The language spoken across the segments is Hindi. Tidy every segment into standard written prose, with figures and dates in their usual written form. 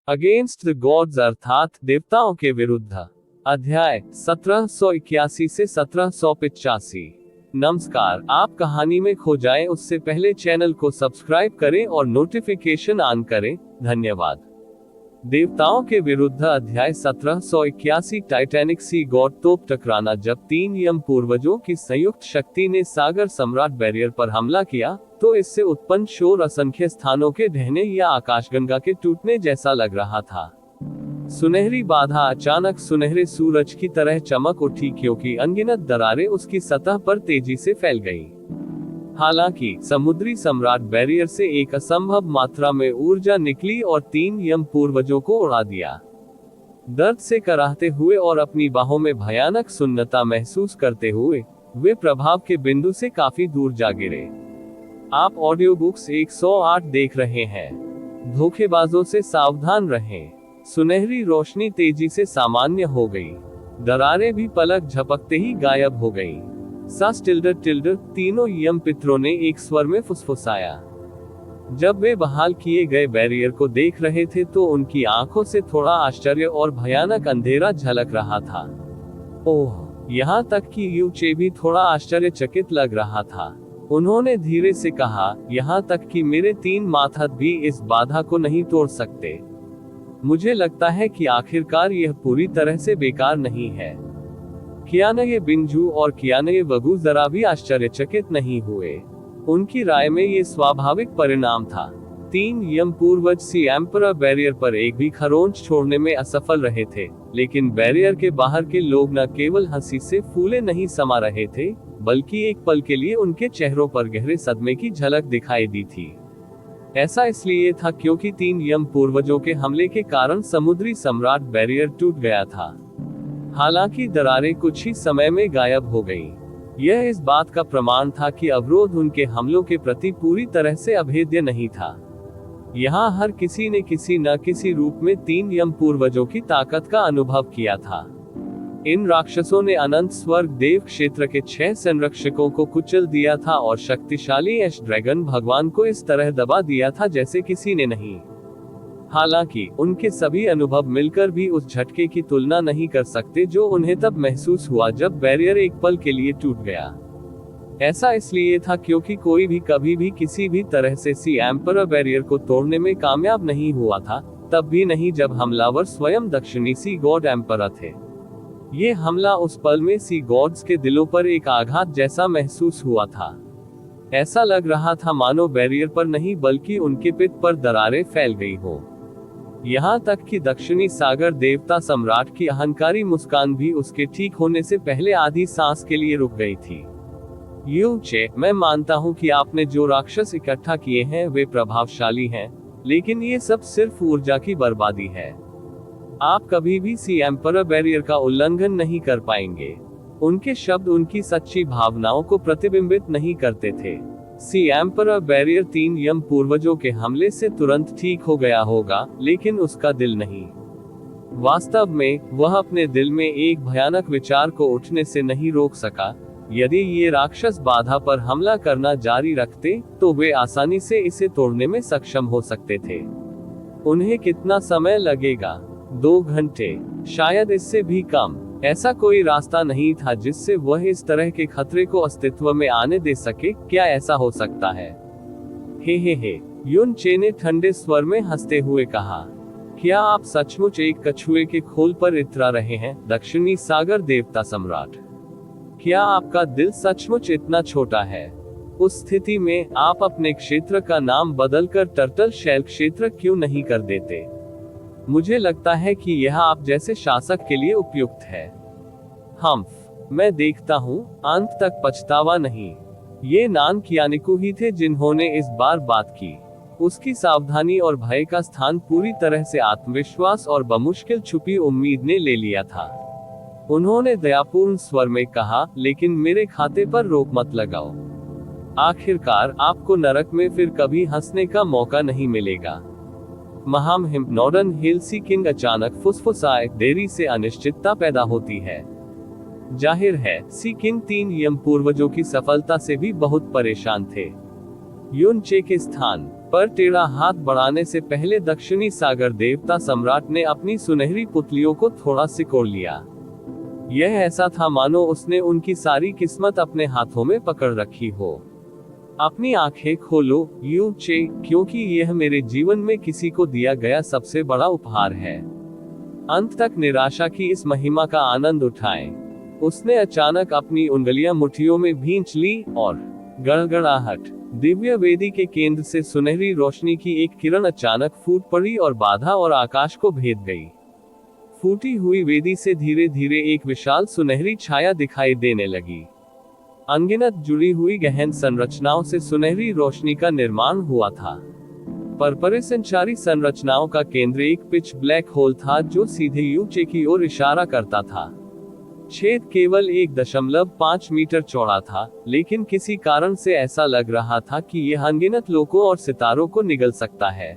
अगेंस्ट द गॉड्स अर्थात देवताओं के विरुद्ध। अध्याय 1781 से 1785। नमस्कार, आप कहानी में खो जाएं उससे पहले चैनल को सब्सक्राइब करें और नोटिफिकेशन ऑन करें। धन्यवाद। देवताओं के विरुद्ध अध्याय 1781। टाइटैनिक सी गॉड तोप टकराना। जब 3 यम पूर्वजों की संयुक्त शक्ति ने सागर सम्राट बैरियर पर हमला किया तो इससे उत्पन्न शोर असंख्य स्थानों के ढहने या आकाशगंगा के टूटने जैसा लग रहा था। सुनहरी बाधा अचानक सुनहरे सूरज की तरह चमक उठी क्योंकि अनगिनत दरारें उसकी सतह पर तेजी से फैल गईं। हालांकि समुद्री सम्राट बैरियर से एक असंभव मात्रा में ऊर्जा निकली और 3 यम पूर्वजों को उड़ा दिया। दर्द से कराहते हुए और अपनी बाहों में भयानक सुन्नता महसूस करते हुए वे प्रभाव के बिंदु से काफी दूर जा गिरे। आप ऑडियो बुक्स 108 देख रहे हैं। धोखेबाजों से सावधान रहें। सुनहरी रोशनी तेजी से सामान्य हो गई। दरारें भी पलक झपकते ही गायब हो गईं। सस टिल्डर तीनों यम पितरों ने एक स्वर में फुसफुसाया। जब वे बहाल किए गए बैरियर को देख रहे थे तो उनकी आंखों से थोड़ा आश्चर्य और भयानक अंधेरा झलक रहा था। ओह, यहाँ तक कि यू चे भी थोड़ा आश्चर्यचकित लग रहा था। उन्होंने धीरे से कहा, यहाँ तक कि मेरे 3 माथद भी इस बाधा को नहीं तोड़ सकते। मुझे लगता है कि आखिरकार यह पूरी तरह से बेकार नहीं है। कियानये बिंजू और कियानये वगु जरा भी आश्चर्यचकित नहीं हुए। उनकी राय में ये स्वाभाविक परिणाम था। 3 यम पूर्वज सी एम्परर बैरियर पर एक भी खरोंच छोड़ने में असफल रहे थे, लेकिन बैरियर के बाहर के लोग न केवल हंसी से फूले नहीं समा रहे थे, बल्कि एक पल के लिए उनके चेहरों पर गहरे सदमे की झलक दिखाई दी थी। ऐसा इसलिए था क्योंकि 3 यम पूर्वजों के हमले के कारण समुद्री सम्राट बैरियर टूट गया था। हालांकि दरारें कुछ ही समय में गायब हो गईं। यह इस बात का प्रमाण था कि अवरोध उनके हमलों के प्रति पूरी तरह से अभेद्य नहीं था। यहाँ हर किसी ने किसी न किसी रूप में 3 यम पूर्वजों की ताकत का अनुभव किया था। इन राक्षसों ने अनंत स्वर्ग देव क्षेत्र के 6 संरक्षकों को कुचल दिया था और शक्तिशाली ऐश ड्रैगन भगवान को इस तरह दबा दिया था जैसे किसी ने नहीं। हालांकि उनके सभी अनुभव मिलकर भी उस झटके की तुलना नहीं कर सकते जो उन्हें तब महसूस हुआ जब बैरियर एक पल के लिए टूट गया। ऐसा इसलिए था क्योंकि कोई भी कभी भी किसी भी तरह से सी एम्परर बैरियर को तोड़ने में कामयाब नहीं हुआ था, तब भी नहीं जब हमलावर स्वयं दक्षिणी सी गॉड एम्परर थे। ये हमला उस पल में सी गॉड्स के दिलों पर एक आघात जैसा महसूस हुआ था। ऐसा लग रहा था मानो बैरियर पर नहीं बल्कि उनके पित्त पर दरारें फैल गई हो। यहाँ तक कि दक्षिणी सागर देवता सम्राट की अहंकारी मुस्कान भी उसके ठीक होने से पहले आधी सांस के लिए रुक गई थी। यू चे, मैं मानता हूँ कि आपने जो राक्षस इकट्ठा किए हैं वे प्रभावशाली हैं, लेकिन ये सब सिर्फ ऊर्जा की बर्बादी है। आप कभी भी सी एम्परर बैरियर का उल्लंघन नहीं कर पाएंगे। उनके शब्द उनकी सच्ची भावनाओं को प्रतिबिंबित नहीं करते थे। सी एम्परर बैरियर 3 यम पूर्वजों के हमले से तुरंत ठीक हो गया होगा, लेकिन उसका दिल नहीं। वास्तव में वह अपने दिल में एक भयानक विचार को उठने से नहीं रोक सका। यदि ये राक्षस बाधा पर हमला करना जारी रखते तो वे आसानी से इसे तोड़ने में सक्षम हो सकते थे। उन्हें कितना समय लगेगा? 2 घंटे, शायद इससे भी कम। ऐसा कोई रास्ता नहीं था जिससे वह इस तरह के खतरे को अस्तित्व में आने दे सके। क्या ऐसा हो सकता है? हे, युन चे ने ठंडे स्वर में हंसते हुए कहा, क्या आप सचमुच एक कछुए के खोल पर इतरा रहे हैं, दक्षिणी सागर देवता सम्राट? क्या आपका दिल सचमुच इतना छोटा है? उस स्थिति में आप अपने क्षेत्र का नाम बदलकर टर्टल शेल क्षेत्र क्यों नहीं कर देते? मुझे लगता है कि यह आप जैसे शासक के लिए उपयुक्त है। मैं देखता हूँ, अंत तक पछतावा नहीं। ये नान कियानिकु ही थे जिन्होंने इस बार बात की। उसकी सावधानी और भय का स्थान पूरी तरह से आत्मविश्वास और बमुश्किल छुपी उम्मीद ने ले लिया था। उन्होंने दयापूर्ण स्वर में कहा, लेकिन मेरे खाते पर रोक मत लगाओ। आखिरकार आपको नरक में फिर कभी हंसने का मौका नहीं मिलेगा। महामहिम नॉर्डन हिल सी किंग अचानक फुसफुसाए, देरी से अनिश्चितता पैदा होती है। जाहिर है सी किंग 3 यम पूर्वजों की सफलता से भी बहुत परेशान थे। युन चे के स्थान पर टेढ़ा हाथ बढ़ाने से पहले दक्षिणी सागर देवता सम्राट ने अपनी सुनहरी पुतलियों को थोड़ा सिकोड़ लिया। यह ऐसा था मानो उसने उनकी सारी किस्मत अपने हाथों में पकड़ रखी हो। अपनी आंखें खोलो यू चे, क्योंकि यह मेरे जीवन में किसी को दिया गया सबसे बड़ा उपहार है। अंत तक निराशा की इस महिमा का आनंद उठाएं। उसने अचानक अपनी उंगलियां मुट्ठियों में भींच ली और गड़गड़ाहट। दिव्य वेदी के केंद्र से सुनहरी रोशनी की एक किरण अचानक फूट पड़ी और बाधा और आकाश को भेद गई। फूटी हुई वेदी से धीरे धीरे एक विशाल सुनहरी छाया दिखाई देने लगी। अनगिनत जुड़ी हुई गहन संरचनाओं से सुनहरी रोशनी का निर्माण हुआ था। पर परिसंचारी संरचनाओं का केंद्र एक पिच ब्लैक होल था जो सीधे यूचे की ओर इशारा करता था। छेद केवल 1.5 मीटर चौड़ा था, लेकिन किसी कारण से ऐसा लग रहा था कि यह अनगिनत लोकों और सितारों को निगल सकता है।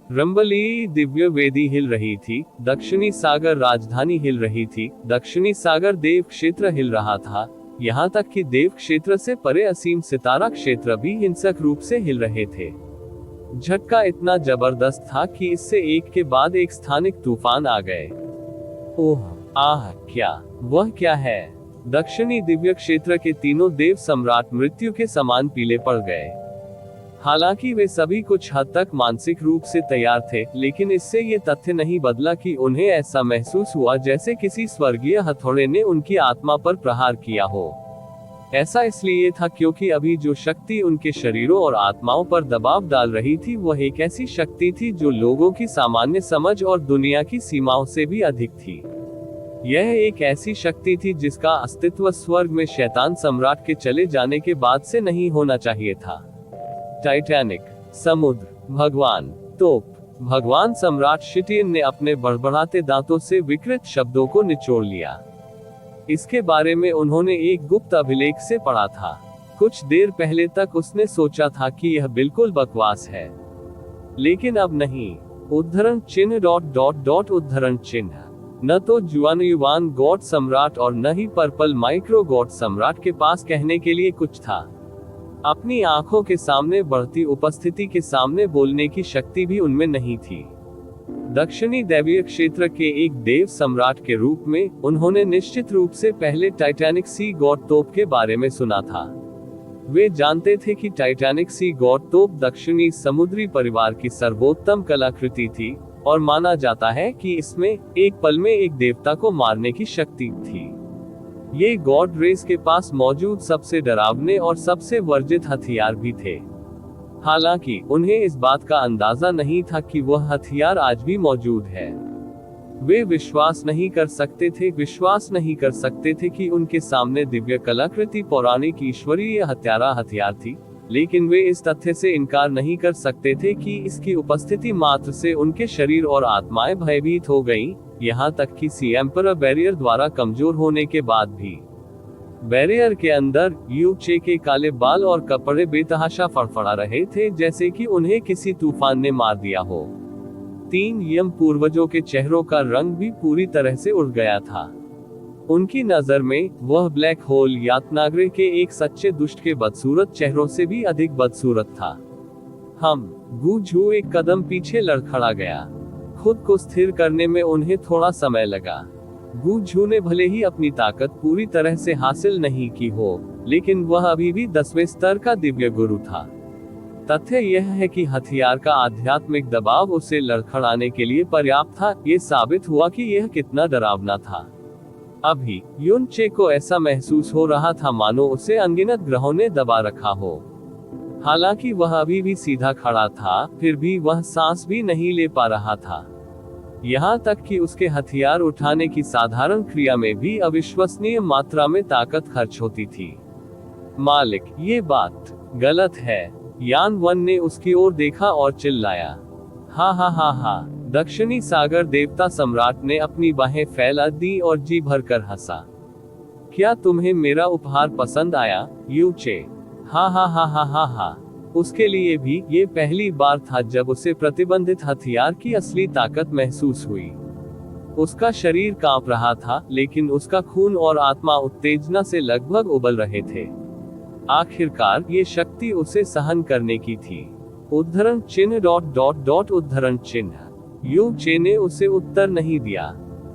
रंबली दिव्य वेदी हिल रही थी, दक्षिणी सागर राजधानी हिल रही थी, दक्षिणी सागर देव क्षेत्र हिल रहा था, यहाँ तक कि देव क्षेत्र से परे असीम सितारा क्षेत्र भी हिंसक रूप से हिल रहे थे। झटका इतना जबरदस्त था कि इससे एक के बाद एक स्थानिक तूफान आ गए। ओह आह, वह क्या है? दक्षिणी दिव्य क्षेत्र के तीनों देव सम्राट मृत्यु के समान पीले पड़ गए। हालांकि वे सभी कुछ हद तक मानसिक रूप से तैयार थे, लेकिन इससे ये तथ्य नहीं बदला कि उन्हें ऐसा महसूस हुआ जैसे किसी स्वर्गीय हथौड़े ने उनकी आत्मा पर प्रहार किया हो। ऐसा इसलिए था क्योंकि अभी जो शक्ति उनके शरीरों और आत्माओं पर दबाव डाल रही थी वह एक ऐसी शक्ति थी जो लोगों की सामान्य समझ और दुनिया की सीमाओं से भी अधिक थी। यह एक ऐसी शक्ति थी जिसका अस्तित्व स्वर्ग में शैतान सम्राट के चले जाने के बाद से नहीं होना चाहिए था। टाइटैनिक, समुद्र, भगवान, तोप। भगवान सम्राट शिटियन ने अपने बड़बड़ाते दांतों से विकृत शब्दों को निचोड़ लिया। इसके बारे में उन्होंने एक गुप्त अभिलेख से पढ़ा था। कुछ देर पहले तक उसने सोचा था कि यह बिल्कुल बकवास है, लेकिन अब नहीं। उद्धरण चिन्ह ... उद्धरण चिन्ह। न तो जुआनयुवान गॉड सम्राट और न ही पर्पल माइक्रो गॉड सम्राट के पास कहने के लिए कुछ था। अपनी आंखों के सामने बढ़ती उपस्थिति के सामने बोलने की शक्ति भी उनमें नहीं थी। दक्षिणी दैवीय क्षेत्र के एक देव सम्राट के रूप में उन्होंने निश्चित रूप से पहले टाइटैनिक सी गॉड तोप के बारे में सुना था। वे जानते थे कि टाइटैनिक सी गॉड तोप दक्षिणी समुद्री परिवार की सर्वोत्तम कलाकृति थी और माना जाता है कि इसमें एक पल में एक देवता को मारने की शक्ति थी। ये गॉड रेस के पास मौजूद सबसे डरावने और सबसे वर्जित हथियार भी थे। हालांकि उन्हें इस बात का अंदाजा नहीं था कि वह हथियार आज भी मौजूद है। वे विश्वास नहीं कर सकते थे कि उनके सामने दिव्य कलाकृति पौराणिक ईश्वरीय हथियार थी, लेकिन वे इस तथ्य से इनकार नहीं कर सकते थे कि इसकी उपस्थिति मात्र से उनके शरीर और आत्माएं भयभीत हो गईं, यहाँ तक कि सी एम्परर बैरियर द्वारा कमजोर होने के बाद भी। बैरियर के अंदर यूचे के काले बाल और कपड़े बेतहाशा फड़फड़ा रहे थे, जैसे कि उन्हें किसी तूफान ने मार दिया हो। 3 यम पूर्वजों के चेहरों का रंग भी पूरी तरह से उड़ गया था। उनकी नजर में वह ब्लैक होल यातनागृह के एक सच्चे दुष्ट के बदसूरत चेहरों से भी अधिक बदसूरत था। गूझू एक कदम पीछे लड़खड़ा गया। खुद को स्थिर करने में उन्हें थोड़ा समय लगा। गूझू ने भले ही अपनी ताकत पूरी तरह से हासिल नहीं की हो, लेकिन वह अभी भी 10वें स्तर का दिव्य गुरु था। तथ्य यह है कि हथियार का आध्यात्मिक दबाव उसे लड़खड़ाने के लिए पर्याप्त था। ये साबित हुआ कि यह कितना डरावना था। अभी युनचे को ऐसा महसूस हो रहा था मानो उसे अनगिनत ग्रहों ने दबा रखा हो। हालांकि वह अभी भी सीधा खड़ा था, फिर भी वह सांस भी नहीं ले पा रहा था। यहाँ तक कि उसके हथियार उठाने की साधारण क्रिया में भी अविश्वसनीय मात्रा में ताकत खर्च होती थी। मालिक, ये बात गलत है। यान वन ने उसकी ओर देखा और चिल्लाया। हा। दक्षिणी सागर देवता सम्राट ने अपनी बाहें फैला दी और जी भरकर हंसा। क्या तुम्हें मेरा उपहार पसंद आया, यूचे? हा। उसके लिए भी ये पहली बार था जब उसे प्रतिबंधित हथियार की असली ताकत महसूस हुई। उसका शरीर कांप रहा था, लेकिन उसका खून और आत्मा उत्तेजना से लगभग उबल रहे थे। आखिरकार ये शक्ति उसे सहन करने की थी। उद्धरण चिन्ह उद्धरण चिन्ह। यू चे ने उसे उत्तर नहीं दिया।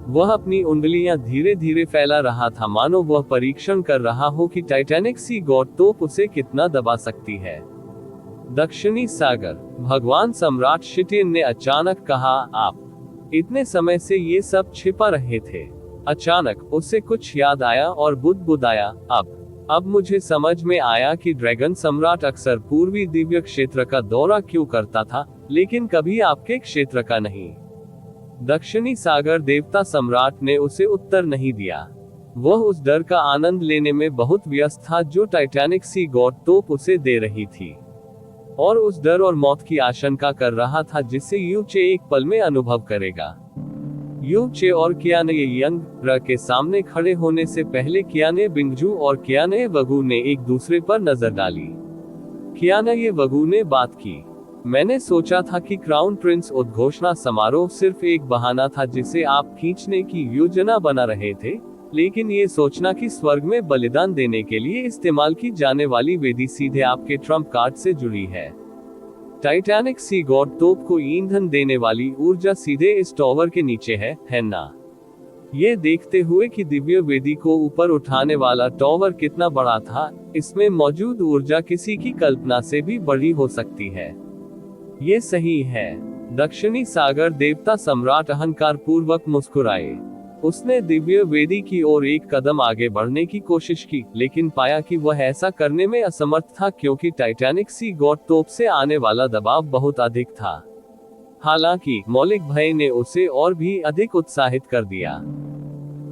वह अपनी उंगलियां धीरे धीरे फैला रहा था, मानो वह परीक्षण कर रहा हो कि टाइटैनिक सी गॉड तोप उसे कितना दबा सकती है। दक्षिणी सागर। भगवान सम्राट शिटियन ने अचानक कहा, आप इतने समय से ये सब छिपा रहे थे। अचानक उसे कुछ याद आया और बुदबुदाया, अब मुझे समझ में आया कि ड्रैगन सम्राट अक्सर पूर्वी दिव्य क्षेत्र का दौरा क्यों करता था, लेकिन कभी आपके क्षेत्र का नहीं। दक्षिणी सागर देवता सम्राट ने उसे उत्तर नहीं दिया। वह उस डर का आनंद लेने में बहुत व्यस्त था जो टाइटैनिक सी गॉड तोप उसे दे रही थी, और उस डर और मौत की आशंका कर रहा था जिसे यू चे एक पल में अनुभव करेगा। यू चे और कियाने यंग र के सामने खड़े होने से पहले कियाने बिंगजू और कियाने वगू ने एक दूसरे पर नजर डाली। कियाने वगू ने बात की, मैंने सोचा था कि क्राउन प्रिंस उद्घोषणा समारोह सिर्फ एक बहाना था जिसे आप खींचने की योजना बना रहे थे, लेकिन ये सोचना कि स्वर्ग में बलिदान देने के लिए इस्तेमाल की जाने वाली वेदी सीधे आपके ट्रम्प कार्ड से जुड़ी है। टाइटैनिक सी गॉड तोप को ईंधन देने वाली ऊर्जा सीधे इस टॉवर के नीचे है ना? ये देखते हुए कि दिव्य वेदी को ऊपर उठाने वाला टॉवर कितना बड़ा था, इसमें मौजूद ऊर्जा किसी की कल्पना से भी बड़ी हो सकती है। ये सही है। दक्षिणी सागर देवता सम्राट अहंकार पूर्वक मुस्कुराए। उसने दिव्य वेदी की ओर एक कदम आगे बढ़ने की कोशिश की, लेकिन पाया कि वह ऐसा करने में असमर्थ था क्योंकि टाइटैनिक सी गॉड तोप से आने वाला दबाव बहुत अधिक था। हालांकि मौलिक भय ने उसे और भी अधिक उत्साहित कर दिया।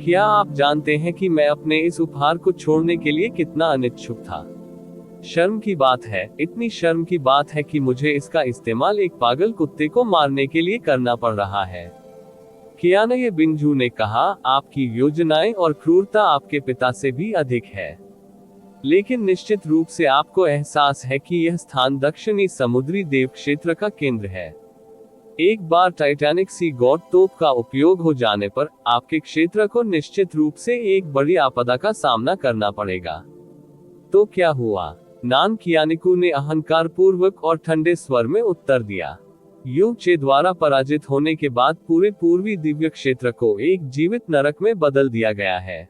क्या आप जानते हैं कि मैं अपने इस उपहार को छोड़ने के लिए कितना अनिच्छुक था? शर्म की बात है, इतनी शर्म की बात है कि मुझे इसका इस्तेमाल एक पागल कुत्ते को मारने के लिए करना पड़ रहा है। कियाने बिंगजू ने कहा, आपकी योजनाएं और क्रूरता आपके पिता से भी अधिक है, लेकिन निश्चित रूप से आपको एहसास है कि यह स्थान दक्षिणी समुद्री देव क्षेत्र का केंद्र है। एक बार टाइटैनिक सी गॉड तोप का उपयोग हो जाने पर आपके क्षेत्र को निश्चित रूप से एक बड़ी आपदा का सामना करना पड़ेगा। तो क्या हुआ? नान कियानिकू ने अहंकार पूर्वक और ठंडे स्वर में उत्तर दिया। यू चे द्वारा पराजित होने के बाद पूरे पूर्वी दिव्य क्षेत्र को एक जीवित नरक में बदल दिया गया है।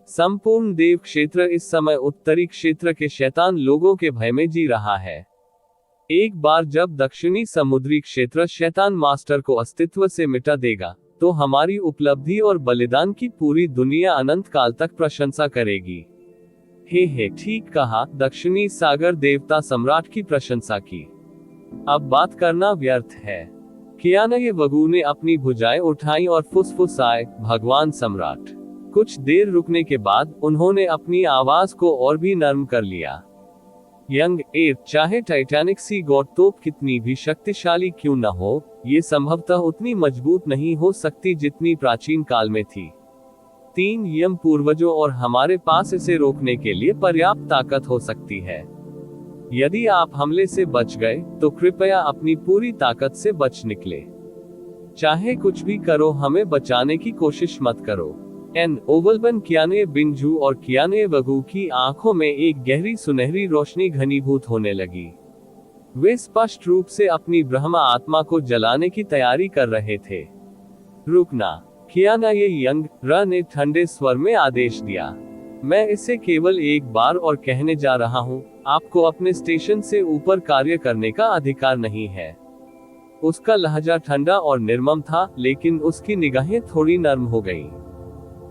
संपूर्ण देव क्षेत्र इस समय उत्तरी क्षेत्र के शैतान लोगों के भय में जी रहा है। एक बार जब दक्षिणी समुद्री क्षेत्र शैतान मास्टर को अस्तित्व से मिटा देगा, तो हमारी उपलब्धि और बलिदान की पूरी दुनिया अनंत काल तक प्रशंसा करेगी। हे ठीक कहा, दक्षिणी सागर देवता सम्राट की प्रशंसा की। अब बात करना व्यर्थ है। कियाने वगू ने अपनी भुजाएं उठाई और फुसफुसाए, भगवान सम्राट। कुछ देर रुकने के बाद उन्होंने अपनी आवाज को और भी नर्म कर लिया। यंग एयर, चाहे टाइटैनिक सी गॉड तोप कितनी भी शक्तिशाली क्यों न हो, ये संभवतः उतनी मजबूत नहीं हो सकती जितनी प्राचीन काल में थी। 3 यम पूर्वजों और हमारे पास इसे रोकने के लिए पर्याप्त ताकत हो सकती है। यदि आप हमले से बच गए, तो कृपया अपनी पूरी ताकत से बच निकले। चाहे कुछ भी करो, हमें बचाने की कोशिश मत करो। ओवलबन कियाने बिंगजू और कियाने वगू की आंखों में एक गहरी सुनहरी रोशनी घनीभूत होने लगी। वे स्पष्ट रूप से अपनी ब्रह्म आत्मा को जलाने की तैयारी कर रहे थे। रुकना, कियाने यंग र ने ठंडे स्वर में आदेश दिया। मैं इसे केवल एक बार और कहने जा रहा हूँ, आपको अपने स्टेशन से ऊपर कार्य करने का अधिकार नहीं है। उसका लहजा ठंडा और निर्मम था, लेकिन उसकी निगाहें थोड़ी नर्म हो गईं।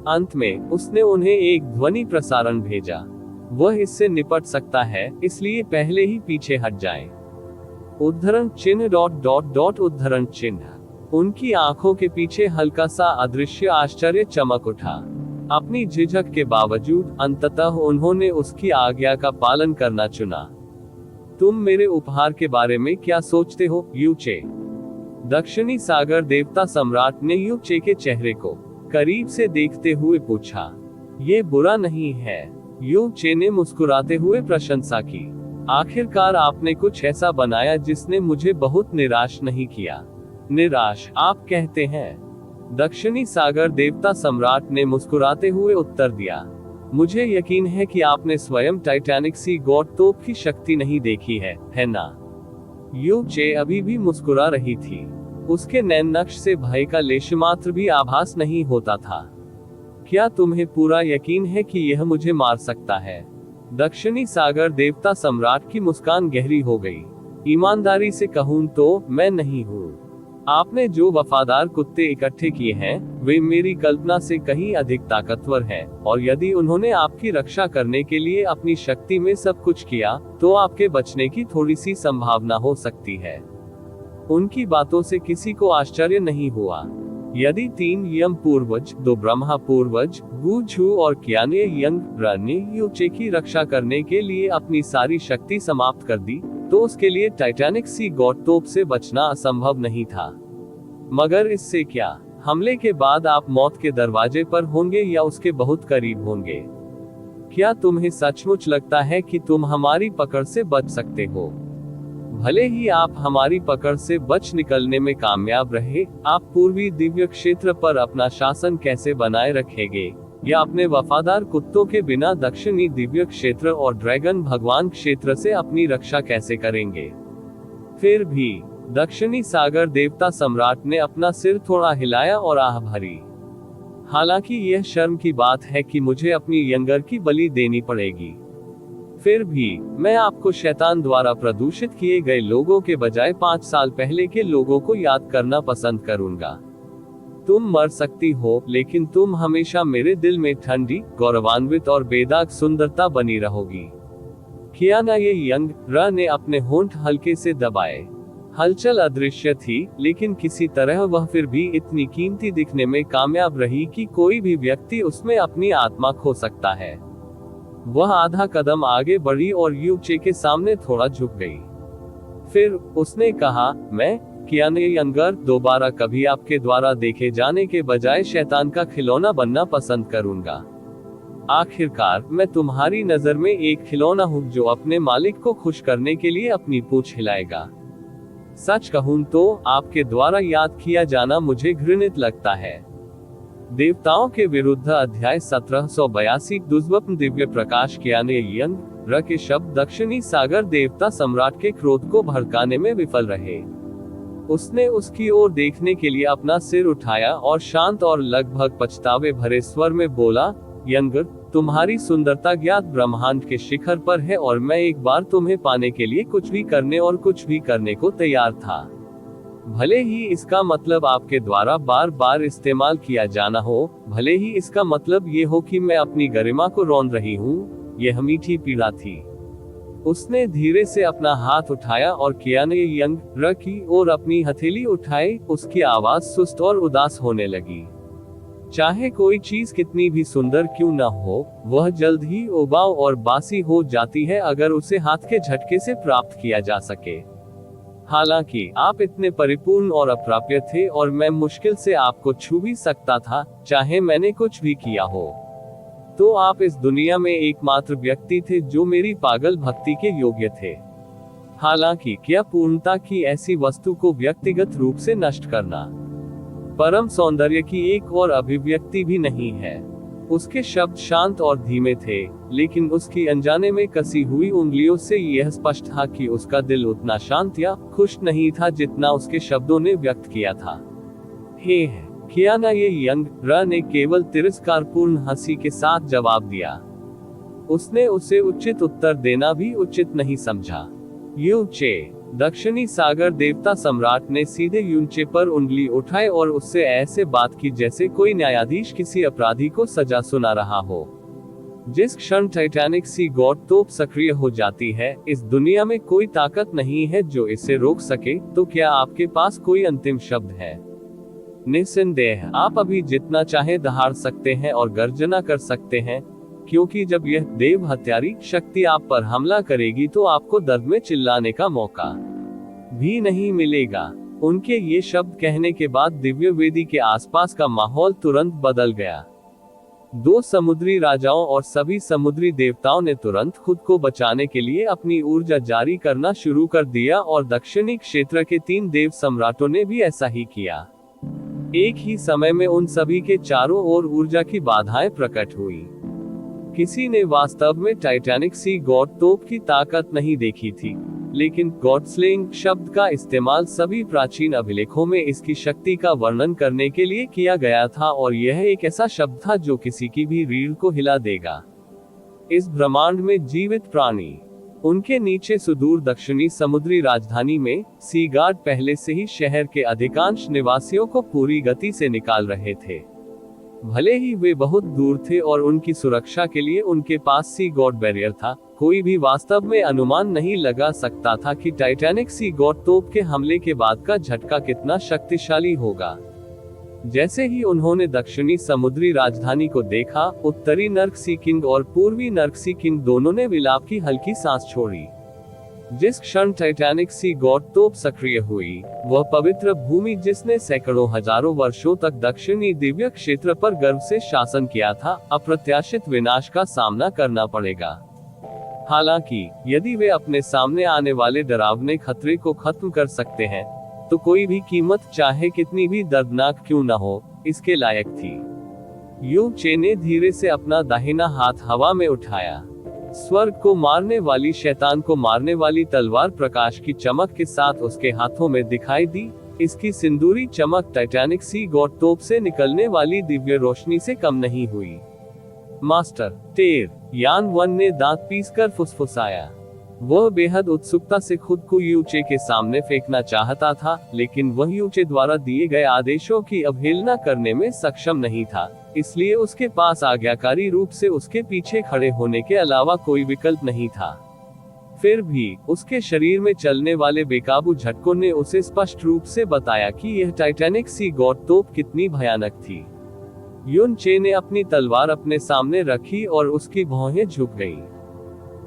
अंत में उसने उन्हें एक ध्वनि प्रसारण भेजा, वह इससे निपट सकता है, इसलिए पहले ही पीछे हट जाएं। उद्धरण चिन्ह उद्धरण चिन्ह। उनकी आंखों के पीछे हल्का सा अदृश्य आश्चर्य चमक उठा। अपनी झिझक के बावजूद अंततः उन्होंने उसकी आज्ञा का पालन करना चुना। तुम मेरे उपहार के बारे में क्या सोचते हो, यू चे? दक्षिणी सागर देवता सम्राट ने यू चे के चेहरे को करीब से देखते हुए पूछा। ये बुरा नहीं है, यू चे ने मुस्कुराते हुए प्रशंसा की। आखिरकार आपने कुछ ऐसा बनाया जिसने मुझे बहुत निराश नहीं किया। निराश आप कहते हैं? दक्षिणी सागर देवता सम्राट ने मुस्कुराते हुए उत्तर दिया। मुझे यकीन है कि आपने स्वयं टाइटैनिक सी गॉड तोप की शक्ति नहीं देखी है ना? यू चे अभी भी मुस्कुरा रही थी। उसके नैन नक्श से भय का लेशमात्र भी आभास नहीं होता था। क्या तुम्हें पूरा यकीन है कि यह मुझे मार सकता है? दक्षिणी सागर देवता सम्राट की मुस्कान गहरी हो गई। ईमानदारी से कहूं तो मैं नहीं हूं। आपने जो वफादार कुत्ते इकट्ठे किए हैं, वे मेरी कल्पना से कहीं अधिक ताकतवर हैं, और यदि उन्होंने आपकी रक्षा करने के लिए अपनी शक्ति में सब कुछ किया, तो आपके बचने की थोड़ी सी संभावना हो सकती है। उनकी बातों से किसी को आश्चर्य नहीं हुआ। यदि 3 यम पूर्वज, 2 ब्रह्मा पूर्वज, गु झू और कियाने यंग ने यू चे की रक्षा करने के लिए अपनी सारी शक्ति समाप्त कर दी, तो उसके लिए टाइटैनिक सी गॉड तोप से बचना असंभव नहीं था। मगर इससे क्या? हमले के बाद आप मौत के दरवाजे पर होंगे या उसके बहुत करीब होंगे। क्या तुम्हें सचमुच लगता है कि तुम हमारी पकड़ से बच सकते हो? भले ही आप हमारी पकड़ से बच निकलने में कामयाब रहे, आप पूर्वी दिव्य क्षेत्र पर अपना शासन कैसे बनाए रखेंगे, या अपने वफादार कुत्तों के बिना दक्षिणी दिव्य क्षेत्र और ड्रैगन भगवान क्षेत्र से अपनी रक्षा कैसे करेंगे? फिर भी दक्षिणी सागर देवता सम्राट ने अपना सिर थोड़ा हिलाया और आह भरी। हालांकि यह शर्म की बात है कि मुझे अपनी यंगर की बलि देनी पड़ेगी। फिर भी मैं आपको शैतान द्वारा प्रदूषित किए गए लोगों के बजाय 5 साल पहले के लोगों को याद करना पसंद करूंगा। तुम मर सकती हो, लेकिन तुम हमेशा मेरे दिल में ठंडी, गौरवान्वित और बेदाग सुंदरता बनी रहोगी। कियाना ये यंग ने अपने होंठ हल्के से दबाए। हलचल अदृश्य थी, लेकिन किसी तरह वह फिर भी इतनी कीमती दिखने में कामयाब रही कि कोई भी व्यक्ति उसमें अपनी आत्मा खो सकता है। वह आधा कदम आगे बढ़ी और यू चे के सामने थोड़ा झुक गई। फिर उसने कहा, मैं कियाने यंगर दोबारा कभी आपके द्वारा देखे जाने के बजाय शैतान का खिलौना बनना पसंद करूंगा। आखिरकार मैं तुम्हारी नजर में एक खिलौना हूं जो अपने मालिक को खुश करने के लिए अपनी पूंछ हिलाएगा। सच कहूं तो आपके द्वारा याद किया जाना मुझे घृणित लगता है। देवताओं के विरुद्ध अध्याय 1782 दुष्वप्न दिव्य प्रकाश कियाने यंग के शब्द दक्षिणी सागर देवता सम्राट के क्रोध को भड़काने में विफल रहे। उसने उसकी ओर देखने के लिए अपना सिर उठाया और शांत और लगभग पछतावे भरे स्वर में बोला, यंगर, तुम्हारी सुंदरता ज्ञात ब्रह्मांड के शिखर पर है और मैं एक बार तुम्हें पाने के लिए कुछ भी करने और कुछ भी करने को तैयार था। भले ही इसका मतलब आपके द्वारा बार बार इस्तेमाल किया जाना हो, भले ही इसका मतलब ये हो कि मैं अपनी गरिमा को रौंद रही हूँ, यह मीठी पीड़ा थी। उसने धीरे से अपना हाथ उठाया और कियाने यंग की ओर अपनी हथेली उठाई। उसकी आवाज सुस्त और उदास होने लगी। चाहे कोई चीज कितनी भी सुंदर क्यों न हो, वह जल्द ही उबाऊ और बासी हो जाती है अगर उसे हाथ के झटके से प्राप्त किया जा सके। हालांकि आप इतने परिपूर्ण और अप्राप्य थे और मैं मुश्किल से आपको छू भी सकता था, चाहे मैंने कुछ भी किया हो। तो आप इस दुनिया में एकमात्र व्यक्ति थे जो मेरी पागल भक्ति के योग्य थे। हालांकि क्या पूर्णता की ऐसी वस्तु को व्यक्तिगत रूप से नष्ट करना परम सौंदर्य की एक और अभिव्यक्ति भी नहीं है? उसके शब्द शांत और धीमे थे, लेकिन उसकी अनजाने में कसी हुई उंगलियों से यह स्पष्ट था कि उसका दिल उतना शांत या खुश नहीं था जितना उसके शब्दों ने व्यक्त किया था। हे कियाना ये यंग ने केवल तिरस्कारपूर्ण हंसी के साथ जवाब दिया। उसने उसे उचित उत्तर देना भी उचित नहीं समझा। यू चे, दक्षिणी सागर देवता सम्राट ने सीधे यूनचे पर उंगली उठाई और उससे ऐसे बात की जैसे कोई न्यायाधीश किसी अपराधी को सजा सुना रहा हो। जिस क्षण टाइटैनिक सी गॉड तोप सक्रिय हो जाती है, इस दुनिया में कोई ताकत नहीं है जो इसे रोक सके। तो क्या आपके पास कोई अंतिम शब्द है? निस्संदेह आप अभी जितना चाहे दहाड़ सकते हैं और गर्जना कर सकते हैं, क्योंकि जब यह देव हत्यारी शक्ति आप पर हमला करेगी तो आपको दर्द में चिल्लाने का मौका भी नहीं मिलेगा। उनके ये शब्द कहने के बाद दिव्य वेदी के आसपास का माहौल तुरंत बदल गया। 2 समुद्री राजाओं और सभी समुद्री देवताओं ने तुरंत खुद को बचाने के लिए अपनी ऊर्जा जारी करना शुरू कर दिया और दक्षिणी क्षेत्र के 3 देव सम्राटों ने भी ऐसा ही किया। एक ही समय में उन सभी के चारों ओर ऊर्जा की बाधाएं प्रकट हुई। किसी ने वास्तव में टाइटैनिक सी गॉड तोप की ताकत नहीं देखी थी। लेकिन गॉडस्लेइंग शब्द का इस्तेमाल सभी प्राचीन अभिलेखों में इसकी शक्ति का वर्णन करने के लिए किया गया था और यह एक ऐसा शब्द था जो किसी की भी रीढ़ को हिला देगा। इस ब्रह्मांड में जीवित प्राणी उनके नीचे सुदूर दक्षिणी समुद्री राजधानी में सी गार्ड पहले से ही शहर के अधिकांश निवासियों को पूरी गति से निकाल रहे थे। भले ही वे बहुत दूर थे और उनकी सुरक्षा के लिए उनके पास सी गॉड बैरियर था, कोई भी वास्तव में अनुमान नहीं लगा सकता था कि टाइटैनिक सी गॉड तोप के हमले के बाद का झटका कितना शक्तिशाली होगा। जैसे ही उन्होंने दक्षिणी समुद्री राजधानी को देखा, उत्तरी नर्क सी किंग और पूर्वी नर्क सी किंग दोनों ने विलाप की हल्की सांस छोड़ी। जिस क्षण टाइटैनिक सी गॉड तोप सक्रिय हुई, वह पवित्र भूमि जिसने सैकड़ों हजारों वर्षों तक दक्षिणी दिव्य क्षेत्र पर गर्व से शासन किया था, अप्रत्याशित विनाश का सामना करना पड़ेगा। हालांकि यदि वे अपने सामने आने वाले डरावने खतरे को खत्म कर सकते हैं, तो कोई भी कीमत चाहे कितनी भी दर्दनाक क्यों न हो, इसके लायक थी। यू चे ने धीरे से अपना दाहिना हाथ हवा में उठाया। स्वर्ग को मारने वाली शैतान को मारने वाली तलवार प्रकाश की चमक के साथ उसके हाथों में दिखाई दी। इसकी सिंदूरी चमक टाइटैनिक सी गॉड तोप से निकलने वाली दिव्य रोशनी से कम नहीं हुई। मास्टर टेर, यान वन ने दांत पीसकर फुसफुसाया। वह बेहद उत्सुकता से खुद को यूचे के सामने फेंकना चाहता था, लेकिन वह यूचे द्वारा दिए गए आदेशों की अवहेलना करने में सक्षम नहीं था, इसलिए उसके पास आज्ञाकारी रूप से उसके पीछे खड़े होने के अलावा कोई विकल्प नहीं था। फिर भी उसके शरीर में चलने वाले बेकाबू झटकों ने उसे स्पष्ट रूप से बताया कि यह टाइटैनिक सी गॉड तोप कितनी भयानक थी। युन चे ने अपनी तलवार अपने सामने रखी और उसकी भौहें झुक गईं।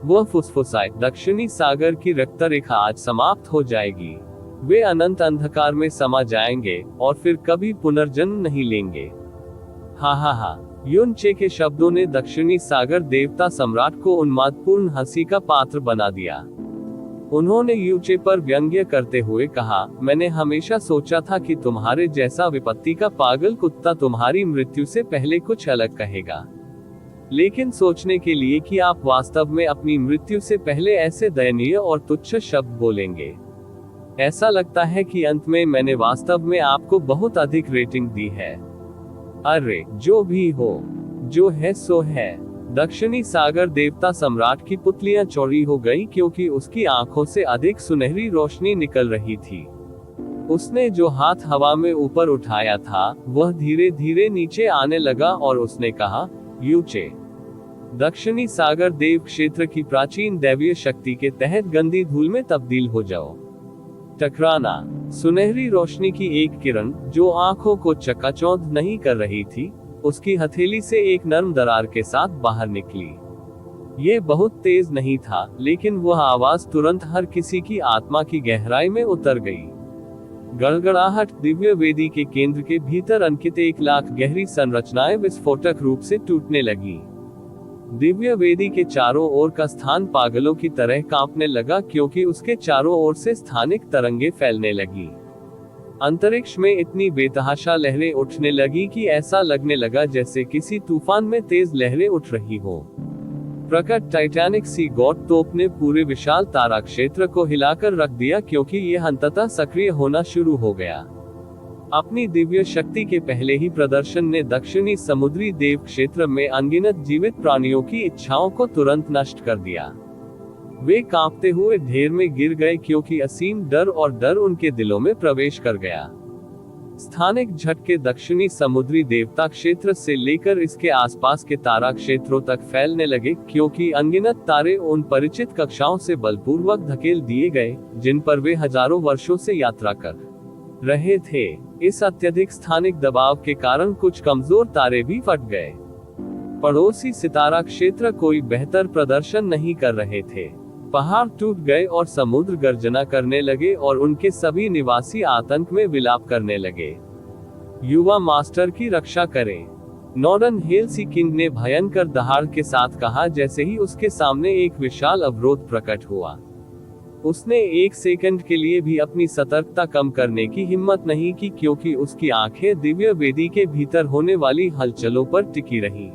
वह फुसफुसाए, दक्षिणी सागर की रक्त रेखा आज समाप्त हो जाएगी। वे अनंत अंधकार में समा जाएंगे और फिर कभी पुनर्जन्म नहीं लेंगे। हा हा हा। युन चे के शब्दों ने दक्षिणी सागर देवता सम्राट को उन्मादपूर्ण हंसी का पात्र बना दिया। उन्होंने यूचे पर व्यंग्य करते हुए कहा, मैंने हमेशा सोचा था कि तुम्हारे जैसा विपत्ति का पागल कुत्ता तुम्हारी मृत्यु से पहले कुछ अलग कहेगा, लेकिन सोचने के लिए कि आप वास्तव में अपनी मृत्यु से पहले ऐसे दयनीय और तुच्छ शब्द बोलेंगे। ऐसा लगता है कि अंत में मैंने वास्तव में आपको बहुत अधिक रेटिंग दी है। अरे जो भी हो, जो है सो है। दक्षिणी सागर देवता सम्राट की पुतलियां चौड़ी हो गई क्योंकि उसकी आंखों से अधिक सुनहरी रोशनी निकल रही थी। उसने जो हाथ हवा में ऊपर उठाया था, वह धीरे धीरे नीचे आने लगा और उसने कहा, यूचे, दक्षिणी सागर देव क्षेत्र की प्राचीन दैवीय शक्ति के तहत गंदी धूल में तब्दील हो जाओ। टकराना। सुनहरी रोशनी की एक किरण, जो आंखों को चकाचौंध नहीं कर रही थी, उसकी हथेली से एक नर्म दरार के साथ बाहर निकली। यह बहुत तेज नहीं था, लेकिन वह आवाज तुरंत हर किसी की आत्मा की गहराई में उतर गई। गड़गड़ाहट। दिव्य वेदी के केंद्र के भीतर अंकित 1,00,000 गहरी संरचनाएं विस्फोटक रूप से टूटने लगी। दिव्य वेदी के चारों ओर का स्थान पागलों की तरह कांपने लगा क्योंकि उसके चारों ओर से स्थानिक तरंगे फैलने लगी। अंतरिक्ष में इतनी बेतहाशा लहरें उठने लगी कि ऐसा लगने लगा जैसे किसी तूफान में तेज लहरें उठ रही हो। प्रकट टाइटैनिक सी गॉड तोप ने पूरे विशाल तारा क्षेत्र को हिलाकर रख दिया क्योंकि यह अंततः सक्रिय होना शुरू हो गया। अपनी दिव्य शक्ति के पहले ही प्रदर्शन ने दक्षिणी समुद्री देव क्षेत्र में अनगिनत जीवित प्राणियों की इच्छाओं को तुरंत नष्ट कर दिया। वे कांपते हुए ढेर में गिर गए क्योंकि असीम डर और डर उनके दिलों में प्रवेश कर गया। स्थानिक झटके दक्षिणी समुद्री देवता क्षेत्र से लेकर इसके आसपास के तारा क्षेत्रों तक फैलने लगे क्योंकि अनगिनत तारे उन परिचित कक्षाओं से बलपूर्वक धकेल दिए गए जिन पर वे हजारों वर्षों से यात्रा कर रहे थे। इस अत्यधिक स्थानिक दबाव के कारण कुछ कमजोर तारे भी फट गए। पड़ोसी सितारा क्षेत्र कोई बेहतर प्रदर्शन नहीं कर रहे थे। पहाड़ टूट गए और समुद्र गर्जना करने लगे और उनके सभी निवासी आतंक में विलाप करने लगे। युवा मास्टर की रक्षा करें, नॉर्डन हेल सी किंग ने भयंकर दहाड़ के साथ कहा जैसे ही उसके सामने एक विशाल अवरोध प्रकट हुआ। उसने एक सेकंड के लिए भी अपनी सतर्कता कम करने की हिम्मत नहीं की क्योंकि उसकी आंखें दिव्य वेदी के भीतर होने वाली हलचलों पर टिकी रहीं।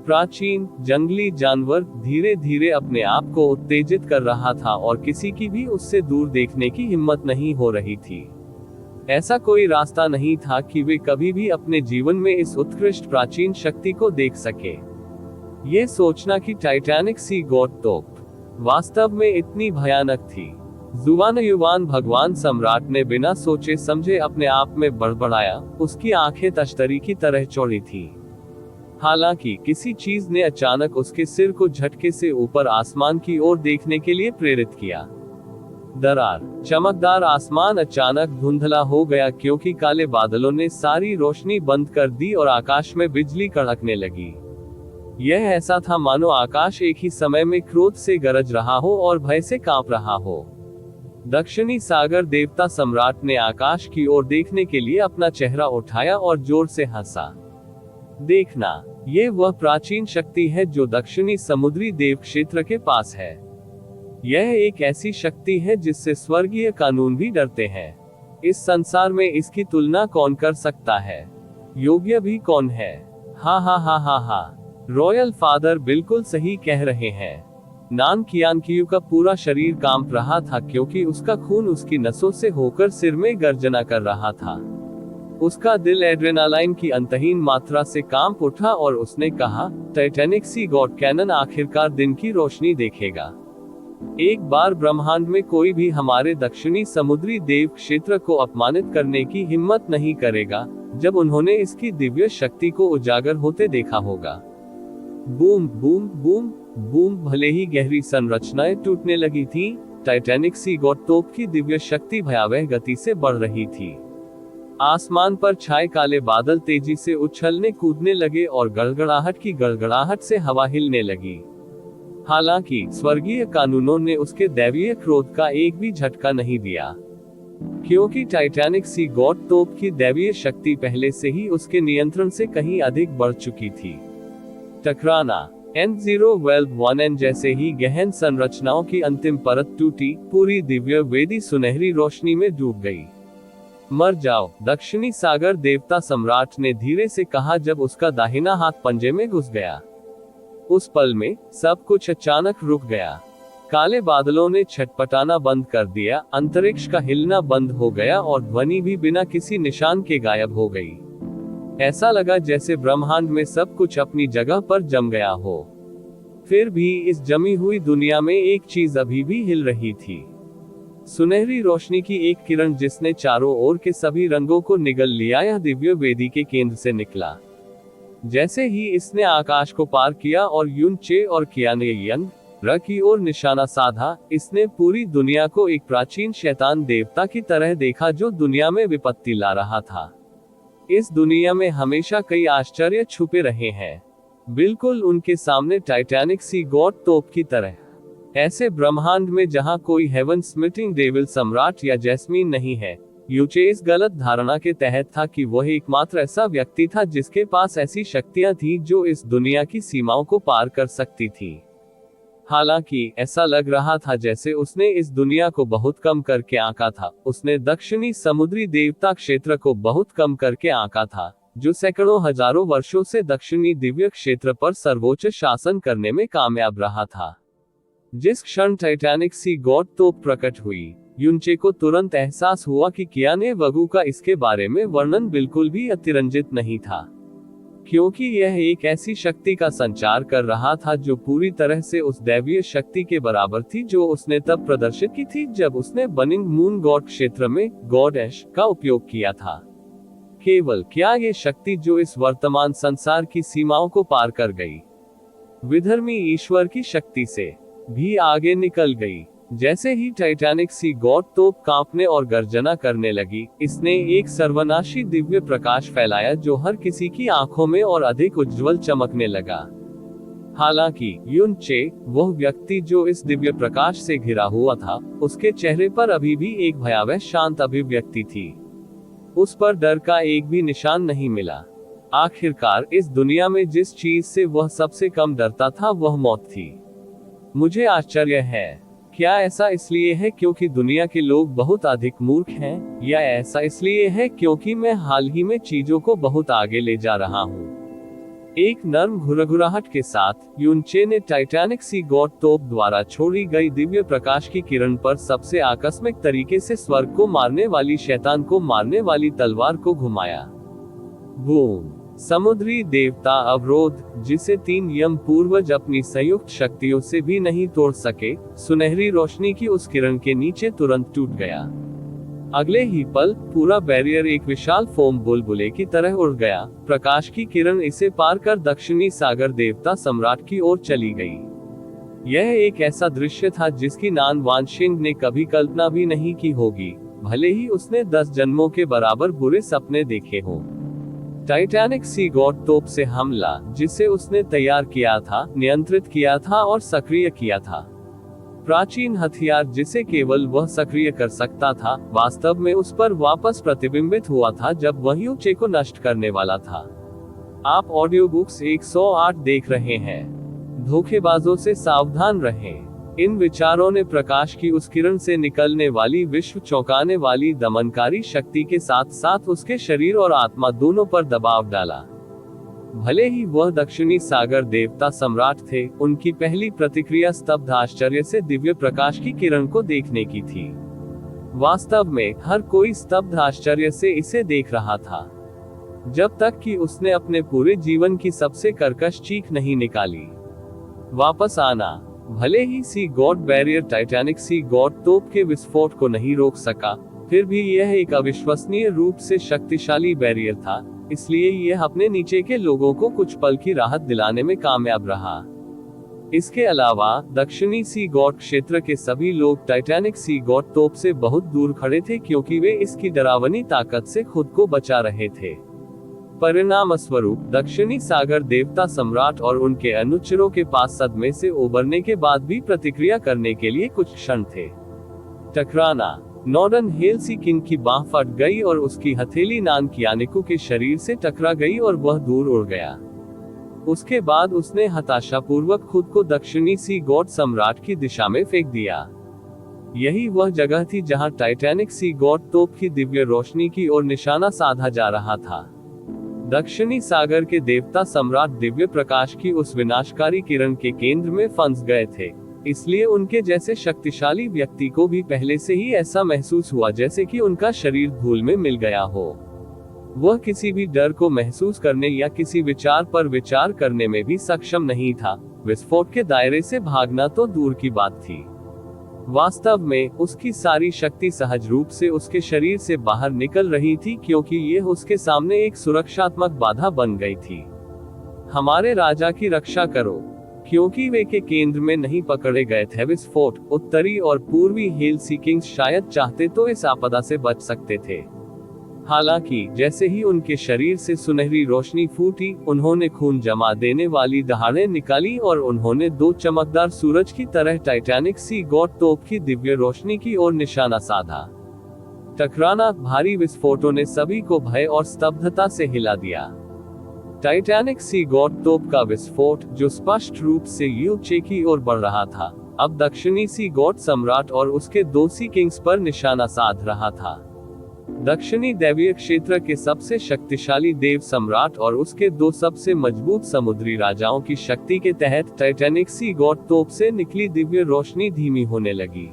प्राचीन जंगली जानवर धीरे धीरे अपने आप को उत्तेजित कर रहा था और किसी की भी उससे दूर देखने की हिम्मत नहीं हो रही थी। ऐसा कोई रास्ता नहीं था कि वे कभी भी अपने जीवन में इस उत्कृष्ट प्राचीन शक्ति को देख सके। ये सोचना कि टाइटैनिक सी गॉड तोप वास्तव में इतनी भयानक थी। जुवान भगवान सम्राट ने बिना सोचे समझे अपने आप में बड़बड़ाया। उसकी आंखें तश्तरी की तरह चौड़ी थी। हालांकि किसी चीज ने अचानक उसके सिर को झटके से ऊपर आसमान की ओर देखने के लिए प्रेरित किया। दरार चमकदार आसमान अचानक धुंधला हो गया क्योंकि काले बादलों ने सारी रोशनी बंद कर दी और आकाश में बिजली कड़कने लगी। यह ऐसा था मानो आकाश एक ही समय में क्रोध से गरज रहा हो और भय से कांप रहा हो। दक्षिणी सागर देवता सम्राट ने आकाश की ओर देखने के लिए अपना चेहरा उठाया और जोर से हंसा। देखना, ये वह प्राचीन शक्ति है जो दक्षिणी समुद्री देव क्षेत्र के पास है। यह एक ऐसी शक्ति है जिससे स्वर्गीय कानून भी डरते हैं। इस संसार में इसकी तुलना कौन कर सकता है? योग्य भी कौन है? हा हा हा हा हा। रॉयल फादर बिल्कुल सही कह रहे हैं। नान कियानकियू का पूरा शरीर कांप रहा था क्योंकि उसका खून उसकी नसों से होकर सिर में गर्जना कर रहा था। उसका दिल एड्रेनालाइन की अंतहीन मात्रा से कांप उठा और उसने कहा, टाइटैनिक सी गॉड कैनन आखिरकार दिन की रोशनी देखेगा। एक बार ब्रह्मांड में कोई भी हमारे दक्षिणी समुद्री देव क्षेत्र को अपमानित करने की हिम्मत नहीं करेगा जब उन्होंने इसकी दिव्य शक्ति को उजागर होते देखा होगा। Boom boom boom boom. भले ही गहरी संरचनाएं टूटने लगी थी, टाइटैनिक सी गॉड तोप की दिव्य शक्ति भयावह गति से बढ़ रही थी। आसमान पर छाए काले बादल तेजी से उछलने कूदने लगे और गड़गड़ाहट की गड़गड़ाहट से हवा हिलने लगी। हालांकि स्वर्गीय कानूनों ने उसके दैवीय क्रोध का एक भी झटका नहीं दिया, क्योंकि टाइटैनिक सी गॉड तोप की दैवीय शक्ति पहले से ही उसके नियंत्रण से कहीं अधिक बढ़ चुकी थी। टकराना N012-1N जैसे ही गहन संरचनाओं की अंतिम परत टूटी, पूरी दिव्य वेदी सुनहरी रोशनी में डूब गई। मर जाओ, दक्षिणी सागर देवता सम्राट ने धीरे से कहा जब उसका दाहिना हाथ पंजे में घुस गया। उस पल में सब कुछ अचानक रुक गया। काले बादलों ने छटपटाना बंद कर दिया, अंतरिक्ष का हिलना बंद हो गया और ध्वनि भी बिना किसी निशान के गायब हो गई। ऐसा लगा जैसे ब्रह्मांड में सब कुछ अपनी जगह पर जम गया हो। फिर भी इस जमी हुई दुनिया में एक चीज अभी भी हिल रही थी। सुनहरी रोशनी की एक किरण जिसने चारों ओर के सभी रंगों को निगल लिया, यह दिव्य वेदी के केंद्र से निकला। जैसे ही इसने आकाश को पार किया और युन चे और कियाने यंग र की ओर निशाना साधा, इसने पूरी दुनिया को एक प्राचीन शैतान देवता की तरह देखा जो दुनिया में विपत्ति ला रहा था। इस दुनिया में हमेशा कई आश्चर्य छुपे रहे हैं, बिल्कुल उनके सामने टाइटैनिक सी गॉड तोप की तरह। ऐसे ब्रह्मांड में जहां कोई हेवन स्मिटिंग डेविल सम्राट या जैस्मीन नहीं है। यूचे इस गलत धारणा के तहत था कि वह एकमात्र ऐसा व्यक्ति था जिसके पास ऐसी शक्तियां थी जो इस दुनिया की सीमाओं को पार कर सकती थी। हालांकि ऐसा लग रहा था जैसे उसने इस दुनिया को बहुत कम करके आंका था। उसने दक्षिणी समुद्री देवता क्षेत्र को बहुत कम करके आंका था, जो सैकड़ों हजारों वर्षों से दक्षिणी दिव्य क्षेत्र पर सर्वोच्च शासन करने में कामयाब रहा था। जिस क्षण टाइटैनिक सी गॉड तोप प्रकट हुई, युनचे को तुरंत एहसास हुआ कि कियाने वगु का इसके बारे में वर्णन बिल्कुल भी अतिरंजित नहीं था, क्योंकि यह एक ऐसी शक्ति का संचार कर रहा था जो पूरी तरह से उस दैवीय शक्ति के बराबर थी जो उसने तब प्रदर्शित की थी जब उसने बर्निंग मून गॉड क्षेत्र में गॉड ऐश का उपयोग किया था। केवल क्या ये शक्ति जो इस वर्तमान संसार की सीमाओं को पार कर गई, विधर्मी ईश्वर की शक्ति से भी आगे निकल गई। जैसे ही टाइटैनिक सी गॉड तोप कांपने और गर्जना करने लगी, इसने एक सर्वनाशी दिव्य प्रकाश फैलाया जो हर किसी की आंखों में और अधिक उज्जवल चमकने लगा। हालांकि युन चे, वह व्यक्ति जो इस दिव्य प्रकाश से घिरा हुआ था, उसके चेहरे पर अभी भी एक भयावह शांत अभिव्यक्ति थी। उस पर डर का एक भी निशान नहीं मिला। आखिरकार इस दुनिया में जिस चीज से वह सबसे कम डरता था वह मौत थी। मुझे आश्चर्य है, क्या ऐसा इसलिए है क्योंकि दुनिया के लोग बहुत अधिक मूर्ख हैं, या ऐसा इसलिए है क्योंकि मैं हाल ही में चीजों को बहुत आगे ले जा रहा हूँ? एक नर्म घुरघुराहट के साथ यूनचे ने टाइटैनिक सी गॉड तोप द्वारा छोड़ी गई दिव्य प्रकाश की किरण पर सबसे आकस्मिक तरीके से स्वर्ग को मारने वाली शैतान को मारने वाली तलवार को घुमाया। बूम! समुद्री देवता अवरोध, जिसे 3 यम पूर्वज अपनी संयुक्त शक्तियों से भी नहीं तोड़ सके, सुनहरी रोशनी की उस किरण के नीचे तुरंत टूट गया। अगले ही पल पूरा बैरियर एक विशाल फोम बुलबुले की तरह उड़ गया। प्रकाश की किरण इसे पार कर दक्षिणी सागर देवता सम्राट की ओर चली गई। यह एक ऐसा दृश्य था जिसकी नान वानशिंग ने कभी कल्पना भी नहीं की होगी, भले ही उसने 10 जन्मों के बराबर बुरे सपने देखे हों। टाइटैनिक सी गॉड तोप से हमला, जिसे उसने तैयार किया था, नियंत्रित किया था और सक्रिय किया था। प्राचीन हथियार जिसे केवल वह सक्रिय कर सकता था, वास्तव में उस पर वापस प्रतिबिंबित हुआ था जब वह यूचे को नष्ट करने वाला था। आप ऑडियो बुक्स 108 देख रहे हैं। धोखेबाजों से सावधान रहें। इन विचारों ने प्रकाश की उस किरण से निकलने वाली विश्व चौंकाने वाली दमनकारी शक्ति के साथ साथ उसके शरीर और आत्मा दोनों पर दबाव डाला। भले ही वह दक्षिणी सागर देवता सम्राट थे, उनकी पहली प्रतिक्रिया स्तब्ध आश्चर्य से दिव्य प्रकाश की किरण को देखने की थी। वास्तव में हर कोई स्तब्ध आश्चर्य से इसे देख रहा था, जब तक कि उसने अपने पूरे जीवन की सबसे कर्कश चीख नहीं निकाली। वापस आना। भले ही सी गॉड बैरियर टाइटैनिक सी गॉड तोप के विस्फोट को नहीं रोक सका, फिर भी यह एक अविश्वसनीय रूप से शक्तिशाली बैरियर था, इसलिए यह अपने नीचे के लोगों को कुछ पल की राहत दिलाने में कामयाब रहा। इसके अलावा दक्षिणी सी गॉड क्षेत्र के सभी लोग टाइटैनिक सी गॉड तोप से बहुत दूर खड़े थे, क्योंकि वे इसकी डरावनी ताकत से खुद को बचा रहे थे। परिणाम स्वरूप दक्षिणी सागर देवता सम्राट और उनके अनुचरों के पास सदमे से उबरने के बाद भी प्रतिक्रिया करने के लिए कुछ क्षण थे। टकराना। नॉर्डन हेल्सी किंग की बांह फट गई और उसकी हथेली नान कियानिकू के शरीर से टकरा गई और वह दूर उड़ गया। उसके बाद उसने हताशापूर्वक खुद को दक्षिणी सी गॉड सम्राट की दिशा में फेंक दिया। यही वह जगह थी जहां टाइटैनिक सी गॉड तोप की दिव्य रोशनी की ओर निशाना साधा जा रहा था। दक्षिणी सागर के देवता सम्राट दिव्य प्रकाश की उस विनाशकारी किरण के केंद्र में फंस गए थे, इसलिए उनके जैसे शक्तिशाली व्यक्ति को भी पहले से ही ऐसा महसूस हुआ जैसे कि उनका शरीर धूल में मिल गया हो। वह किसी भी डर को महसूस करने या किसी विचार पर विचार करने में भी सक्षम नहीं था। विस्फोट के दायरे से भागना तो दूर की बात थी। वास्तव में उसकी सारी शक्ति सहज रूप से उसके शरीर से बाहर निकल रही थी, क्योंकि यह उसके सामने एक सुरक्षात्मक बाधा बन गई थी। हमारे राजा की रक्षा करो, क्योंकि वे के केंद्र में नहीं पकड़े गए थे। विस्फोट। उत्तरी और पूर्वी हेल्सी किंग्स शायद चाहते तो इस आपदा से बच सकते थे। हालांकि जैसे ही उनके शरीर से सुनहरी रोशनी फूटी, उन्होंने खून जमा देने वाली दहाड़ें निकाली और उन्होंने 2 चमकदार सूरज की तरह टाइटैनिक सी गॉड तोप की दिव्य रोशनी की ओर निशाना साधा। टकराना। भारी विस्फोटों ने सभी को भय और स्तब्धता से हिला दिया। टाइटैनिक सी गॉड तोप का विस्फोट, जो स्पष्ट रूप से यूचे की ओर बढ़ रहा था, अब दक्षिणी सी गॉड सम्राट और उसके 2 सी किंग्स पर निशाना साध रहा था। दक्षिणी दैवीय क्षेत्र के सबसे शक्तिशाली देव सम्राट और उसके 2 सबसे मजबूत समुद्री राजाओं की शक्ति के तहत टाइटैनिक सी गॉड तोप से निकली दिव्य रोशनी धीमी होने लगी।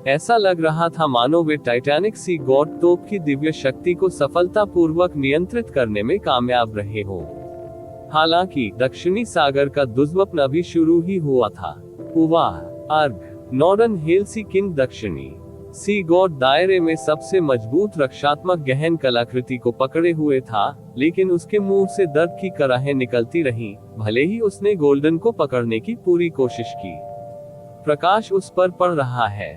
ऐसा लग रहा था मानो वे टाइटैनिक सी गॉड तोप की दिव्य शक्ति को सफलतापूर्वक नियंत्रित करने में कामयाब रहे हों। हालांकि दक्षिणी सागर का दुष्स्वप्न अभी शुरू ही हुआ था। उवाह। अर्घ। नॉर्डन हेल्सी किंग दक्षिणी सी गॉड दायरे में सबसे मजबूत रक्षात्मक गहन कलाकृति को पकड़े हुए था, लेकिन उसके मुंह से दर्द की कराहें निकलती रहीं, भले ही उसने गोल्डन को पकड़ने की पूरी कोशिश की। प्रकाश उस पर पड़ रहा है।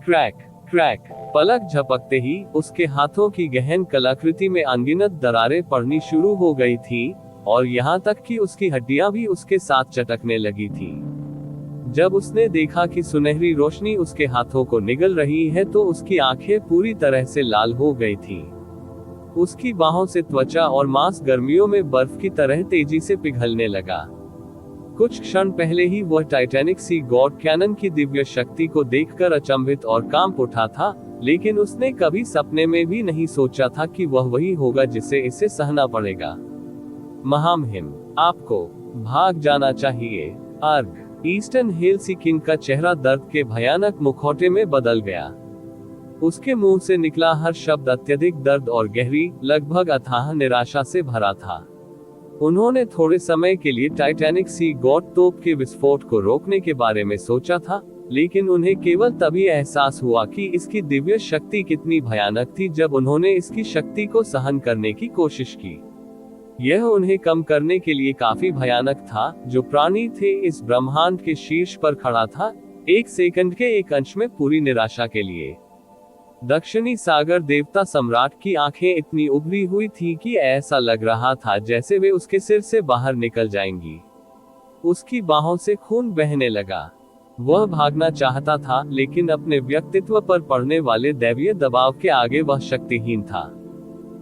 Crack crack. पलक झपकते ही उसके हाथों की गहन कलाकृति में अनगिनत दरारें पड़नी शुरू हो गई थी, और यहाँ तक कि उसकी हड्डियां भी उसके साथ चटकने लगी थी। जब उसने देखा कि सुनहरी रोशनी उसके हाथों को निगल रही है, तो उसकी आंखें पूरी तरह से लाल हो गई थीं। उसकी बाहों से त्वचा और मांस गर्मियों में बर्फ की तरह तेजी से पिघलने लगा। कुछ क्षण पहले ही वह टाइटैनिक सी गॉड कैनन की दिव्य शक्ति को देखकर अचंभित और कांप उठा था, लेकिन उसने कभी सपने में भी नहीं सोचा था कि वह वही होगा जिसे इसे सहना पड़ेगा। महामहिम। आपको भाग जाना चाहिए। अर्ग ईस्टर्न हेलसिंकी का चेहरा दर्द के भयानक मुखौटे में बदल गया। उसके मुंह से निकला हर शब्द अत्यधिक दर्द और गहरी, लगभग अथाह निराशा से भरा था। उन्होंने थोड़े समय के लिए टाइटैनिक सी गॉड तोप के विस्फोट को रोकने के बारे में सोचा था, लेकिन उन्हें केवल तभी एहसास हुआ कि इसकी दिव्य शक्ति कितनी भयानक थी जब उन्होंने इसकी शक्ति को सहन करने की कोशिश की। यह उन्हें कम करने के लिए काफी भयानक था। जो प्राणी थे इस ब्रह्मांड के शीर्ष पर खड़ा था, एक सेकंड के एक अंश में पूरी निराशा के लिए। दक्षिणी सागर देवता सम्राट की आंखें इतनी उभरी हुई थी कि ऐसा लग रहा था जैसे वे उसके सिर से बाहर निकल जाएंगी। उसकी बाहों से खून बहने लगा। वह भागना चाहता था, लेकिन अपने व्यक्तित्व पर पड़ने वाले दैवीय दबाव के आगे वह शक्तिहीन था।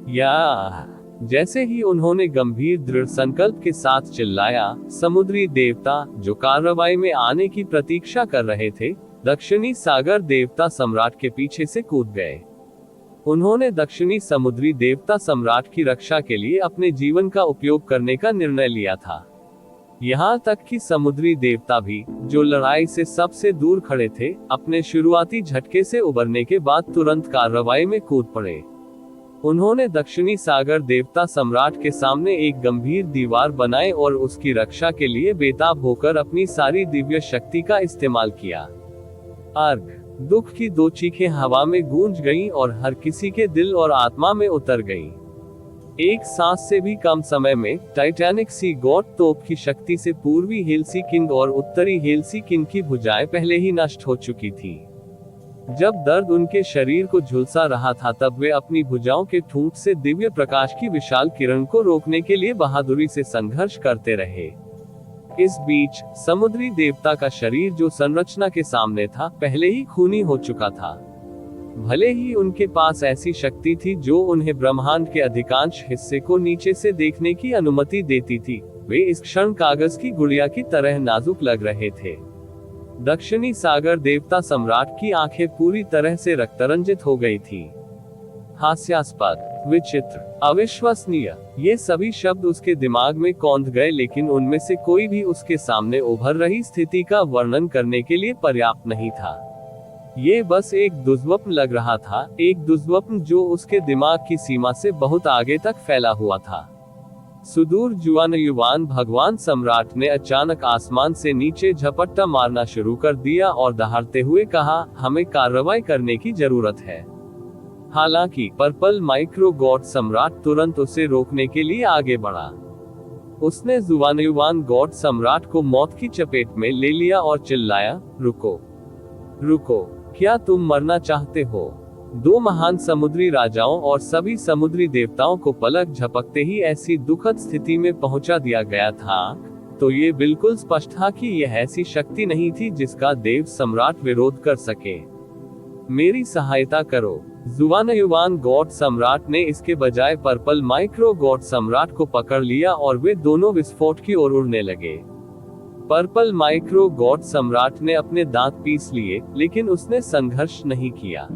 या जैसे ही उन्होंने गंभीर दृढ़ संकल्प के साथ चिल्लाया, समुद्री देवता, जो कार्रवाई में आने की प्रतीक्षा कर रहे थे, दक्षिणी सागर देवता सम्राट के पीछे से कूद गए। उन्होंने दक्षिणी समुद्री देवता सम्राट की रक्षा के लिए अपने जीवन का उपयोग करने का निर्णय लिया था। यहाँ तक कि समुद्री देवता भी, जो लड़ाई से सबसे दूर खड़े थे, अपने शुरुआती झटके से उबरने के बाद तुरंत कार्रवाई में कूद पड़े। उन्होंने दक्षिणी सागर देवता सम्राट के सामने एक गंभीर दीवार बनाए और उसकी रक्षा के लिए बेताब होकर अपनी सारी दिव्य शक्ति का इस्तेमाल किया। अर्ग दुख की दो चीखें हवा में गूंज गईं और हर किसी के दिल और आत्मा में उतर गईं। एक सांस से भी कम समय में टाइटैनिक सी गॉड तोप की शक्ति से पूर्वी हेलसिंकी और उत्तरी हेलसिंकी की भुजाएं पहले ही नष्ट हो चुकी थी। जब दर्द उनके शरीर को झुलसा रहा था, तब वे अपनी भुजाओं के ठूंठ से दिव्य प्रकाश की विशाल किरण को रोकने के लिए बहादुरी से संघर्ष करते रहे। इस बीच समुद्री देवता का शरीर, जो संरचना के सामने था, पहले ही खूनी हो चुका था। भले ही उनके पास ऐसी शक्ति थी जो उन्हें ब्रह्मांड के अधिकांश हिस्से को नीचे से देखने की अनुमति देती थी, वे इस क्षण कागज की गुड़िया की तरह नाजुक लग रहे थे। दक्षिणी सागर देवता सम्राट की आंखें पूरी तरह से रक्तरंजित हो गई थी। हास्यास्पद, विचित्र, अविश्वसनीय, ये सभी शब्द उसके दिमाग में कौंध गए, लेकिन उनमें से कोई भी उसके सामने उभर रही स्थिति का वर्णन करने के लिए पर्याप्त नहीं था। ये बस एक दुष्स्वप्न लग रहा था, एक दुष्स्वप्न जो उसके दिमाग की सीमा से बहुत आगे तक फैला हुआ था। सुदूर जुआनयुवान भगवान सम्राट ने अचानक आसमान से नीचे झपट्टा मारना शुरू कर दिया और दहाड़ते हुए कहा, हमें कार्रवाई करने की जरूरत है। हालांकि पर्पल माइक्रो गॉड सम्राट तुरंत उसे रोकने के लिए आगे बढ़ा। उसने जुआनयुवान गॉड सम्राट को मौत की चपेट में ले लिया और चिल्लाया, रुको, रुको, क्या तुम मरना चाहते हो? दो महान समुद्री राजाओं और सभी समुद्री देवताओं को पलक झपकते ही ऐसी दुखद स्थिति में पहुंचा दिया गया था, तो ये बिल्कुल स्पष्ट था कि यह ऐसी शक्ति नहीं थी जिसका देव सम्राट विरोध कर सके। मेरी सहायता करो। जुआनयुवान गॉड सम्राट ने इसके बजाय पर्पल माइक्रो गॉड सम्राट को पकड़ लिया और वे दोनों विस्फोट की ओर उड़ने लगे। पर्पल माइक्रो गॉड सम्राट ने अपने दांत पीस लिए, लेकिन उसने संघर्ष नहीं किया।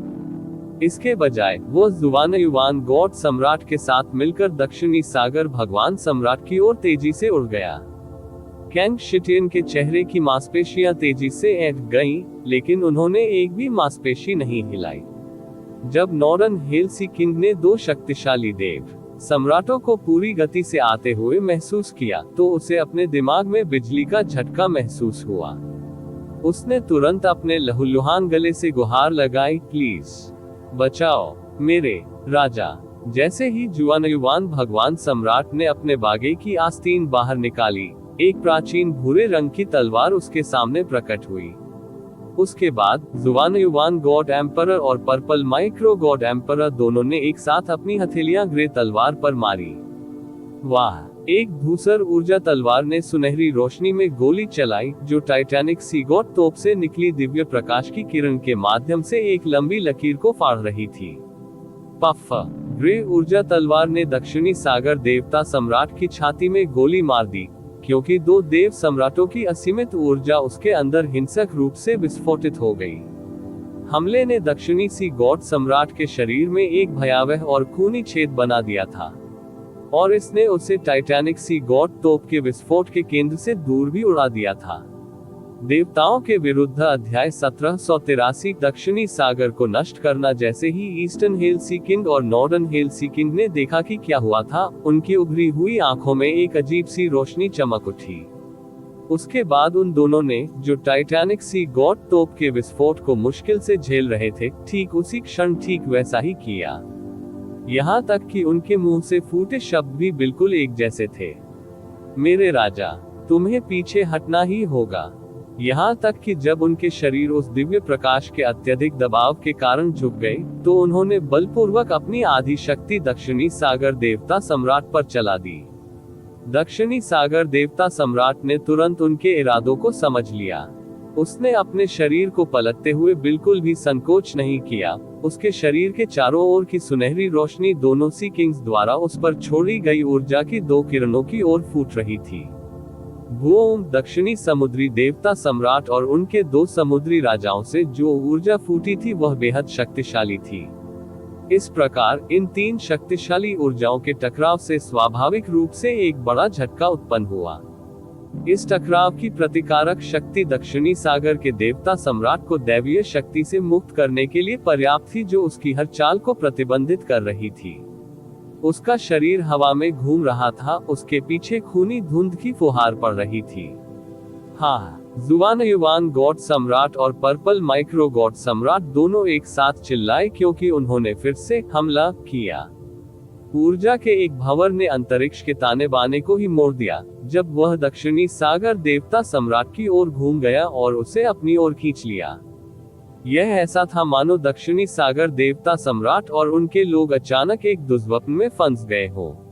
इसके बजाय वो जुआनयुवान गॉड सम्राट के साथ मिलकर दक्षिणी सागर भगवान सम्राट की ओर तेजी से उड़ गया। कैंग शिटियन के चेहरे की मांसपेशियां तेजी से ऐंठ गईं, लेकिन उन्होंने एक भी मांसपेशी नहीं हिलाई। जब नॉर्डन हेलसिंकी ने दो शक्तिशाली देव सम्राटों को पूरी गति से आते हुए महसूस किया, तो उसे अपने दिमाग में बिजली का झटका महसूस हुआ। उसने तुरंत अपने लहूलुहान गले से गुहार लगाई, प्लीज बचाओ मेरे राजा। जैसे ही जुआनयुवान भगवान सम्राट ने अपने बागे की आस्तीन बाहर निकाली, एक प्राचीन भूरे रंग की तलवार उसके सामने प्रकट हुई। उसके बाद जुआनयुवान गॉड एम्परर और पर्पल माइक्रो गॉड एम्परर दोनों ने एक साथ अपनी हथेलियां ग्रे तलवार पर मारी। वाह! एक धूसर ऊर्जा तलवार ने सुनहरी रोशनी में गोली चलाई, जो टाइटैनिक सी गॉड तोप से निकली दिव्य प्रकाश की किरण के माध्यम से एक लंबी लकीर को फाड़ रही थी। पफ! ग्रे ऊर्जा तलवार ने दक्षिणी सागर देवता सम्राट की छाती में गोली मार दी, क्योंकि दो देव सम्राटों की असीमित ऊर्जा उसके अंदर हिंसक रूप से विस्फोटित हो गई। हमले ने दक्षिणी सी गॉड सम्राट के शरीर में एक भयावह और खूनी छेद बना दिया था। और इसने उसे टाइटैनिक सी गॉड तोप के विस्फोट के केंद्र से दूर भी उड़ा दिया था। देवताओं के विरुद्ध अध्याय 1783 दक्षिणी सागर को नष्ट करना। जैसे ही ईस्टर्न हेलसीकिंग और नॉर्दर्न हेलसीकिंग ने देखा कि क्या हुआ था, उनकी उभरी हुई आंखों में एक अजीब सी रोशनी चमक उठी। उसके बाद उन दोनों ने, जो टाइटैनिक सी गॉड तोप के विस्फोट को मुश्किल से झेल रहे थे, ठीक उसी क्षण ठीक वैसा ही किया। यहाँ तक कि उनके मुंह से फूटे शब्द भी बिल्कुल एक जैसे थे। मेरे राजा, तुम्हें पीछे हटना ही होगा। यहाँ तक कि जब उनके शरीर उस दिव्य प्रकाश के अत्यधिक दबाव के कारण झुक गए, तो उन्होंने बलपूर्वक अपनी आधी शक्ति दक्षिणी सागर देवता सम्राट पर चला दी। दक्षिणी सागर देवता सम्राट ने तुरंत उनके इरादों को समझ लिया। उसने अपने शरीर को पलटते हुए बिल्कुल भी संकोच नहीं किया। उसके शरीर के चारों ओर की सुनहरी रोशनी दोनों सी किंग्स द्वारा उस पर छोड़ी गई ऊर्जा की दो किरणों की ओर फूट रही थी। बूम! दक्षिणी समुद्री देवता सम्राट और उनके दो समुद्री राजाओं से जो ऊर्जा फूटी थी वह बेहद शक्तिशाली थी। इस प्रकार इन तीन शक्तिशाली ऊर्जाओं के टकराव से स्वाभाविक रूप से एक बड़ा झटका उत्पन्न हुआ। इस टकराव की प्रतिकारक शक्ति दक्षिणी सागर के देवता सम्राट को दैवीय शक्ति से मुक्त करने के लिए पर्याप्त थी, जो उसकी हर चाल को प्रतिबंधित कर रही थी। उसका शरीर हवा में घूम रहा था, उसके पीछे खूनी धुंध की फुहार पड़ रही थी। हाँ, जुवान युवान गॉड सम्राट और पर्पल माइक्रो गॉड सम्राट दोनों एक साथ चिल्लाए, क्योंकि उन्होंने फिर से हमला किया। ऊर्जा के एक भंवर ने अंतरिक्ष के ताने बाने को ही मोड़ दिया, जब वह दक्षिणी सागर देवता सम्राट की ओर घूम गया और उसे अपनी ओर खींच लिया। यह ऐसा था मानो दक्षिणी सागर देवता सम्राट और उनके लोग अचानक एक दुष्स्वप्न में फंस गए हो।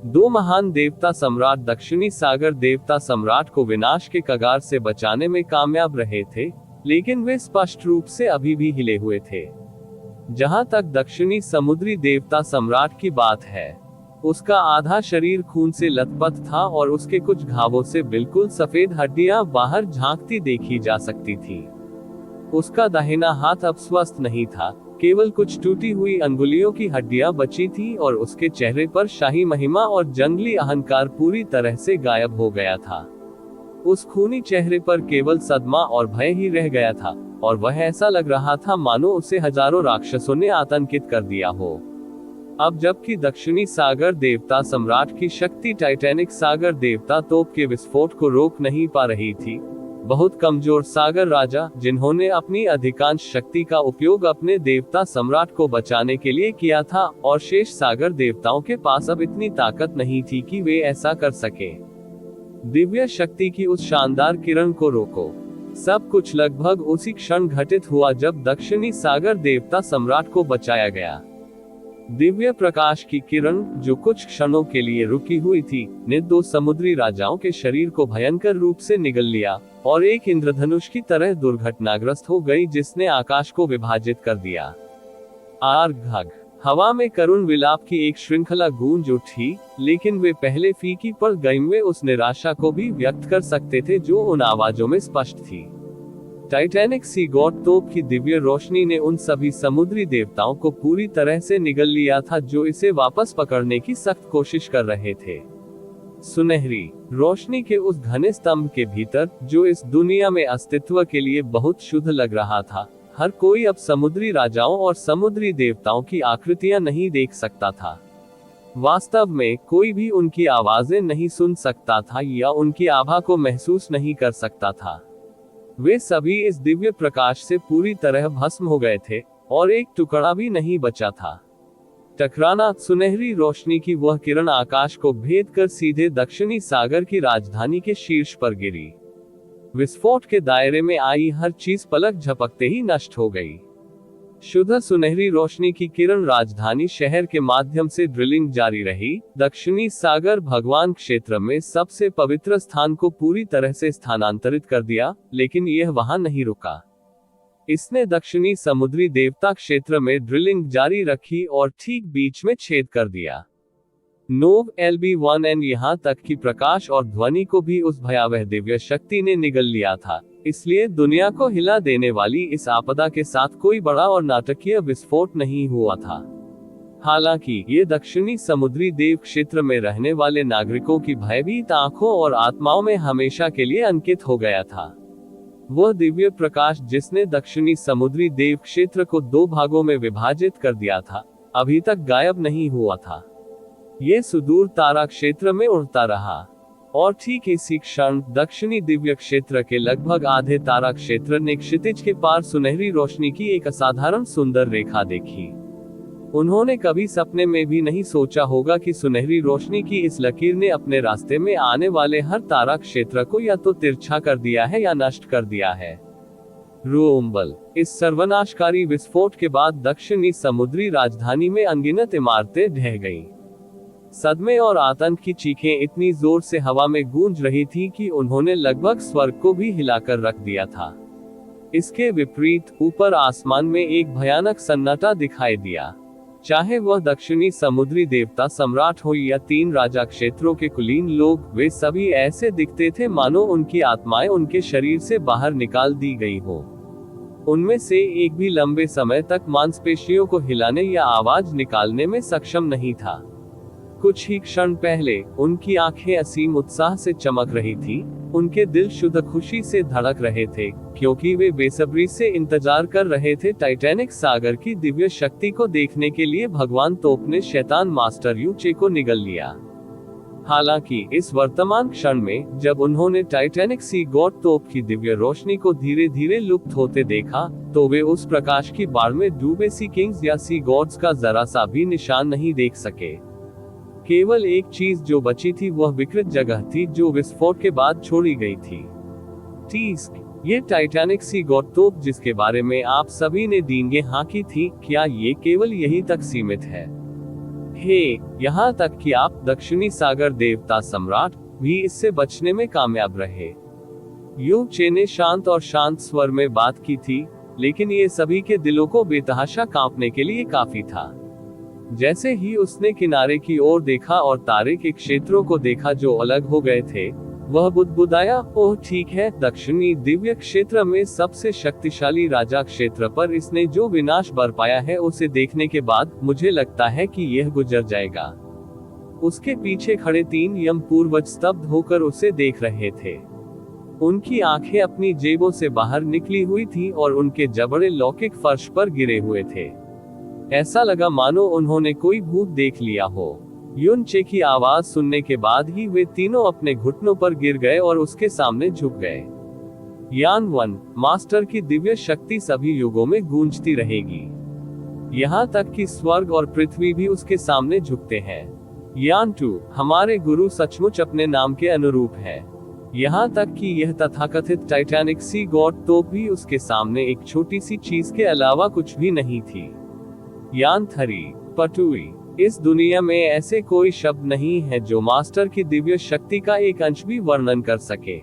दो महान देवता सम्राट दक्षिणी सागर देवता सम्राट को विनाश के कगार से बचाने में कामयाब रहे थे, लेकिन वे स्पष्ट रूप से अभी भी हिले हुए थे। जहां तक दक्षिणी समुद्री देवता सम्राट की बात है, उसका आधा शरीर खून से लथपथ था और उसके कुछ घावों से बिल्कुल सफेद हड्डियां बाहर झांकती देखी जा सकती थी। उसका दाहिना हाथ अब स्वस्थ नहीं था, केवल कुछ टूटी हुई अंगुलियों की हड्डियां बची थी और उसके चेहरे पर शाही महिमा और जंगली अहंकार पूरी तरह से गायब हो गया था। उस खूनी चेहरे पर केवल सदमा और भय ही रह गया था, और वह ऐसा लग रहा था मानो उसे हजारों राक्षसों ने आतंकित कर दिया हो। अब जबकि दक्षिणी सागर देवता सम्राट की शक्ति टाइटैनिक सागर देवता तोप के विस्फोट को रोक नहीं पा रही थी, बहुत कमजोर सागर राजा, जिन्होंने अपनी अधिकांश शक्ति का उपयोग अपने देवता सम्राट को बचाने के लिए किया था, और शेष सागर देवताओं के पास अब इतनी ताकत नहीं थी कि वे ऐसा कर सके। दिव्य शक्ति की उस शानदार किरण को रोको। सब कुछ लगभग उसी क्षण घटित हुआ जब दक्षिणी सागर देवता सम्राट को बचाया गया। दिव्य प्रकाश की किरण, जो कुछ क्षणों के लिए रुकी हुई थी, ने दो समुद्री राजाओं के शरीर को भयंकर रूप से निगल लिया और एक इंद्रधनुष की तरह दुर्घटनाग्रस्त हो गई, जिसने आकाश को विभाजित कर दिया। आर्घ! हवा में करुण विलाप की एक श्रृंखला गूंज उठी, लेकिन वे पहले फीकी पड़ गई। वे उस निराशा को भी व्यक्त कर सकते थे जो उन आवाजों में स्पष्ट थी। टाइटैनिक सी गॉड तोप की दिव्य रोशनी ने उन सभी समुद्री देवताओं को पूरी तरह से निगल लिया था जो इसे वापस पकड़ने की सख्त कोशिश कर रहे थे। सुनहरी रोशनी के उस घने स्तंभ के भीतर, जो इस दुनिया में अस्तित्व के लिए बहुत शुद्ध लग रहा था, हर कोई अब समुद्री राजाओं और समुद्री देवताओं की आकृतियां नहीं देख सकता था। वास्तव में कोई भी उनकी आवाजें नहीं सुन सकता था या उनकी आभा को महसूस नहीं कर सकता था। वे सभी इस दिव्य प्रकाश से पूरी तरह भस्म हो गए थे और एक टुकड़ा भी नहीं बचा था। टकराना! सुनहरी रोशनी की वह किरण आकाश को भेद कर सीधे दक्षिणी सागर की राजधानी के शीर्ष पर गिरी। विस्फोट के दायरे में आई हर चीज पलक झपकते ही नष्ट हो गई। शुद्ध सुनहरी रोशनी की किरण राजधानी शहर के माध्यम से ड्रिलिंग जारी रही। दक्षिणी सागर भगवान क्षेत्र में सबसे पवित्र स्थान को पूरी तरह से स्थानांतरित कर दिया, लेकिन यह वहां नहीं रुका। इसने दक्षिणी समुद्री देवता क्षेत्र में ड्रिलिंग जारी रखी और ठीक बीच में छेद कर दिया। नोव LB1N यहाँ तक कि प्रकाश और ध्वनि को भी उस भयावह दिव्य शक्ति ने निगल लिया था। इसलिए दुनिया को हिला देने वाली इस आपदा के साथ कोई बड़ा और नाटकीय विस्फोट नहीं हुआ था। हालांकि ये दक्षिणी समुद्री देव क्षेत्र में रहने वाले नागरिकों की भयभीत आंखों और आत्माओं में हमेशा के लिए अंकित हो गया था। वह दिव्य प्रकाश जिसने दक्षिणी समुद्री देव क्षेत्र को 2 भागों में विभाजित कर दिया था, अभी तक गायब नहीं हुआ था। ये सुदूर तारा क्षेत्र में उड़ता रहा, और ठीक इसी क्षण दक्षिणी दिव्य क्षेत्र के लगभग आधे तारा क्षेत्र ने क्षितिज के पार सुनहरी रोशनी की एक असाधारण सुंदर रेखा देखी। उन्होंने कभी सपने में भी नहीं सोचा होगा कि सुनहरी रोशनी की इस लकीर ने अपने रास्ते में आने वाले हर तारा क्षेत्र को या तो तिरछा कर दिया है या नष्ट कर दिया है। रूम्बल। इस सर्वनाशकारी विस्फोट के बाद दक्षिणी समुद्री राजधानी में अनगिनत इमारतें ढह गईं। सदमे और आतंक की चीखें इतनी जोर से हवा में गूंज रही थी कि उन्होंने लगभग स्वर्ग को भी हिलाकर रख दिया था। इसके विपरीत ऊपर आसमान में एक भयानक सन्नाटा दिखाई दिया। चाहे वह दक्षिणी समुद्री देवता सम्राट हो या 3 राजा क्षेत्रों के कुलीन लोग, वे सभी ऐसे दिखते थे मानो उनकी आत्माएं उनके शरीर से बाहर निकाल दी गई हो। उनमें से एक भी लंबे समय तक मांसपेशियों को हिलाने या आवाज निकालने में सक्षम नहीं था। कुछ ही क्षण पहले उनकी आंखें असीम उत्साह से चमक रही थी, उनके दिल शुद्ध खुशी से धड़क रहे थे, क्योंकि वे बेसब्री से इंतजार कर रहे थे टाइटैनिक सागर की दिव्य शक्ति को देखने के लिए। भगवान तोप ने शैतान मास्टर यूचे को निगल लिया। हालांकि इस वर्तमान क्षण में जब उन्होंने टाइटैनिक सी गॉड तोप की दिव्य रोशनी को धीरे धीरे लुप्त होते देखा, तो वे उस प्रकाश की बाढ़ में डूबे सी किंग्स या सी गॉड्स का जरा सा भी निशान नहीं देख सके। केवल एक चीज जो बची थी वह विकृत जगह थी जो विस्फोट के बाद छोड़ी गई थी। टीस्क। ये टाइटैनिक सी गॉड तोप जिसके बारे में आप सभी ने डींगे हाँकी थी, क्या ये केवल यही तक सीमित है? हे, यहाँ तक कि आप दक्षिणी सागर देवता सम्राट भी इससे बचने में कामयाब रहे। यूचे ने शांत और शांत स्वर में बात की थी, लेकिन ये सभी के दिलों को बेतहाशा कांपने के लिए काफी था। जैसे ही उसने किनारे की ओर देखा और तारे के क्षेत्रों को देखा जो अलग हो गए थे, वह बुदबुदाया, ओह ठीक है, दक्षिणी दिव्य क्षेत्र में सबसे शक्तिशाली राजा क्षेत्र पर इसने जो विनाश बरपाया है उसे देखने के बाद मुझे लगता है कि यह गुजर जाएगा। उसके पीछे खड़े 3 यम पूर्वज स्तब्ध होकर उसे देख रहे थे। उनकी आंखें अपनी जेबों से बाहर निकली हुई थी और उनके जबड़े लौकिक फर्श पर गिरे हुए थे। ऐसा लगा मानो उन्होंने कोई भूत देख लिया हो। यूनचे की आवाज सुनने के बाद ही वे तीनों अपने घुटनों पर गिर गए और उसके सामने झुक गए। यान 1, मास्टर की दिव्य शक्ति सभी युगों में गूंजती रहेगी। यहाँ तक कि स्वर्ग और पृथ्वी भी उसके सामने झुकते हैं। यान 2, हमारे गुरु सचमुच अपने नाम के अनुरूप है। यहाँ तक कि यह तथाकथित टाइटैनिक सी गॉड तोप भी उसके सामने एक छोटी सी चीज के अलावा कुछ भी नहीं थी। यान 3, पटुई। इस दुनिया में ऐसे कोई शब्द नहीं है जो मास्टर की दिव्य शक्ति का एक अंश भी वर्णन कर सके।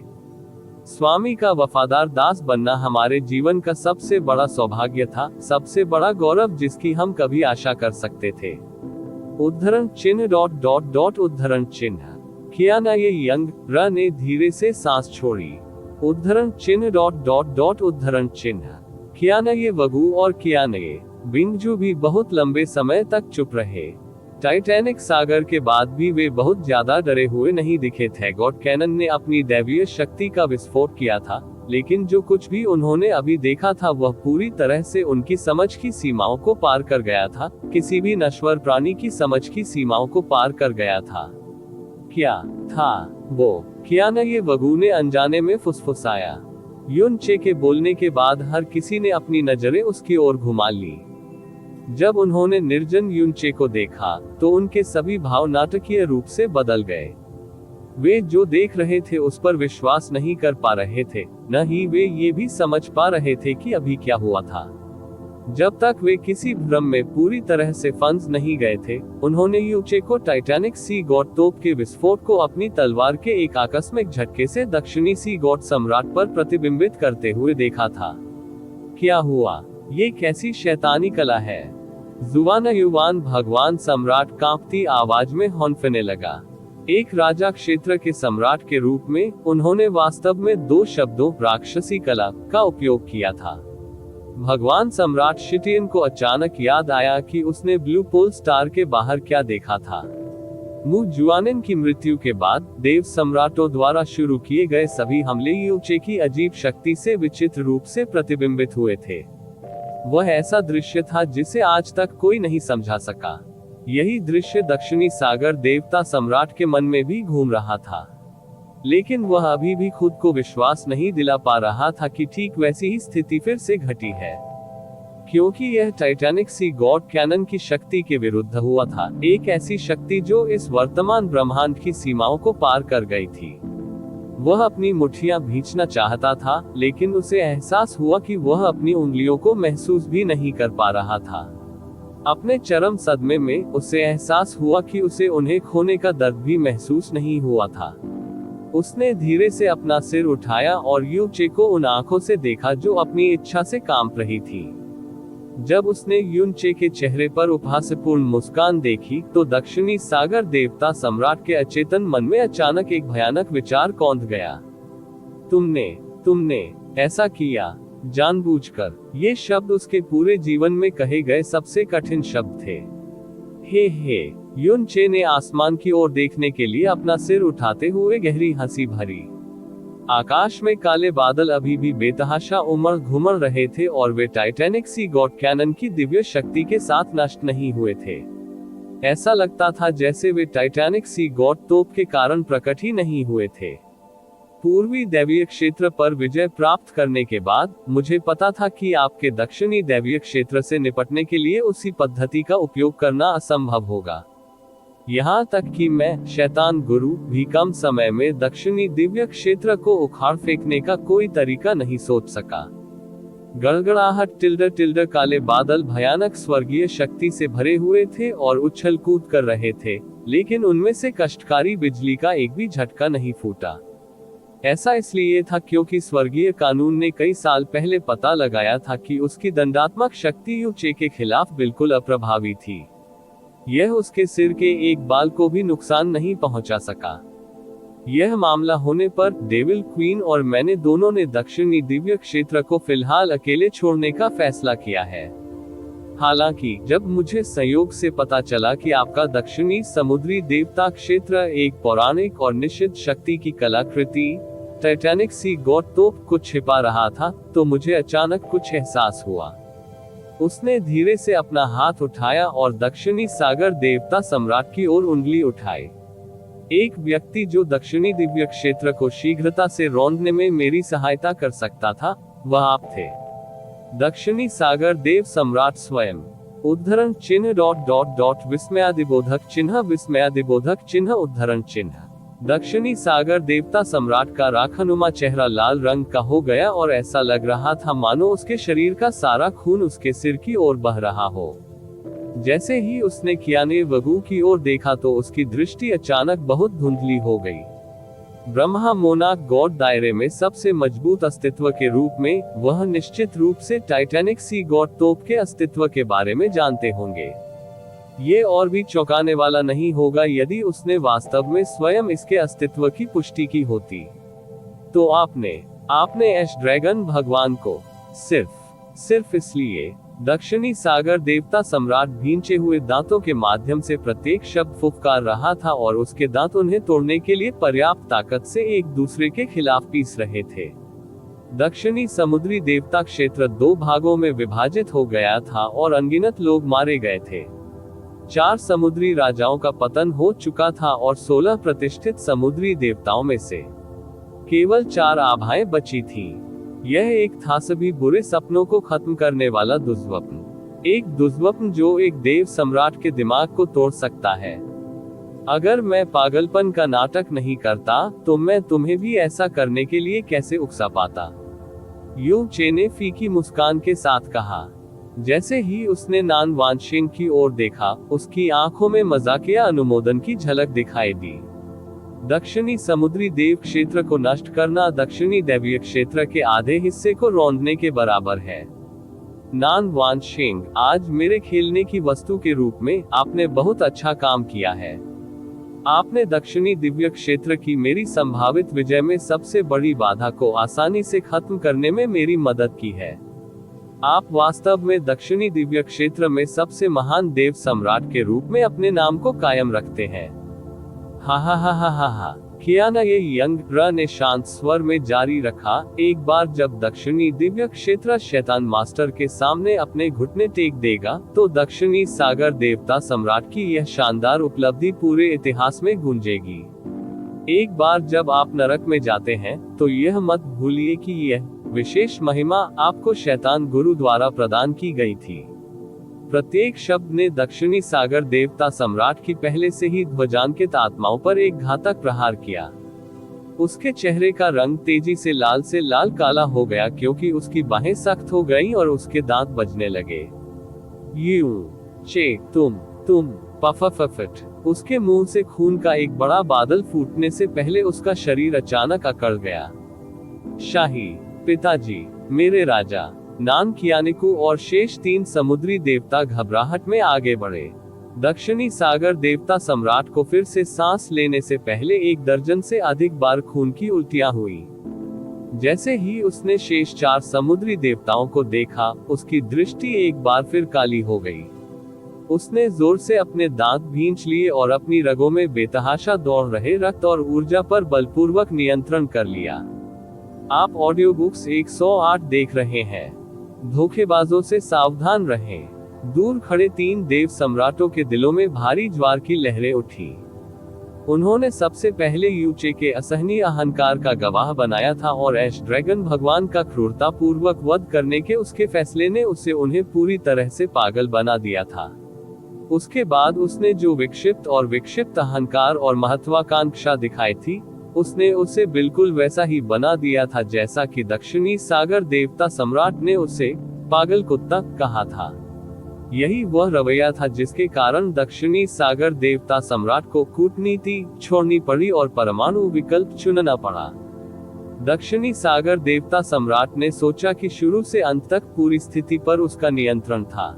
स्वामी का वफादार दास बनना हमारे जीवन का सबसे बड़ा सौभाग्य था, सबसे बड़ा गौरव जिसकी हम कभी आशा कर सकते थे। उद्धरण चिन्ह ... उद्धरण चिन्ह। कियाना ये यंग र ने धीरे से सांस छोड़ी। उद्धरण चिन्ह ... उद्धरण चिन्ह। कियाना ये वगु और कियाना ये बिंगजू भी बहुत लंबे समय तक चुप रहे। टाइटैनिक सागर के बाद भी वे बहुत ज्यादा डरे हुए नहीं दिखे थे। गॉड कैनन ने अपनी दैवीय शक्ति का विस्फोट किया था, लेकिन जो कुछ भी उन्होंने अभी देखा था वह पूरी तरह से उनकी समझ की सीमाओं को पार कर गया था, किसी भी नश्वर प्राणी की समझ की सीमाओं को पार कर गया था। क्या था वो? कियाना ये वगु ने अनजाने में फुसफुसाया। यूनचे के बोलने के बाद हर किसी ने अपनी नजरें उसकी ओर घुमा ली। जब उन्होंने निर्जन यूनचे को देखा तो उनके सभी भाव नाटकीय रूप से बदल गए। वे जो देख रहे थे उस पर विश्वास नहीं कर पा रहे थे, न ही वे ये भी समझ पा रहे थे कि अभी क्या हुआ था। जब तक वे किसी भ्रम में पूरी तरह से फंस नहीं गए थे, उन्होंने यूचे को टाइटैनिक सी गॉड तोप के विस्फोट को अपनी तलवार के एक आकस्मिक झटके से दक्षिणी सी गॉड सम्राट पर प्रतिबिंबित करते हुए देखा था। क्या हुआ? ये कैसी शैतानी कला है? जुवान युवान भगवान सम्राट कांपती आवाज में हौंफने लगा। एक राजा क्षेत्र के सम्राट के रूप में उन्होंने वास्तव में 2 शब्दों राक्षसी कला का उपयोग किया था। भगवान सम्राट शिटियन को अचानक याद आया कि उसने ब्लू पोल स्टार के बाहर क्या देखा था। मू जुआनिन की मृत्यु के बाद देव सम्राटों द्वारा शुरू किए गए सभी हमले यूचे की अजीब शक्ति से विचित्र रूप से प्रतिबिंबित हुए थे। वह ऐसा दृश्य था जिसे आज तक कोई नहीं समझा सका। यही दृश्य दक्षिणी सागर देवता सम्राट के मन में भी घूम रहा था, लेकिन वह अभी भी खुद को विश्वास नहीं दिला पा रहा था कि ठीक वैसी ही स्थिति फिर से घटी है, क्योंकि यह टाइटैनिक सी गॉड कैनन की शक्ति के विरुद्ध हुआ था। एक ऐसी शक्ति जो इस वर्तमान ब्रह्मांड की सीमाओं को पार कर गई थी। वह अपनी मुट्ठियां भींचना चाहता था, लेकिन उसे एहसास हुआ कि वह अपनी उंगलियों को महसूस भी नहीं कर पा रहा था। अपने चरम सदमे में उसे एहसास हुआ कि उसे उन्हें खोने का दर्द भी महसूस नहीं हुआ था। उसने धीरे से अपना सिर उठाया और यूचे को उन आंखों से देखा जो अपनी इच्छा से कांप रही थी। जब उसने यूनचे के चेहरे पर उपहासपूर्ण मुस्कान देखी तो दक्षिणी सागर देवता सम्राट के अचेतन मन में अचानक एक भयानक विचार कौंध गया। तुमने ऐसा किया जानबूझकर। ये शब्द उसके पूरे जीवन में कहे गए सबसे कठिन शब्द थे। हे यूनचे ने आसमान की ओर देखने के लिए अपना सिर उठाते हुए गहरी हंसी भरी। आकाश में काले बादल अभी भी बेतहाशा उमड़ घुमड़ रहे थे और वे टाइटैनिक सी गॉड कैनन की दिव्य शक्ति के साथ नष्ट नहीं हुए थे। ऐसा लगता था जैसे वे टाइटैनिक सी गॉड तोप के कारण प्रकट ही नहीं हुए थे। पूर्वी दैवीय क्षेत्र पर विजय प्राप्त करने के बाद मुझे पता था कि आपके दक्षिणी दैवीय क्षेत्र से निपटने के लिए उसी पद्धति का उपयोग करना असंभव होगा। यहाँ तक कि मैं, शैतान गुरु, भी कम समय में दक्षिणी दिव्य क्षेत्र को उखाड़ फेंकने का कोई तरीका नहीं सोच सका। गड़गड़ाहट टिल्डर काले बादल भयानक स्वर्गीय शक्ति से भरे हुए थे और उछल कूद कर रहे थे, लेकिन उनमें से कष्टकारी बिजली का एक भी झटका नहीं फूटा। ऐसा इसलिए था क्योंकि स्वर्गीय कानून ने कई साल पहले पता लगाया था कि उसकी दंडात्मक शक्ति यूचे के खिलाफ बिल्कुल अप्रभावी थी। यह उसके सिर के एक बाल को भी नुकसान नहीं पहुंचा सका। यह मामला होने पर डेविल क्वीन और मैंने दोनों ने दक्षिणी दिव्य क्षेत्र को फिलहाल अकेले छोड़ने का फैसला किया है। हालांकि जब मुझे संयोग से पता चला कि आपका दक्षिणी समुद्री देवता क्षेत्र एक पौराणिक और निश्चित शक्ति की कलाकृति टाइटैनिक सी गॉड तोप को छिपा रहा था, तो मुझे अचानक कुछ एहसास हुआ। उसने धीरे से अपना हाथ उठाया और दक्षिणी सागर देवता सम्राट की ओर उंगली उठाई। एक व्यक्ति जो दक्षिणी दिव्य क्षेत्र को शीघ्रता से रौंदने में मेरी सहायता कर सकता था, वह आप थे, दक्षिणी सागर देव सम्राट स्वयं। उद्धरण चिन्ह विस्मयादिबोधक चिन्ह उद्धरण चिन्ह। दक्षिणी सागर देवता सम्राट का राखनुमा चेहरा लाल रंग का हो गया और ऐसा लग रहा था मानो उसके शरीर का सारा खून उसके सिर की ओर बह रहा हो। जैसे ही उसने कियाने वगु की ओर देखा तो उसकी दृष्टि अचानक बहुत धुंधली हो गई। ब्रह्मा मोनाक गॉड दायरे में सबसे मजबूत अस्तित्व के रूप में वह निश्चित रूप से टाइटैनिक सी गॉड तोप के अस्तित्व के बारे में जानते होंगे। ये और भी चौंकाने वाला नहीं होगा यदि उसने वास्तव में स्वयं इसके अस्तित्व की पुष्टि की होती। तो आपने एश ड्रैगन भगवान को सिर्फ इसलिए दक्षिणी सागर देवता सम्राट भींचे हुए दांतों के माध्यम से प्रत्येक शब्द फुफकार रहा था और उसके दांत उन्हें तोड़ने के लिए पर्याप्त ताकत से एक दूसरे के खिलाफ पीस रहे थे। दक्षिणी समुद्री देवता क्षेत्र 2 भागों में विभाजित हो गया था और अनगिनत लोग मारे गए थे। 4 समुद्री राजाओं का पतन हो चुका था और 16 प्रतिष्ठित समुद्री देवताओं में से केवल 4 आभाएं बची थीं। यह एक था सभी बुरे सपनों को खत्म करने वाला दुष्स्वप्न, एक दुष्स्वप्न जो एक देव सम्राट के दिमाग को तोड़ सकता है। अगर मैं पागलपन का नाटक नहीं करता तो मैं तुम्हें भी ऐसा करने के लिए कैसे उकसा पाता, यूचे ने फीकी मुस्कान के साथ कहा। जैसे ही उसने नान वानशेंग की ओर देखा, उसकी आंखों में मजाकिया अनुमोदन की झलक दिखाई दी। दक्षिणी समुद्री देव क्षेत्र को नष्ट करना दक्षिणी दैवीय क्षेत्र के आधे हिस्से को रौंदने के बराबर है। नान वानशेंग, आज मेरे खेलने की वस्तु के रूप में आपने बहुत अच्छा काम किया है। आपने दक्षिणी दिव्य क्षेत्र की मेरी संभावित विजय में सबसे बड़ी बाधा को आसानी से खत्म करने में मेरी मदद की है। आप वास्तव में दक्षिणी दिव्य क्षेत्र में सबसे महान देव सम्राट के रूप में अपने नाम को कायम रखते हैं। हा हा हा हा हा हा। किया ना ये यंग र ने शांत स्वर में जारी रखा। एक बार जब दक्षिणी दिव्य क्षेत्र शैतान मास्टर के सामने अपने घुटने टेक देगा तो दक्षिणी सागर देवता सम्राट की यह शानदार उपलब्धि पूरे इतिहास में गूंजेगी। एक बार जब आप नरक में जाते हैं तो यह मत भूलिए कि यह विशेष महिमा आपको शैतान गुरु द्वारा प्रदान की गई थी। प्रत्येक शब्द ने दक्षिणी सागर देवता सम्राट की पहले से ही ध्वजांकित आत्माओं पर एक घातक प्रहार किया। उसके चेहरे का रंग तेजी से लाल काला हो गया क्योंकि उसकी बाहें सख्त हो गईं और उसके दांत बजने लगे। यूं चे तुम पफफफट। उसके मुंह से खून का एक बड़ा बादल फूटने से पहले उसका शरीर अचानक अकड़ गया। शाही पिताजी, मेरे राजा। नान कियानिकु और शेष 3 समुद्री देवता घबराहट में आगे बढ़े। दक्षिणी सागर देवता सम्राट को फिर से सांस लेने से पहले 1 दर्जन से अधिक बार खून की उल्टियां हुई। जैसे ही उसने शेष 4 समुद्री देवताओं को देखा, उसकी दृष्टि एक बार फिर काली हो गई। उसने जोर से अपने दांत भींच लिए और अपनी रगों में बेतहाशा दौड़ रहे रक्त और ऊर्जा पर बलपूर्वक नियंत्रण कर लिया। आप ऑडियो बुक्स 108 देख रहे हैं। धोखेबाजों से सावधान रहें। दूर खड़े 3 देव सम्राटों के दिलों में भारी ज्वार की लहरें उठी। उन्होंने सबसे पहले यूचे के असहनीय अहंकार का गवाह बनाया था और ऐश ड्रैगन भगवान का क्रूरता पूर्वक वध करने के उसके फैसले ने उन्हें पूरी तरह से पागल बना दिया था। उसके बाद उसने जो विक्षिप्त अहंकार और महत्वाकांक्षा दिखाई थी, उसने उसे बिल्कुल वैसा ही बना दिया था जैसा कि दक्षिणी सागर देवता सम्राट ने उसे पागल कुत्ता कहा था। यही वह रवैया था जिसके कारण दक्षिणी सागर देवता सम्राट को कूटनीति छोड़नी पड़ी और परमाणु विकल्प चुनना पड़ा। दक्षिणी सागर देवता सम्राट ने सोचा कि शुरू से अंत तक पूरी स्थिति पर उसका नियंत्रण था।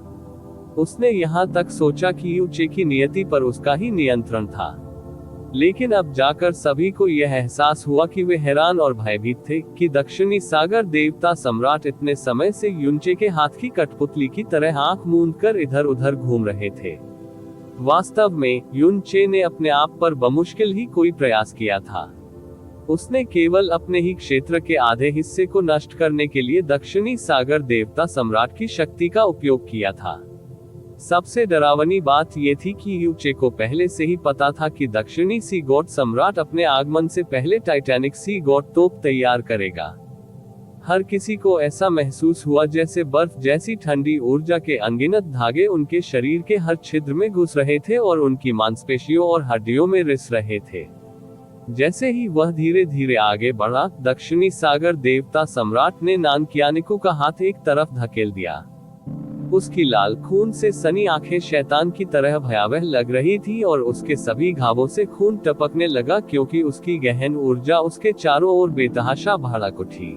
उसने यहाँ तक सोचा कि यूचे की नियति पर उसका ही नियंत्रण था। लेकिन अब जाकर सभी को यह एहसास हुआ कि वे हैरान और भयभीत थे कि दक्षिणी सागर देवता सम्राट इतने समय से यूचे के हाथ की कठपुतली की तरह आंख मूंद कर इधर उधर घूम रहे थे। वास्तव में यूचे ने अपने आप पर बमुश्किल ही कोई प्रयास किया था। उसने केवल अपने ही क्षेत्र के आधे हिस्से को नष्ट करने के लिए दक्षिणी सागर देवता सम्राट की शक्ति का उपयोग किया था। सबसे डरावनी बात यह थी कि यूचे को पहले से ही पता था कि दक्षिणी सी गॉड सम्राट अपने आगमन से पहले टाइटैनिक सी गॉड तोप तैयार करेगा। हर किसी को ऐसा महसूस हुआ जैसे बर्फ जैसी ठंडी ऊर्जा के अनगिनत धागे उनके शरीर के हर छिद्र में घुस रहे थे और उनकी मांसपेशियों और हड्डियों में रिस रहे थे। जैसे ही वह धीरे धीरे आगे बढ़ा, दक्षिणी सागर देवता सम्राट ने नान कियानिकु का हाथ एक तरफ धकेल दिया। उसकी लाल खून से सनी आंखें शैतान की तरह भयावह लग रही थी और उसके सभी घावों से खून टपकने लगा क्योंकि उसकी गहन ऊर्जा उसके चारों ओर बेतहाशा भड़क उठी।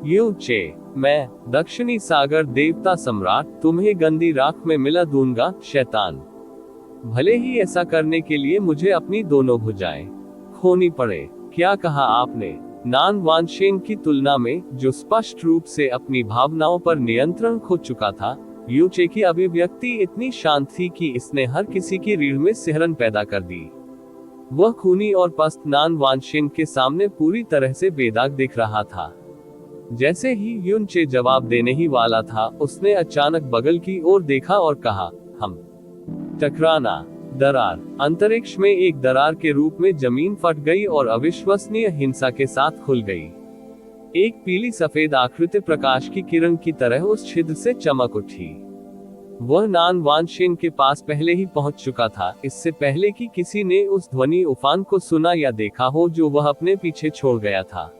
यूचे, मैं दक्षिणी सागर देवता सम्राट तुम्हें गंदी राख में मिला दूंगा शैतान। भले ही ऐसा करने के लिए मुझे अपनी दोनों भुजाएं खोनी पड़े। क्या कहा आपने? नान वानशेन की तुलना में, जो स्पष्ट रूप से अपनी भावनाओं पर नियंत्रण खो चुका था, यूचे की अभिव्यक्ति इतनी शांत थी कि इसने हर किसी की रीढ़ में सिहरन पैदा कर दी। वह खूनी और पस्त नान वानशेन के सामने पूरी तरह से बेदाग दिख रहा था। जैसे ही यूचे जवाब देने ही वाला था, उसने अचानक बगल की ओर देखा और कहा, हम टकराना। दरार अंतरिक्ष में एक दरार के रूप में जमीन फट गई और अविश्वसनीय हिंसा के साथ खुल गई। एक पीली सफेद आकृति प्रकाश की किरण की तरह उस छिद्र से चमक उठी। वह नान वानशेन के पास पहले ही पहुंच चुका था, इससे पहले कि किसी ने उस ध्वनि उफान को सुना या देखा हो जो वह अपने पीछे छोड़ गया था।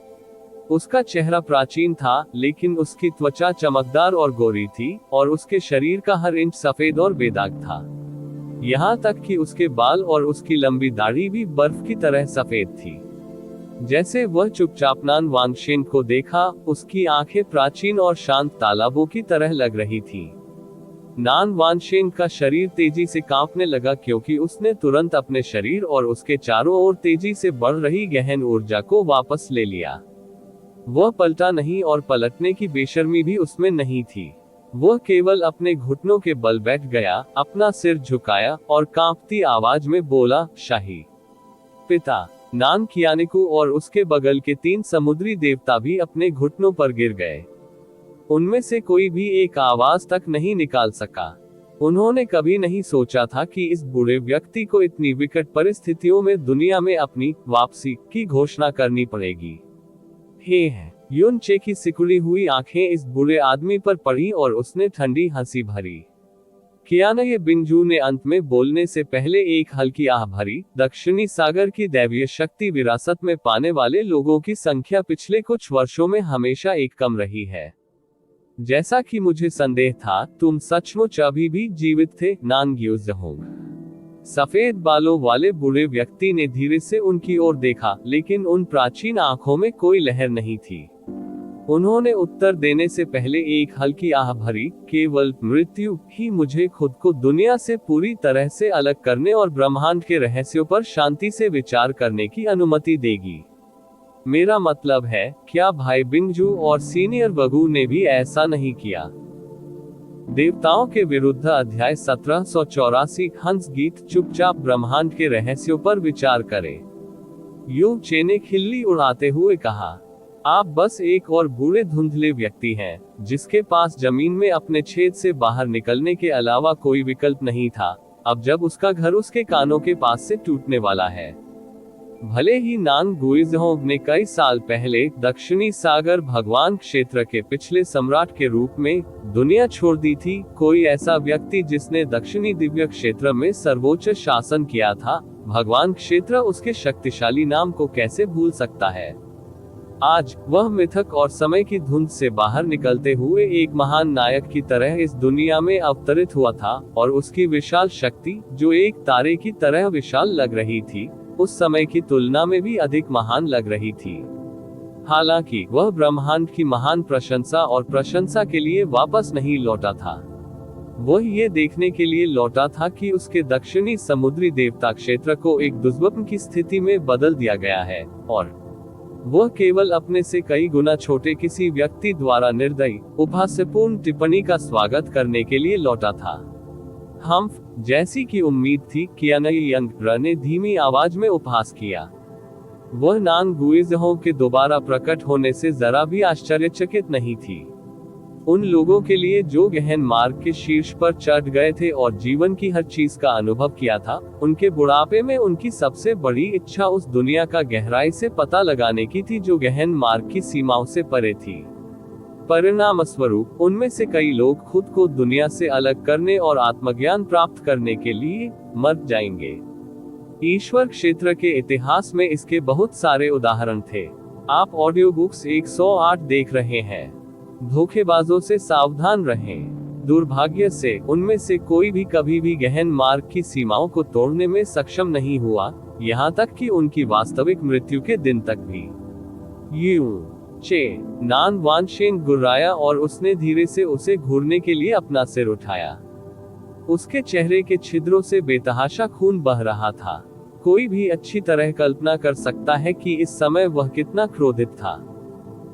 उसका चेहरा प्राचीन था, लेकिन उसकी त्वचा चमकदार और गोरी थी और उसके शरीर का हर इंच सफेद और बेदाग था। यहाँ तक कि उसके बाल और उसकी लंबी दाढ़ी भी बर्फ की तरह सफेद थी। जैसे वह चुपचाप नान वानशेन को देखा, उसकी आंखें प्राचीन और शांत तालाबों की तरह लग रही थी। नान वानशेन का शरीर तेजी से कांपने लगा क्योंकि उसने तुरंत अपने शरीर और उसके चारों ओर तेजी से बढ़ रही गहन ऊर्जा को वापस ले लिया। वह पलटा नहीं और पलटने की बेशर्मी भी उसमें नहीं थी। वह केवल अपने घुटनों के बल बैठ गया, अपना सिर झुकाया और कांपती आवाज में बोला, शाही पिता। नान कियानिकु और उसके बगल के 3 समुद्री देवता भी अपने घुटनों पर गिर गए। उनमें से कोई भी एक आवाज तक नहीं निकाल सका। उन्होंने कभी नहीं सोचा था कि इस बूढ़े व्यक्ति को इतनी विकट परिस्थितियों में दुनिया में अपनी वापसी की घोषणा करनी पड़ेगी। हे युन चे की सिकुड़ी हुई आंखें इस बूढ़े आदमी पर पड़ी और उसने ठंडी हंसी भरी। कियानगे बिंजू ने अंत में बोलने से पहले एक हल्की आह भरी। दक्षिणी सागर की दैवीय शक्ति विरासत में पाने वाले लोगों की संख्या पिछले कुछ वर्षों में हमेशा एक कम रही है। जैसा कि मुझे संदेह था, तुम सचमुच अभी भी जीवित थे, नानग्योज़होंग। सफेद बालों वाले बूढ़े व्यक्ति ने धीरे से उनकी ओर देखा, लेकिन उन प्राचीन आंखों में कोई लहर नहीं थी। उन्होंने उत्तर देने से पहले एक हल्की आह भरी, केवल मृत्यु ही मुझे खुद को दुनिया से पूरी तरह से अलग करने और ब्रह्मांड के रहस्यों पर शांति से विचार करने की अनुमति देगी। मेरा मतलब है, क्या भाई बिंगजू और सीनियर वगू ने भी ऐसा नहीं किया? देवताओं के विरुद्ध अध्याय 1784 हंस गीत। चुपचाप ब्रह्मांड के रहस्यों पर विचार करें। यू चे ने खिल्ली उड़ाते हुए कहा, आप बस एक और बूढ़े धुंधले व्यक्ति हैं, जिसके पास जमीन में अपने छेद से बाहर निकलने के अलावा कोई विकल्प नहीं था, अब जब उसका घर उसके कानों के पास से टूटने वाला है। भले ही नानग्योज़होंग ने कई साल पहले दक्षिणी सागर भगवान क्षेत्र के पिछले सम्राट के रूप में दुनिया छोड़ दी थी, कोई ऐसा व्यक्ति जिसने दक्षिणी दिव्य क्षेत्र में सर्वोच्च शासन किया था, भगवान क्षेत्र उसके शक्तिशाली नाम को कैसे भूल सकता है? आज वह मिथक और समय की धुंध से बाहर निकलते हुए एक महान नायक की तरह इस दुनिया में अवतरित हुआ था, और उसकी विशाल शक्ति, जो एक तारे की तरह विशाल लग रही थी, उस समय की तुलना में भी अधिक महान लग रही थी। हालांकि वह ब्रह्मांड की महान प्रशंसा और प्रशंसा के लिए वापस नहीं लौटा था। वह ये देखने के लिए लौटा था कि उसके दक्षिणी समुद्री देवता क्षेत्र को एक दुष्प्न की स्थिति में बदल दिया गया है, और वह केवल अपने से कई गुना छोटे किसी व्यक्ति द्वारा निर्दयी, उपहास्यपूर्ण टिप्पणी का स्वागत करने के लिए लौटा था। हम्फ, जैसी की उम्मीद थी, कियानगे ने धीमी आवाज में उपहास किया। वह नानग्योज़होंग के दोबारा प्रकट होने से जरा भी आश्चर्यचकित नहीं थी। उन लोगों के लिए जो गहन मार्ग के शीर्ष पर चढ़ गए थे और जीवन की हर चीज का अनुभव किया था, उनके बुढ़ापे में उनकी सबसे बड़ी इच्छा उस दुनिया का गहराई से पता लगाने की थी जो गहन मार्ग की सीमाओं से परे थी। परिणाम स्वरूप उनमें से कई लोग खुद को दुनिया से अलग करने और आत्मज्ञान प्राप्त करने के लिए मर जाएंगे। ईश्वर क्षेत्र के इतिहास में इसके बहुत सारे उदाहरण थे। आप ऑडियो बुक्स 108 देख रहे हैं। धोखेबाजों से सावधान रहें। दुर्भाग्य से उनमें से कोई भी कभी भी गहन मार्ग की सीमाओं को तोड़ने में सक्षम नहीं हुआ, यहाँ तक कि उनकी वास्तविक मृत्यु के दिन तक भी। यूं चे नान वानशेन गुर्राया और उसने धीरे से उसे घूरने के लिए अपना सिर उठाया। उसके चेहरे के छिद्रों से बेतहाशा खून बह रहा था। कोई भी अच्छी तरह कल्पना कर सकता है कि इस समय वह कितना क्रोधित था।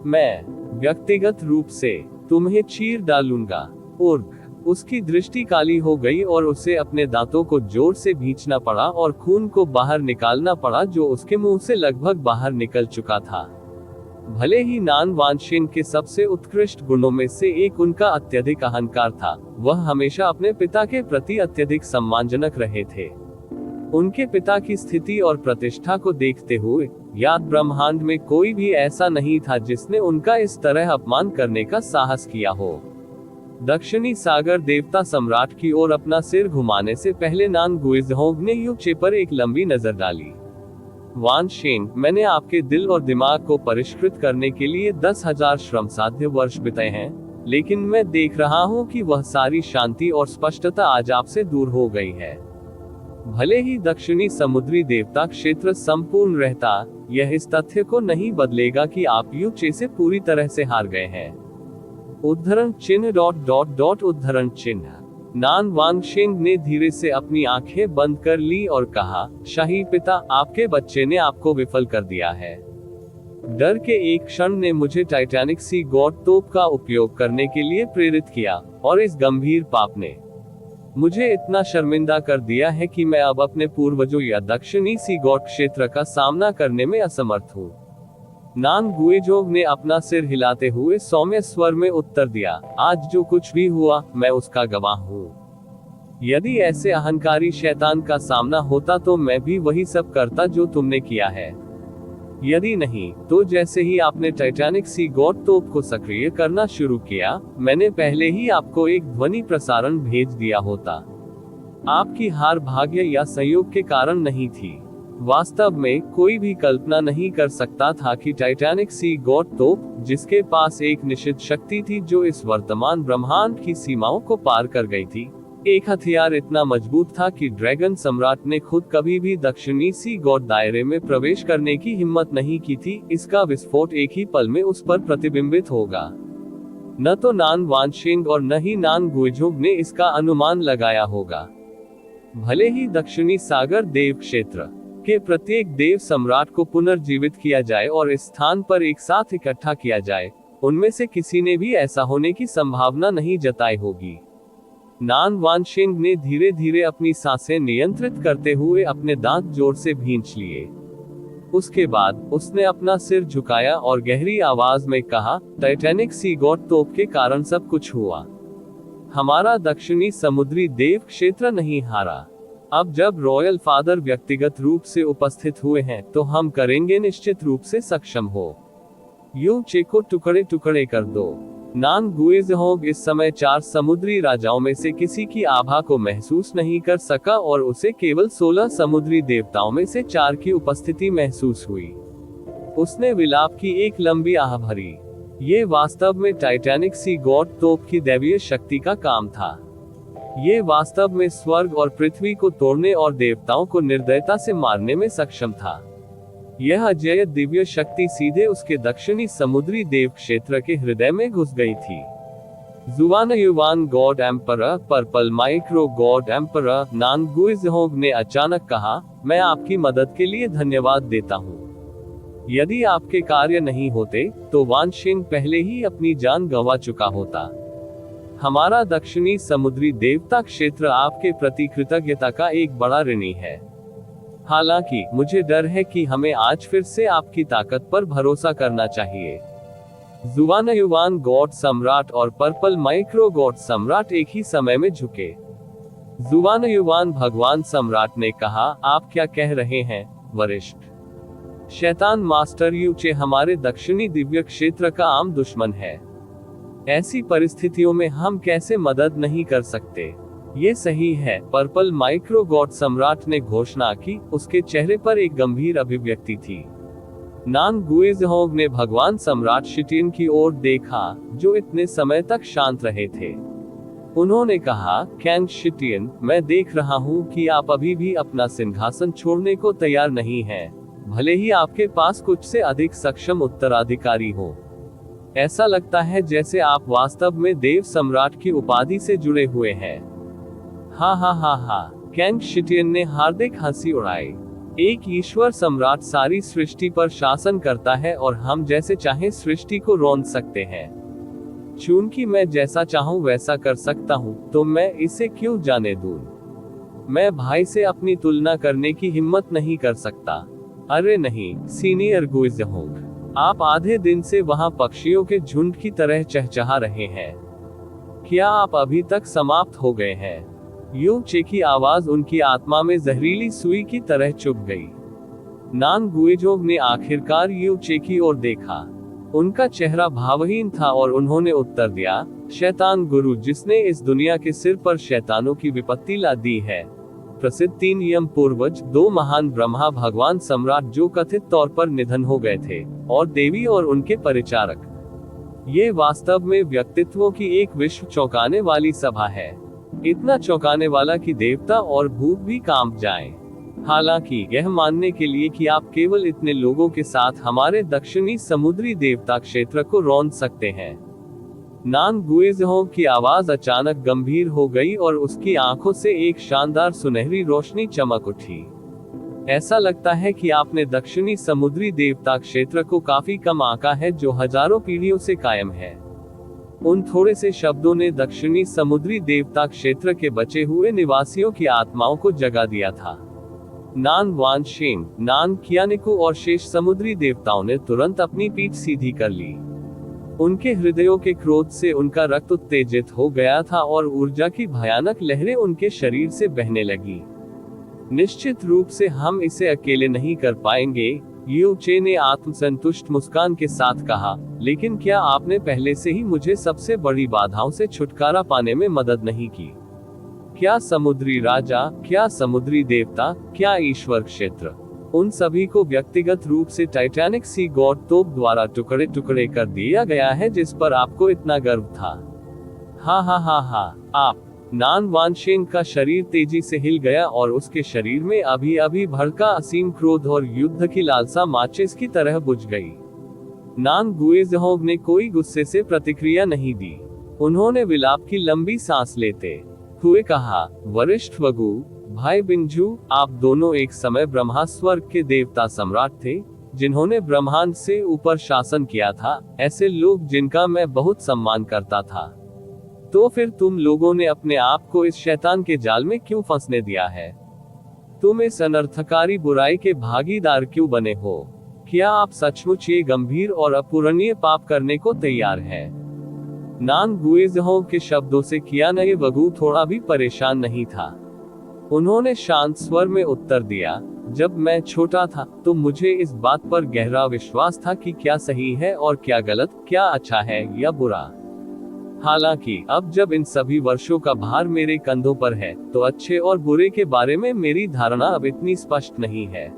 मैं व्यक्तिगत रूप से तुम्हें चीर डालूंगा। उर्ग, उसकी दृष्टि काली हो गई और उसे अपने दांतों को जोर से भींचना पड़ा और खून को बाहर निकालना पड़ा जो उसके मुंह से लगभग बाहर निकल चुका था। भले ही नान वानशेन के सबसे उत्कृष्ट गुणों में से एक उनका अत्यधिक अहंकार था, वह हमेशा अपने पिता के प्रति अत्यधिक सम्मानजनक रहे थे। उनके पिता की स्थिति और प्रतिष्ठा को देखते हुए, याद ब्रह्मांड में कोई भी ऐसा नहीं था जिसने उनका इस तरह अपमान करने का साहस किया हो। दक्षिणी सागर देवता सम्राट की ओर अपना सिर घुमाने से पहले नानग्योज़होंग ने यू चे पर एक लंबी नजर डाली। वानशेन, मैंने आपके दिल और दिमाग को परिष्कृत करने के लिए 10,000 श्रमसाध्य वर्ष बिताए हैं, लेकिन मैं देख रहा हूं कि वह सारी शांति और स्पष्टता आज आपसे दूर हो गई है। भले ही दक्षिणी समुद्री देवता क्षेत्र संपूर्ण रहता, यह इस तथ्य को नहीं बदलेगा कि आप यू चे से पूरी तरह से हार गए हैं। उद्धरण चिन्ह उद्धरण चिन्ह। नान वानशेन ने धीरे से अपनी आंखें बंद कर ली और कहा, शाही पिता, आपके बच्चे ने आपको विफल कर दिया है। डर के एक क्षण ने मुझे टाइटैनिक सी गॉड तोप का उपयोग करने के लिए प्रेरित किया, और इस गंभीर पाप ने मुझे इतना शर्मिंदा कर दिया है कि मैं अब अपने पूर्वजों या दक्षिणी सी गॉड क्षेत्र का सामना करने में असमर्थ हूँ। नान गुएजोग ने अपना सिर हिलाते हुए सौम्य स्वर में उत्तर दिया, आज जो कुछ भी हुआ मैं उसका गवाह हूँ। यदि ऐसे अहंकारी शैतान का सामना होता तो मैं भी वही सब करता जो तुमने किया है। यदि नहीं, तो जैसे ही आपने टाइटैनिक सी गॉड तोप को सक्रिय करना शुरू किया, मैंने पहले ही आपको एक ध्वनि प्रसारण भेज दिया होता। आपकी हार भाग्य या संयोग के कारण नहीं थी। वास्तव में कोई भी कल्पना नहीं कर सकता था कि टाइटैनिक सी गॉड तोप, जिसके पास एक निश्चित शक्ति थी जो इस वर्तमान ब्रह्मांड की सीमाओं को पार कर गई थी, एक हथियार इतना मजबूत था कि ड्रैगन सम्राट ने खुद कभी भी दक्षिणी सी गॉड दायरे में प्रवेश करने की हिम्मत नहीं की थी। इसका विस्फोट एक ही पल में उस पर प्रतिबिंबित होगा। न तो नान वानशिंग और न ही नान गुएजोग ने इसका अनुमान लगाया होगा। भले ही दक्षिणी सागर देव क्षेत्र के प्रत्येक देव सम्राट को पुनर्जीवित किया जाए और इस स्थान पर एक साथ इकट्ठा किया जाए, उनमें से किसी ने भी ऐसा होने की संभावना नहीं जताई होगी। नान वानशिंग ने धीरे धीरे अपनी सांसें नियंत्रित करते हुए अपने दांत जोर से भींच लिए। उसके बाद उसने अपना सिर झुकाया और गहरी आवाज में कहा, टाइटैनिक सी गॉड तोप के कारण सब कुछ हुआ। हमारा दक्षिणी समुद्री देव क्षेत्र नहीं हारा। अब जब रॉयल फादर व्यक्तिगत रूप से उपस्थित हुए हैं तो हम करेंगे निश्चित रूप से सक्षम हो। यू चे को टुकड़े टुकड़े कर दो। नान गुएजहोग इस समय 4 समुद्री राजाओं में से किसी की आभा को महसूस नहीं कर सका और उसे केवल 16 समुद्री देवताओं में से 4 की उपस्थिति महसूस हुई। उसने विलाप की एक लंबी आह भरी। ये वास्तव में टाइटैनिक सी गॉड तोप की दैवीय शक्ति का काम था। ये वास्तव में स्वर्ग और पृथ्वी को तोड़ने और देवताओं को निर्दयता से मारने में सक्षम था। यह अजेय दिव्य शक्ति सीधे उसके दक्षिणी समुद्री देव क्षेत्र के हृदय में घुस गई थी। जुवान युवान god emperor, purple micro god emperor, नान गुएजहोग ने अचानक कहा, मैं आपकी मदद के लिए धन्यवाद देता हूँ। यदि आपके कार्य नहीं होते तो वानशिंग पहले ही अपनी जान गंवा चुका होता। हमारा दक्षिणी समुद्री देवता क्षेत्र आपके प्रति कृतज्ञता का एक बड़ा ऋणी है। हालांकि मुझे डर है कि हमें आज फिर से आपकी ताकत पर भरोसा करना चाहिए। जुवान युवान गॉड सम्राट और पर्पल माइक्रो गॉड सम्राट एक ही समय में झुके। जुवान युवान भगवान सम्राट ने कहा, आप क्या कह रहे हैं वरिष्ठ? शैतान मास्टर यूचे हमारे दक्षिणी दिव्य क्षेत्र का आम दुश्मन है। ऐसी परिस्थितियों में हम कैसे मदद नहीं कर सकते? ये सही है, पर्पल माइक्रो गॉड सम्राट ने घोषणा की। उसके चेहरे पर एक गंभीर अभिव्यक्ति थी। नान गुएजहोग ने भगवान सम्राट शिटियन की ओर देखा, जो इतने समय तक शांत रहे थे। उन्होंने कहा, कैंग शिटियन, मैं देख रहा हूँ कि आप अभी भी अपना सिंहासन छोड़ने को तैयार नहीं हैं, भले ही आपके पास कुछ से अधिक सक्षम उत्तराधिकारी हो। ऐसा लगता है जैसे आप वास्तव में देव सम्राट की उपाधि से जुड़े हुए हैं। हा हा हा हा, कैंग शिटियन ने हार्दिक हंसी उड़ाई। एक ईश्वर सम्राट सारी सृष्टि पर शासन करता है और हम जैसे चाहे सृष्टि को रौंद सकते हैं। चूंकि मैं जैसा चाहूं वैसा कर सकता हूं, तो मैं इसे क्यों जाने दूं? मैं भाई से अपनी तुलना करने की हिम्मत नहीं कर सकता। अरे नहीं, सीनियर गुएजहोग, आप आधे दिन से वहां पक्षियों के झुंड की तरह चहचहा रहे हैं। क्या आप अभी तक समाप्त हो गए हैं? यू चे की आवाज उनकी आत्मा में जहरीली सुई की तरह चुभ गई। नान गुएजोग ने आखिरकार यू चे की ओर देखा। उनका चेहरा भावहीन था और उन्होंने उत्तर दिया, शैतान गुरु जिसने इस दुनिया के सिर पर शैतानों की विपत्ति ला दी है। प्रसिद्ध 3 यम पूर्वज, 2 महान ब्रह्मा भगवान सम्राट जो कथित तौर पर निधन हो गए थे, और देवी और उनके परिचारक। ये वास्तव में व्यक्तित्वों की एक विश्व चौंकाने वाली सभा है। इतना चौंकाने वाला कि देवता और भूत भी कांप जाएं। हालांकि यह मानने के लिए कि आप केवल इतने लोगों के साथ हमारे दक्षिणी समुद्री देवता क्षेत्र को रौंद सकते हैं। नान गुएजहोग की आवाज अचानक गंभीर हो गई और उसकी आंखों से एक शानदार सुनहरी रोशनी चमक उठी। ऐसा लगता है कि आपने दक्षिणी समुद्री देवता क्षेत्र को काफी कम आंका है, जो हजारों पीढ़ियों से कायम है। उन थोड़े से शब्दों ने दक्षिणी समुद्री देवता क्षेत्र के बचे हुए निवासियों की आत्माओं को जगा दिया था। नान वानशेन, नान कियानिकु और शेष समुद्री देवताओं ने तुरंत अपनी पीठ सीधी कर ली। उनके हृदयों के क्रोध से उनका रक्त उत्तेजित हो गया था और ऊर्जा की भयानक लहरें उनके शरीर से बहने लगी। निश्चित रूप से हम इसे अकेले नहीं कर पाएंगे, यू चे ने आत्मसंतुष्ट मुस्कान के साथ कहा, लेकिन क्या आपने पहले से ही मुझे सबसे बड़ी बाधाओं से छुटकारा पाने में मदद नहीं की? क्या समुद्री राजा, क्या समुद्री देवता, क्या ईश्वर क्षेत्र, उन सभी को व्यक्तिगत रूप से टाइटैनिक सी गॉड तोप द्वारा टुकड़े टुकड़े कर दिया गया है, जिस पर आपको इतना गर्व था। हा, आप। नान वानशेन का शरीर तेजी से हिल गया और उसके शरीर में अभी अभी भड़का असीम क्रोध और युद्ध की लालसा माचिस की तरह बुझ गई। नान गुएजहोंग ने कोई गुस्से से प्रतिक्रिया नहीं दी। उन्होंने विलाप की लंबी सांस लेते हुए कहा, वरिष्ठ वगु, भाई बिंजू, आप दोनों एक समय ब्रह्मा स्वर्ग के देवता सम्राट थे, जिन्होंने ब्रह्मांड से ऊपर शासन किया था, ऐसे लोग जिनका मैं बहुत सम्मान करता था। तो फिर तुम लोगों ने अपने आप को इस शैतान के जाल में क्यों फंसने दिया है? तुम इस अनर्थकारी बुराई के भागीदार क्यों बने हो? क्या आप सचमुच ये गंभीर और अपूरणीय पाप करने को तैयार हैं? नान गुएजहोंग के शब्दों से कियानये वगु थोड़ा भी परेशान नहीं था। उन्होंने शांत स्वर में उत्तर दिया, जब मैं छोटा था तो मुझे इस बात पर गहरा विश्वास था कि क्या सही है और क्या गलत, क्या अच्छा है या बुरा। हालांकि अब जब इन सभी वर्षों का भार मेरे कंधों पर है, तो अच्छे और बुरे के बारे में मेरी धारणा अब इतनी स्पष्ट नहीं है।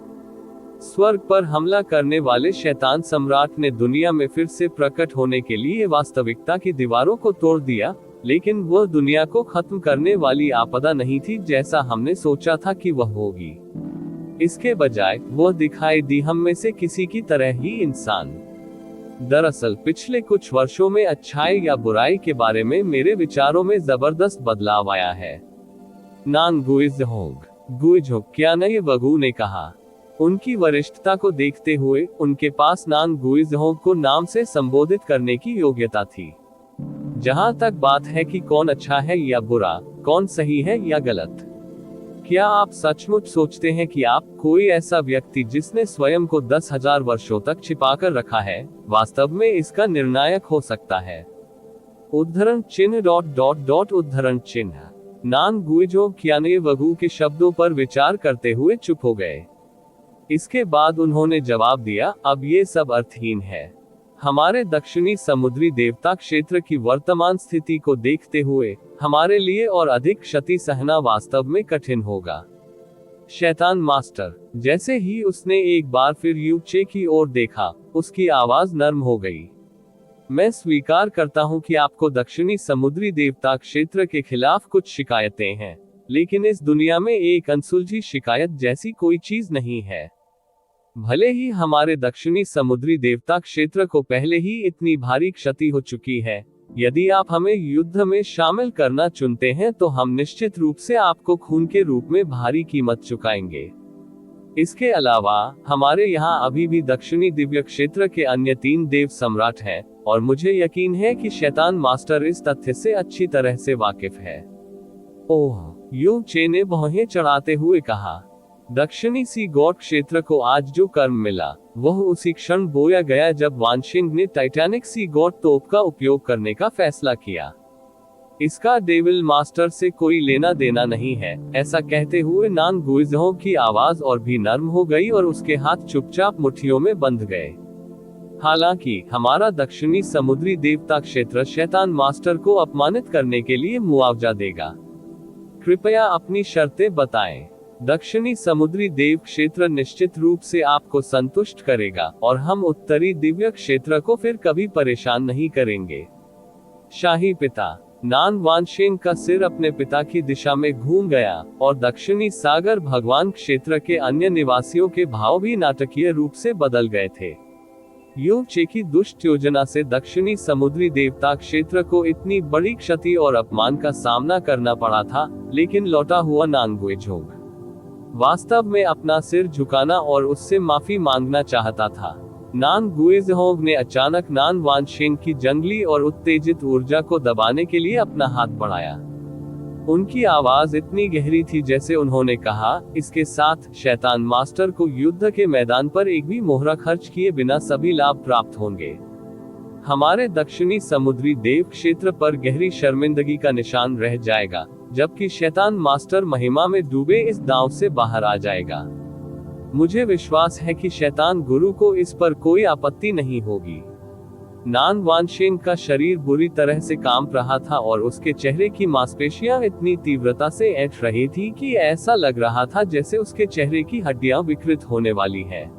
स्वर्ग पर हमला करने वाले शैतान सम्राट ने दुनिया में फिर से प्रकट होने के लिए वास्तविकता की दीवारों को तोड़ दिया, लेकिन वह दुनिया को खत्म करने वाली आपदा नहीं थी जैसा हमने सोचा था कि वह होगी। इसके बजाय वह दिखाई दी हम में से किसी की तरह ही इंसान। दरअसल पिछले कुछ वर्षों में अच्छाई या बुराई के बारे में मेरे विचारों में जबरदस्त बदलाव आया है। नान गुइजहोंग, कियानये वगु ने कहा। उनकी वरिष्ठता को देखते हुए उनके पास नान गुइजहोंग को नाम से संबोधित करने की योग्यता थी। जहां तक बात है कि कौन अच्छा है या बुरा, कौन सही है या गलत, क्या आप सचमुच सोचते हैं कि आप, कोई ऐसा व्यक्ति जिसने स्वयं को 10,000 वर्षों तक छिपाकर रखा है, वास्तव में इसका निर्णायक हो सकता है? उद्धरण चिन्ह उद्धरण चिन्ह। नान गुइजहोंग कियानये वगु के शब्दों पर विचार करते हुए चुप हो गए। इसके बाद उन्होंने जवाब दिया, अब ये सब अर्थहीन है। हमारे दक्षिणी समुद्री देवता क्षेत्र की वर्तमान स्थिति को देखते हुए हमारे लिए और अधिक क्षति सहना वास्तव में कठिन होगा। शैतान मास्टर, जैसे ही उसने एक बार फिर यू चे की ओर देखा, उसकी आवाज नर्म हो गई। मैं स्वीकार करता हूं कि आपको दक्षिणी समुद्री देवता क्षेत्र के खिलाफ कुछ शिकायतें हैं, लेकिन इस दुनिया में एक अनसुलझी शिकायत जैसी कोई चीज नहीं है। भले ही हमारे दक्षिणी समुद्री देवता क्षेत्र को पहले ही इतनी भारी क्षति हो चुकी है, यदि आप हमें युद्ध में शामिल करना चुनते हैं तो हम निश्चित रूप से आपको खून के रूप में भारी कीमत चुकाएंगे। इसके अलावा हमारे यहाँ अभी भी दक्षिणी दिव्य क्षेत्र के अन्य 3 देव सम्राट हैं, और मुझे यकीन है कि शैतान मास्टर इस तथ्य से अच्छी तरह से वाकिफ है। ओह, यू चे ने भौहें चढ़ाते हुए कहा। दक्षिणी सी गॉड क्षेत्र को आज जो कर्म मिला, वह उसी क्षण बोया गया जब वानशिंग ने टाइटैनिक सी गॉड तोप का उपयोग करने का फैसला किया। इसका डेविल मास्टर से कोई लेना देना नहीं है। ऐसा कहते हुए नान गुइजहोंग की आवाज और भी नर्म हो गई और उसके हाथ चुपचाप मुट्ठियों में बंध गए। हालांकि हमारा दक्षिणी समुद्री देवता क्षेत्र शैतान मास्टर को अपमानित करने के लिए मुआवजा देगा। कृपया अपनी शर्तें बताएं। दक्षिणी समुद्री देव क्षेत्र निश्चित रूप से आपको संतुष्ट करेगा, और हम उत्तरी दिव्य क्षेत्र को फिर कभी परेशान नहीं करेंगे। शाही पिता। नान वानशेन का सिर अपने पिता की दिशा में घूम गया, और दक्षिणी सागर भगवान क्षेत्र के अन्य निवासियों के भाव भी नाटकीय रूप से बदल गए थे। यू चे की दुष्ट योजना से दक्षिणी समुद्री देवता क्षेत्र को इतनी बड़ी क्षति और अपमान का सामना करना पड़ा था, लेकिन लौटा हुआ नान गुइजहोंग वास्तव में अपना सिर झुकाना और उससे माफी मांगना चाहता था। नान गुएज़होंग ने अचानक नान वानशेंग की जंगली और उत्तेजित ऊर्जा को दबाने के लिए अपना हाथ बढ़ाया। उनकी आवाज इतनी गहरी थी जैसे उन्होंने कहा, इसके साथ शैतान मास्टर को युद्ध के मैदान पर एक भी मोहरा खर्च किए बिना सभी लाभ प्राप्त होंगे। हमारे दक्षिणी समुद्री देव क्षेत्र पर गहरी शर्मिंदगी का निशान रह जाएगा, जबकि शैतान मास्टर महिमा में डूबे इस दांव से बाहर आ जाएगा। मुझे विश्वास है कि शैतान गुरु को इस पर कोई आपत्ति नहीं होगी। नान वानशेंग का शरीर बुरी तरह से कांप रहा था और उसके चेहरे की मांसपेशियां इतनी तीव्रता से ऐंठ रही थी कि ऐसा लग रहा था जैसे उसके चेहरे की हड्डियां विकृत होने वाली है।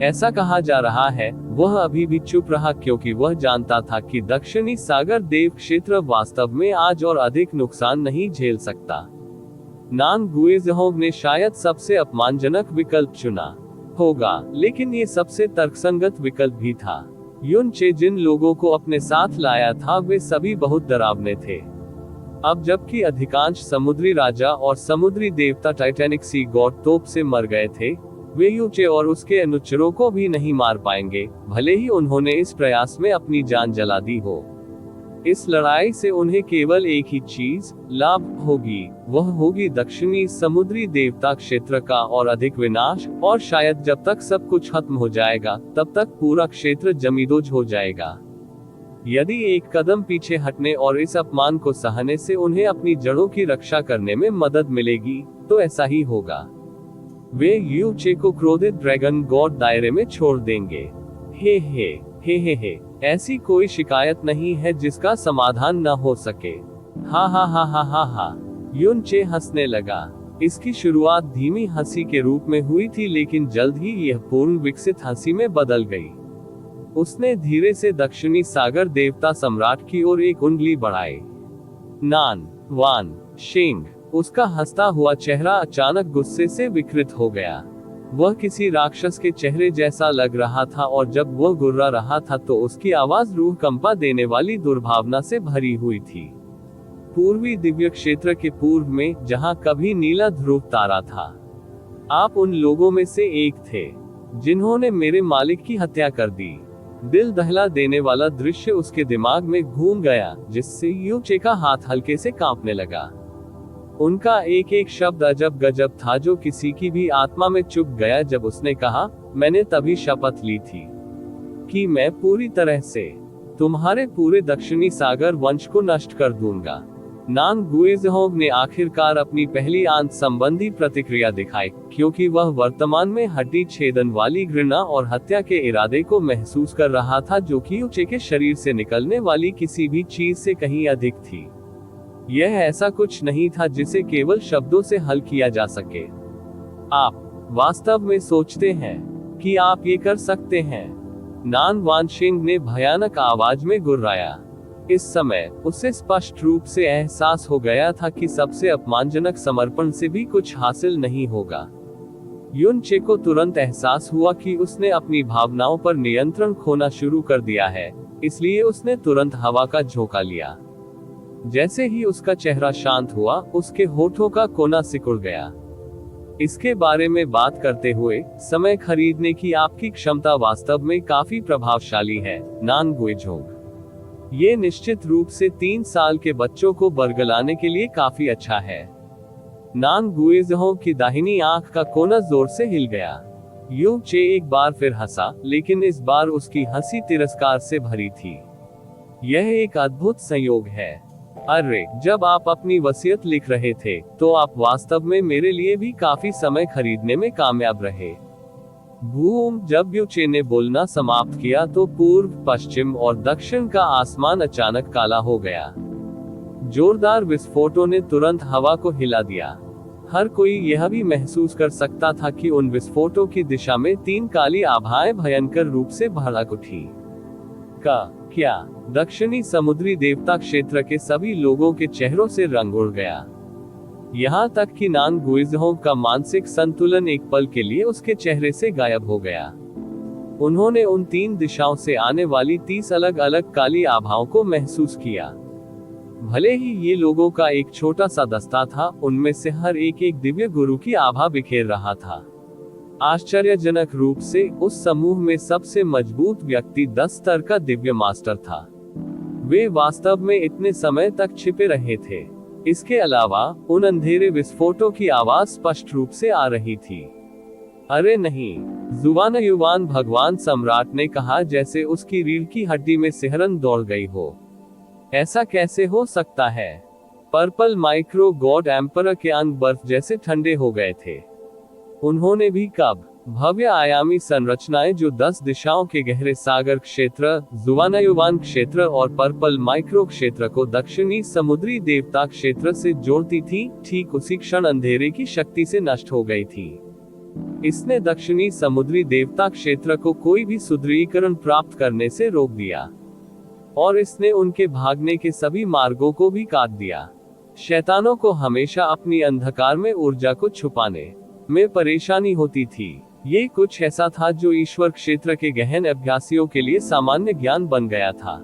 ऐसा कहा जा रहा है, वह अभी भी चुप रहा क्योंकि वह जानता था कि दक्षिणी सागर देव क्षेत्र वास्तव में आज और अधिक नुकसान नहीं झेल सकता। नान गुएज़होंग ने शायद सबसे अपमानजनक विकल्प चुना होगा, लेकिन ये सबसे तर्कसंगत विकल्प भी था। युन चे जिन लोगों को अपने साथ लाया था वे सभी बहुत डरावने थे। अब जबकि अधिकांश समुद्री राजा और समुद्री देवता टाइटैनिक सी गॉड तोप से मर गए थे, वे यू चे और उसके अनुचरों को भी नहीं मार पाएंगे, भले ही उन्होंने इस प्रयास में अपनी जान जला दी हो। इस लड़ाई से उन्हें केवल एक ही चीज लाभ होगी, वह होगी दक्षिणी समुद्री देवता क्षेत्र का और अधिक विनाश, और शायद जब तक सब कुछ खत्म हो जाएगा तब तक पूरा क्षेत्र जमींदोज हो जाएगा। यदि एक कदम पीछे हटने और इस अपमान को सहने से उन्हें अपनी जड़ों की रक्षा करने में मदद मिलेगी, तो ऐसा ही होगा। वे यू चे को क्रोधित ड्रैगन गॉड दायरे में छोड़ देंगे। हे, ऐसी कोई शिकायत नहीं है जिसका समाधान न हो सके। हा। युन चे हंसने लगा। इसकी शुरुआत धीमी हंसी के रूप में हुई थी, लेकिन जल्द ही यह पूर्ण विकसित हंसी में बदल गई। उसने धीरे से दक्षिणी सागर देवता सम्राट की ओर एक उंगली बढ़ाई। नान वान शेंग, उसका हंसता हुआ चेहरा अचानक गुस्से से विकृत हो गया। वह किसी राक्षस के चेहरे जैसा लग रहा था और जब वह गुर्रा रहा था तो उसकी आवाज रूह कंपा देने वाली दुर्भावना से भरी हुई थी। पूर्वी दिव्य क्षेत्र के पूर्व में, जहां कभी नीला ध्रुव तारा था, आप उन लोगों में से एक थे जिन्होंने मेरे मालिक की हत्या कर दी। दिल दहला देने वाला दृश्य उसके दिमाग में घूम गया, जिससे यू चे का हाथ हल्के से कांपने लगा। उनका एक एक शब्द अजब गजब था जो किसी की भी आत्मा में चुभ गया जब उसने कहा, मैंने तभी शपथ ली थी कि मैं पूरी तरह से तुम्हारे पूरे दक्षिणी सागर वंश को नष्ट कर दूंगा। नान गुएज़होंग ने आखिरकार अपनी पहली आंत संबंधी प्रतिक्रिया दिखाई, क्योंकि वह वर्तमान में हड्डी छेदन वाली घृणा और हत्या के इरादे को महसूस कर रहा था, जो कि यूचे के शरीर से निकलने वाली किसी भी चीज से कहीं अधिक थी। यह ऐसा कुछ नहीं था जिसे केवल शब्दों से हल किया जा सके। आप वास्तव में सोचते हैं कि आप ये कर सकते हैं? नान वानशेंग ने भयानक आवाज में गुर्राया। इस समय उसे स्पष्ट रूप से एहसास हो गया था कि सबसे अपमानजनक समर्पण से भी कुछ हासिल नहीं होगा। युन चे को तुरंत एहसास हुआ कि उसने अपनी भावनाओं पर नियंत्रण खोना शुरू कर दिया है, इसलिए उसने तुरंत हवा का झोंका लिया। जैसे ही उसका चेहरा शांत हुआ, उसके होठों का कोना सिकुड़ गया। इसके बारे में बात करते हुए, समय खरीदने की आपकी क्षमता वास्तव में काफी प्रभावशाली है, नान गुएज़होंग। ये निश्चित रूप से 3 साल के बच्चों को बरगलाने के लिए काफी अच्छा है। नान गुएज़होंग की दाहिनी आंख का कोना जोर से हिल गया। यू चे एक बार फिर हंसा, लेकिन इस बार उसकी हंसी तिरस्कार से भरी थी। यह एक अद्भुत संयोग है। अरे, जब आप अपनी वसीयत लिख रहे थे, तो आप वास्तव में मेरे लिए भी काफी समय खरीदने में कामयाब रहे। बूम! जब यू चे ने बोलना समाप्त किया तो पूर्व, पश्चिम और दक्षिण का आसमान अचानक काला हो गया। जोरदार विस्फोटों ने तुरंत हवा को हिला दिया। हर कोई यह भी महसूस कर सकता था कि उन विस्फोटों की दिशा में 3 काली आभाएं भयंकर रूप से भड़क उठी। क्या दक्षिणी समुद्री देवता क्षेत्र के सभी लोगों के चेहरों से रंग उड़ गया। यहाँ तक कि नान गुएज़होंग का मानसिक संतुलन एक पल के लिए उसके चेहरे से गायब हो गया। उन्होंने उन 3 दिशाओं से आने वाली 30 अलग अलग काली आभाओं को महसूस किया। भले ही ये लोगों का एक छोटा सा दस्ता था, उनमें से हर एक एक दिव्य गुरु की आभा बिखेर रहा था। आश्चर्यजनक रूप से उस समूह में सबसे मजबूत व्यक्ति 10 स्तर का दिव्य मास्टर था। वे वास्तव में इतने समय तक छिपे रहे थे। इसके अलावा उन अंधेरे विस्फोटों की आवाज स्पष्ट रूप से आ रही थी। अरे नहीं, जुबान युवान भगवान सम्राट ने कहा, जैसे उसकी रीढ़ की हड्डी में सिहरन दौड़ गई हो। ऐसा कैसे हो सकता है? पर्पल माइक्रो गॉड एम्परर के अंग बर्फ जैसे ठंडे हो गए थे। उन्होंने भी कब भव्य आयामी संरचनाएं जो 10 दिशाओं के गहरे सागर क्षेत्र, जुवानायुवान क्षेत्र और पर्पल माइक्रो क्षेत्र को दक्षिणी समुद्री देवता क्षेत्र से जोड़ती थी, ठीक उसी क्षण अंधेरे की शक्ति से नष्ट हो गई थी। इसने दक्षिणी समुद्री देवता क्षेत्र को कोई भी सुदृढ़ीकरण प्राप्त करने से रोक दिया और इसने उनके भागने के सभी मार्गों को भी काट दिया। शैतानों को हमेशा अपनी अंधकार में ऊर्जा को छुपाने में परेशानी होती थी। ये कुछ ऐसा था जो ईश्वर क्षेत्र के गहन अभ्यासियों के लिए सामान्य ज्ञान बन गया था।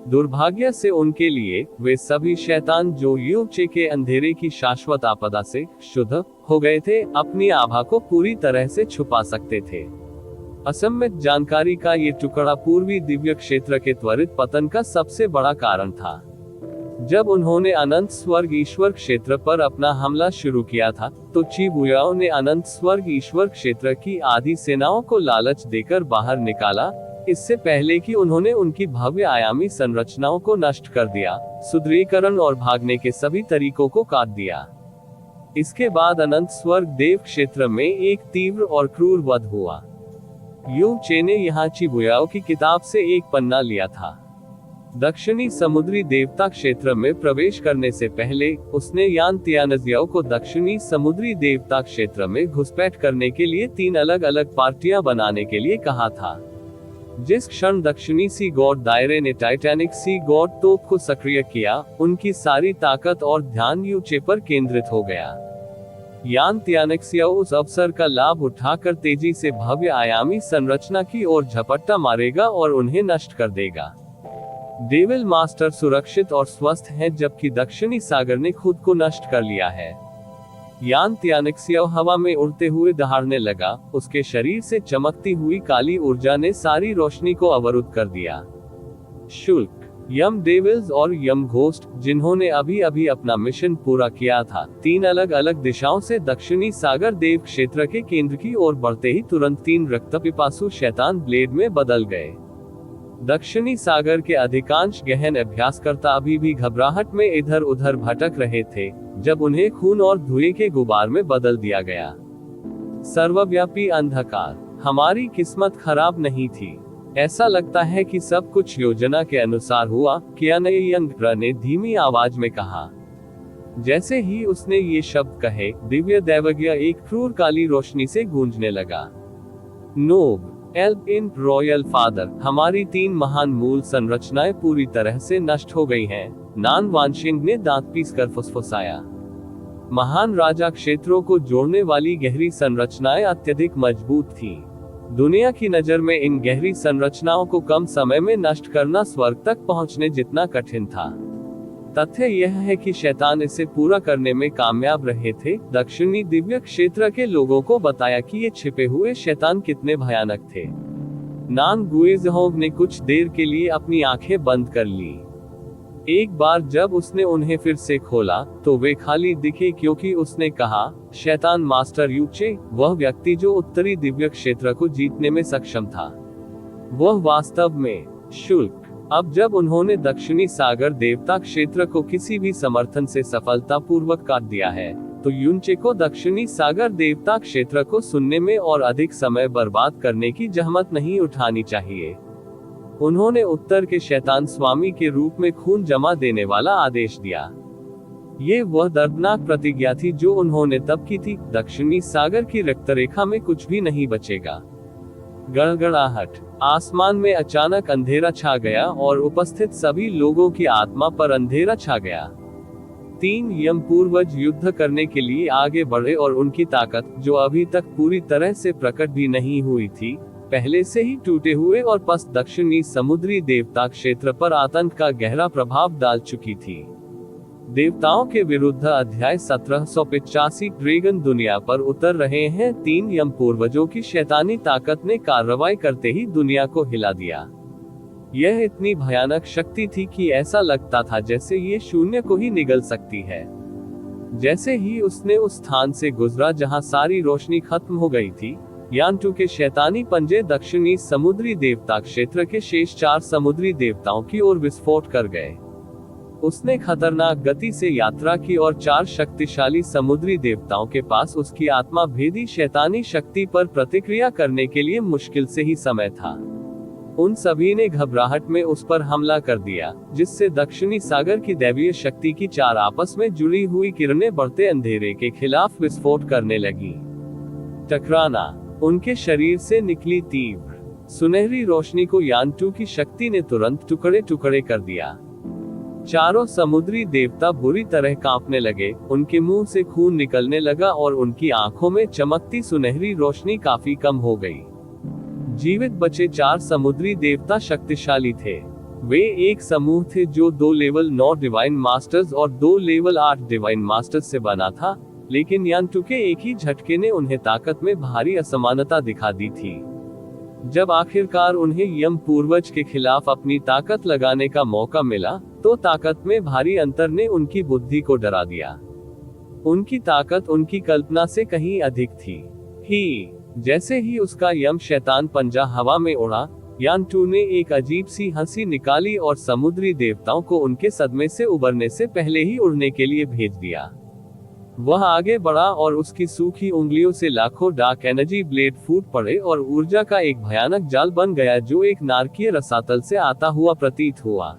दुर्भाग्य से उनके लिए, वे सभी शैतान जो यूचे के अंधेरे की शाश्वत आपदा से शुद्ध हो गए थे, अपनी आभा को पूरी तरह से छुपा सकते थे। असम्मित जानकारी का ये टुकड़ा पूर्वी दिव्य क्षेत्र के त्वरित पतन का सबसे बड़ा कारण था। जब उन्होंने अनंत स्वर्ग ईश्वर क्षेत्र पर अपना हमला शुरू किया था, तो चिबुयाओं ने अनंत स्वर्ग ईश्वर क्षेत्र की आधी सेनाओं को लालच देकर बाहर निकाला, इससे पहले कि उन्होंने उनकी भव्य आयामी संरचनाओं को नष्ट कर दिया, सुदृढ़ीकरण और भागने के सभी तरीकों को काट दिया। इसके बाद अनंत स्वर्ग देव क्षेत्र में एक तीव्र और क्रूर वध हुआ। यू चे ने यहाँ चिबुयाओं की किताब से एक पन्ना लिया था। दक्षिणी समुद्री देवता क्षेत्र में प्रवेश करने से पहले उसने यान तियानजियाओं को दक्षिणी समुद्री देवता क्षेत्र में घुसपैठ करने के लिए 3 अलग अलग पार्टियां बनाने के लिए कहा था। जिस क्षण दक्षिणी सी गॉड दायरे ने टाइटैनिक सी गॉड तोप को सक्रिय किया, उनकी सारी ताकत और ध्यान यूचे पर केंद्रित हो गया। यान तियानक्सियाओ उस अवसर का लाभ उठाकर तेजी से भव्य आयामी संरचना की ओर झपट्टा मारेगा और उन्हें नष्ट कर देगा। डेविल मास्टर सुरक्षित और स्वस्थ हैं, जबकि दक्षिणी सागर ने खुद को नष्ट कर लिया है। यान तियानक्सियाओ हवा में उड़ते हुए दहाड़ने लगा, उसके शरीर से चमकती हुई काली ऊर्जा ने सारी रोशनी को अवरुद्ध कर दिया। शुल्क यम डेविल्स और यम घोस्ट, जिन्होंने अभी अभी अपना मिशन पूरा किया था, 3 अलग अलग दिशाओं से दक्षिणी सागर देव क्षेत्र के केंद्र की ओर बढ़ते ही तुरंत 3 रक्तपिपासु शैतान ब्लेड में बदल गए। दक्षिणी सागर के अधिकांश गहन अभ्यासकर्ता अभी भी घबराहट में इधर उधर भटक रहे थे, जब उन्हें खून और धुएं के गुबार में बदल दिया गया। सर्वव्यापी अंधकार। हमारी किस्मत खराब नहीं थी। ऐसा लगता है कि सब कुछ योजना के अनुसार हुआ, कियानयंग ने धीमी आवाज में कहा। जैसे ही उसने ये शब्द कहे, दिव्य दैवज्ञ एक क्रूर काली रोशनी से गूंजने लगा। नोब एल्प इन रॉयल फादर, हमारी 3 महान मूल संरचनाएं पूरी तरह से नष्ट हो गई हैं, नान वानशिंग ने दांत पीसकर फुसफुसाया। महान राजा क्षेत्रों को जोड़ने वाली गहरी संरचनाएं अत्यधिक मजबूत थीं। दुनिया की नजर में इन गहरी संरचनाओं को कम समय में नष्ट करना स्वर्ग तक पहुंचने जितना कठिन था। तथ्य यह है कि शैतान इसे पूरा करने में कामयाब रहे थे। दक्षिणी दिव्य क्षेत्र के लोगों को बताया कि ये छिपे हुए शैतान कितने भयानक थे। नान गुएजहोंग ने कुछ देर के लिए अपनी आंखें बंद कर ली। एक बार जब उसने उन्हें फिर से खोला, तो वे खाली दिखे, क्योंकि उसने कहा, शैतान मास्टर यूचे, वह व्यक्ति जो उत्तरी दिव्य क्षेत्र को जीतने में सक्षम था, वह वास्तव में शुल्क। अब जब उन्होंने दक्षिणी सागर देवता क्षेत्र को किसी भी समर्थन से सफलतापूर्वक काट दिया है, तो यूचे को दक्षिणी सागर देवता क्षेत्र को सुनने में और अधिक समय बर्बाद करने की जहमत नहीं उठानी चाहिए। उन्होंने उत्तर के शैतान स्वामी के रूप में खून जमा देने वाला आदेश दिया। ये वह दर्दनाक प्रतिज्ञा थी जो उन्होंने तब की थी। दक्षिणी सागर की रक्तरेखा में कुछ भी नहीं बचेगा। गड़गड़ाहट। आसमान में अचानक अंधेरा छा गया और उपस्थित सभी लोगों की आत्मा पर अंधेरा छा गया। 3 यम पूर्वज युद्ध करने के लिए आगे बढ़े और उनकी ताकत, जो अभी तक पूरी तरह से प्रकट भी नहीं हुई थी, पहले से ही टूटे हुए और पस्त दक्षिणी समुद्री देवता क्षेत्र पर आतंक का गहरा प्रभाव डाल चुकी थी। देवताओं के विरुद्ध अध्याय 1785। ड्रैगन दुनिया पर उतर रहे हैं। 3 यम पूर्वजों की शैतानी ताकत ने कार्रवाई करते ही दुनिया को हिला दिया। यह इतनी भयानक शक्ति थी कि ऐसा लगता था जैसे ये शून्य को ही निगल सकती है। जैसे ही उसने उस स्थान से गुजरा जहां सारी रोशनी खत्म हो गई थी, यान-2 के शैतानी पंजे दक्षिणी समुद्री देवता क्षेत्र के शेष 4 समुद्री देवताओं की ओर विस्फोट कर गए। उसने खतरनाक गति से यात्रा की और 4 शक्तिशाली समुद्री देवताओं के पास उसकी आत्मा भेदी शैतानी शक्ति पर प्रतिक्रिया करने के लिए मुश्किल से ही समय था। उन सभी ने घबराहट में उस पर हमला कर दिया, जिससे दक्षिणी सागर की दैवीय शक्ति की 4 आपस में जुड़ी हुई किरणें बढ़ते अंधेरे के खिलाफ विस्फोट करने लगी। टकराना। उनके शरीर से निकली तीव्र सुनहरी रोशनी को यान-2 की शक्ति ने तुरंत टुकड़े टुकड़े कर दिया। चारों समुद्री देवता बुरी तरह कांपने लगे, उनके मुंह से खून निकलने लगा और उनकी आंखों में चमकती सुनहरी रोशनी काफी कम हो गई। जीवित बचे 4 समुद्री देवता शक्तिशाली थे। वे एक समूह थे जो 2 लेवल 9 डिवाइन मास्टर्स और 2 लेवल 8 डिवाइन मास्टर्स से बना था, लेकिन यान-2 के एक ही झटके ने उन्हें ताकत में भारी असमानता दिखा दी थी। जब आखिरकार उन्हें यम पूर्वज के खिलाफ अपनी ताकत लगाने का मौका मिला, तो ताकत में भारी अंतर ने उनकी बुद्धि को डरा दिया। उनकी ताकत उनकी कल्पना से कहीं अधिक थी। जैसे ही उसका यम शैतान पंजा हवा में उड़ा, यान-2 ने एक अजीब सी हंसी निकाली और समुद्री देवताओं को उनके सदमे से उबरने से पहले ही उड़ने के लिए भेज दिया। वह आगे बढ़ा और उसकी सूखी उंगलियों से लाखों डार्क एनर्जी ब्लेड फूट पड़े और ऊर्जा का एक भयानक जाल बन गया जो एक नारकीय रसातल से आता हुआ प्रतीत हुआ।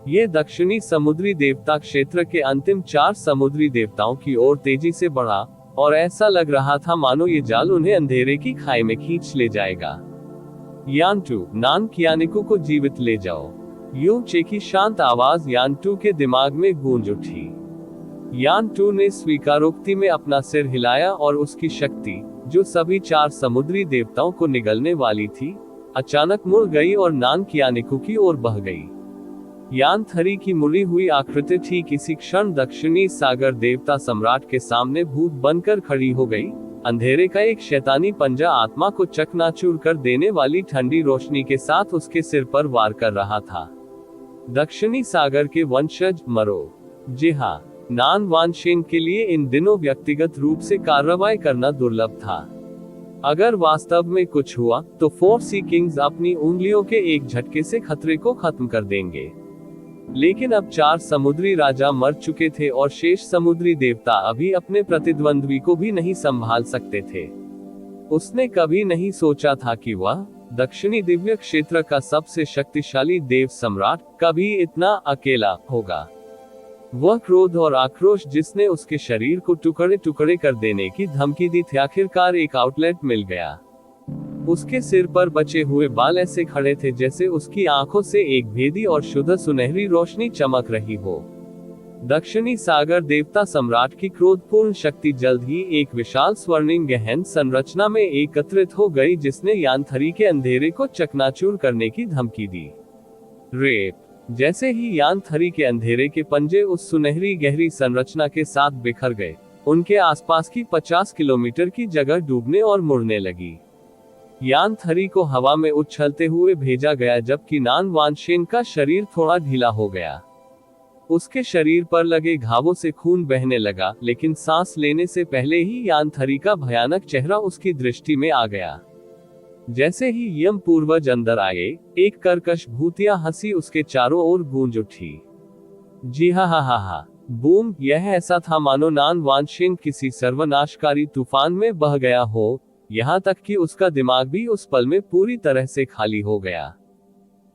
ये दक्षिणी समुद्री देवता क्षेत्र के अंतिम 4 समुद्री देवताओं की ओर तेजी से बढ़ा और ऐसा लग रहा था मानो ये जाल उन्हें अंधेरे की खाई में खींच ले जाएगा। यान-2, नान कियानिको को जीवित ले जाओ। यूं चे की शांत आवाज यान-2 के दिमाग में गूंज उठी। यान-2 ने स्वीकारोक्ति में अपना सिर हिलाया और उसकी शक्ति, जो सभी 4 समुद्री देवताओं को निगलने वाली थी, अचानक मुड़ गई और नान कियानिको की ओर बह गई। यान-3 की मुड़ी हुई आकृति ठीक इसी क्षण दक्षिणी सागर देवता सम्राट के सामने भूत बनकर खड़ी हो गई। अंधेरे का एक शैतानी पंजा आत्मा को चकनाचूर कर देने वाली ठंडी रोशनी के साथ उसके सिर पर वार कर रहा था। दक्षिणी सागर के वंशज मरो। जी हाँ, नान वानशेन के लिए इन दिनों व्यक्तिगत रूप से कार्रवाई करना दुर्लभ था। अगर वास्तव में कुछ हुआ तो 4 सी किंग्स अपनी उंगलियों के एक झटके से खतरे को खत्म कर देंगे। लेकिन अब 4 समुद्री राजा मर चुके थे और शेष समुद्री देवता अभी अपने प्रतिद्वंद्वी को भी नहीं संभाल सकते थे। उसने कभी नहीं सोचा था कि वह, दक्षिणी दिव्य क्षेत्र का सबसे शक्तिशाली देव सम्राट, कभी इतना अकेला होगा। वह क्रोध और आक्रोश जिसने उसके शरीर को टुकड़े टुकड़े कर देने की धमकी दी थी, आखिरकार एक आउटलेट मिल गया। उसके सिर पर बचे हुए बाल ऐसे खड़े थे जैसे उसकी आंखों से एक भेदी और शुद्ध सुनहरी रोशनी चमक रही हो। दक्षिणी सागर देवता सम्राट की क्रोधपूर्ण शक्ति जल्द ही एक विशाल स्वर्णिम गहन संरचना में एकत्रित हो गई, जिसने यान-3 के अंधेरे को चकनाचूर करने की धमकी दी। रेप। जैसे ही यान-3 के अंधेरे के पंजे उस सुनहरी गहरी संरचना के साथ बिखर गए, उनके आसपास की 50 किलोमीटर की जगह डूबने और मुड़ने लगी। यान-3 को हवा में उछलते हुए भेजा गया, जबकि नान वानशेन का शरीर थोड़ा ढीला हो गया। उसके शरीर पर लगे घावों से खून बहने लगा, लेकिन सांस लेने से पहले ही यान-3 का भयानक चेहरा उसकी दृष्टि में आ गया। जैसे ही यम पूर्वज अंदर आए, एक कर्कश भूतिया हंसी उसके चारों ओर गूंज उठी। जी हा, बूम। यह ऐसा था मानो नान वानशेन किसी सर्वनाशकारी तूफान में बह गया हो, यहाँ तक कि उसका दिमाग भी उस पल में पूरी तरह से खाली हो गया।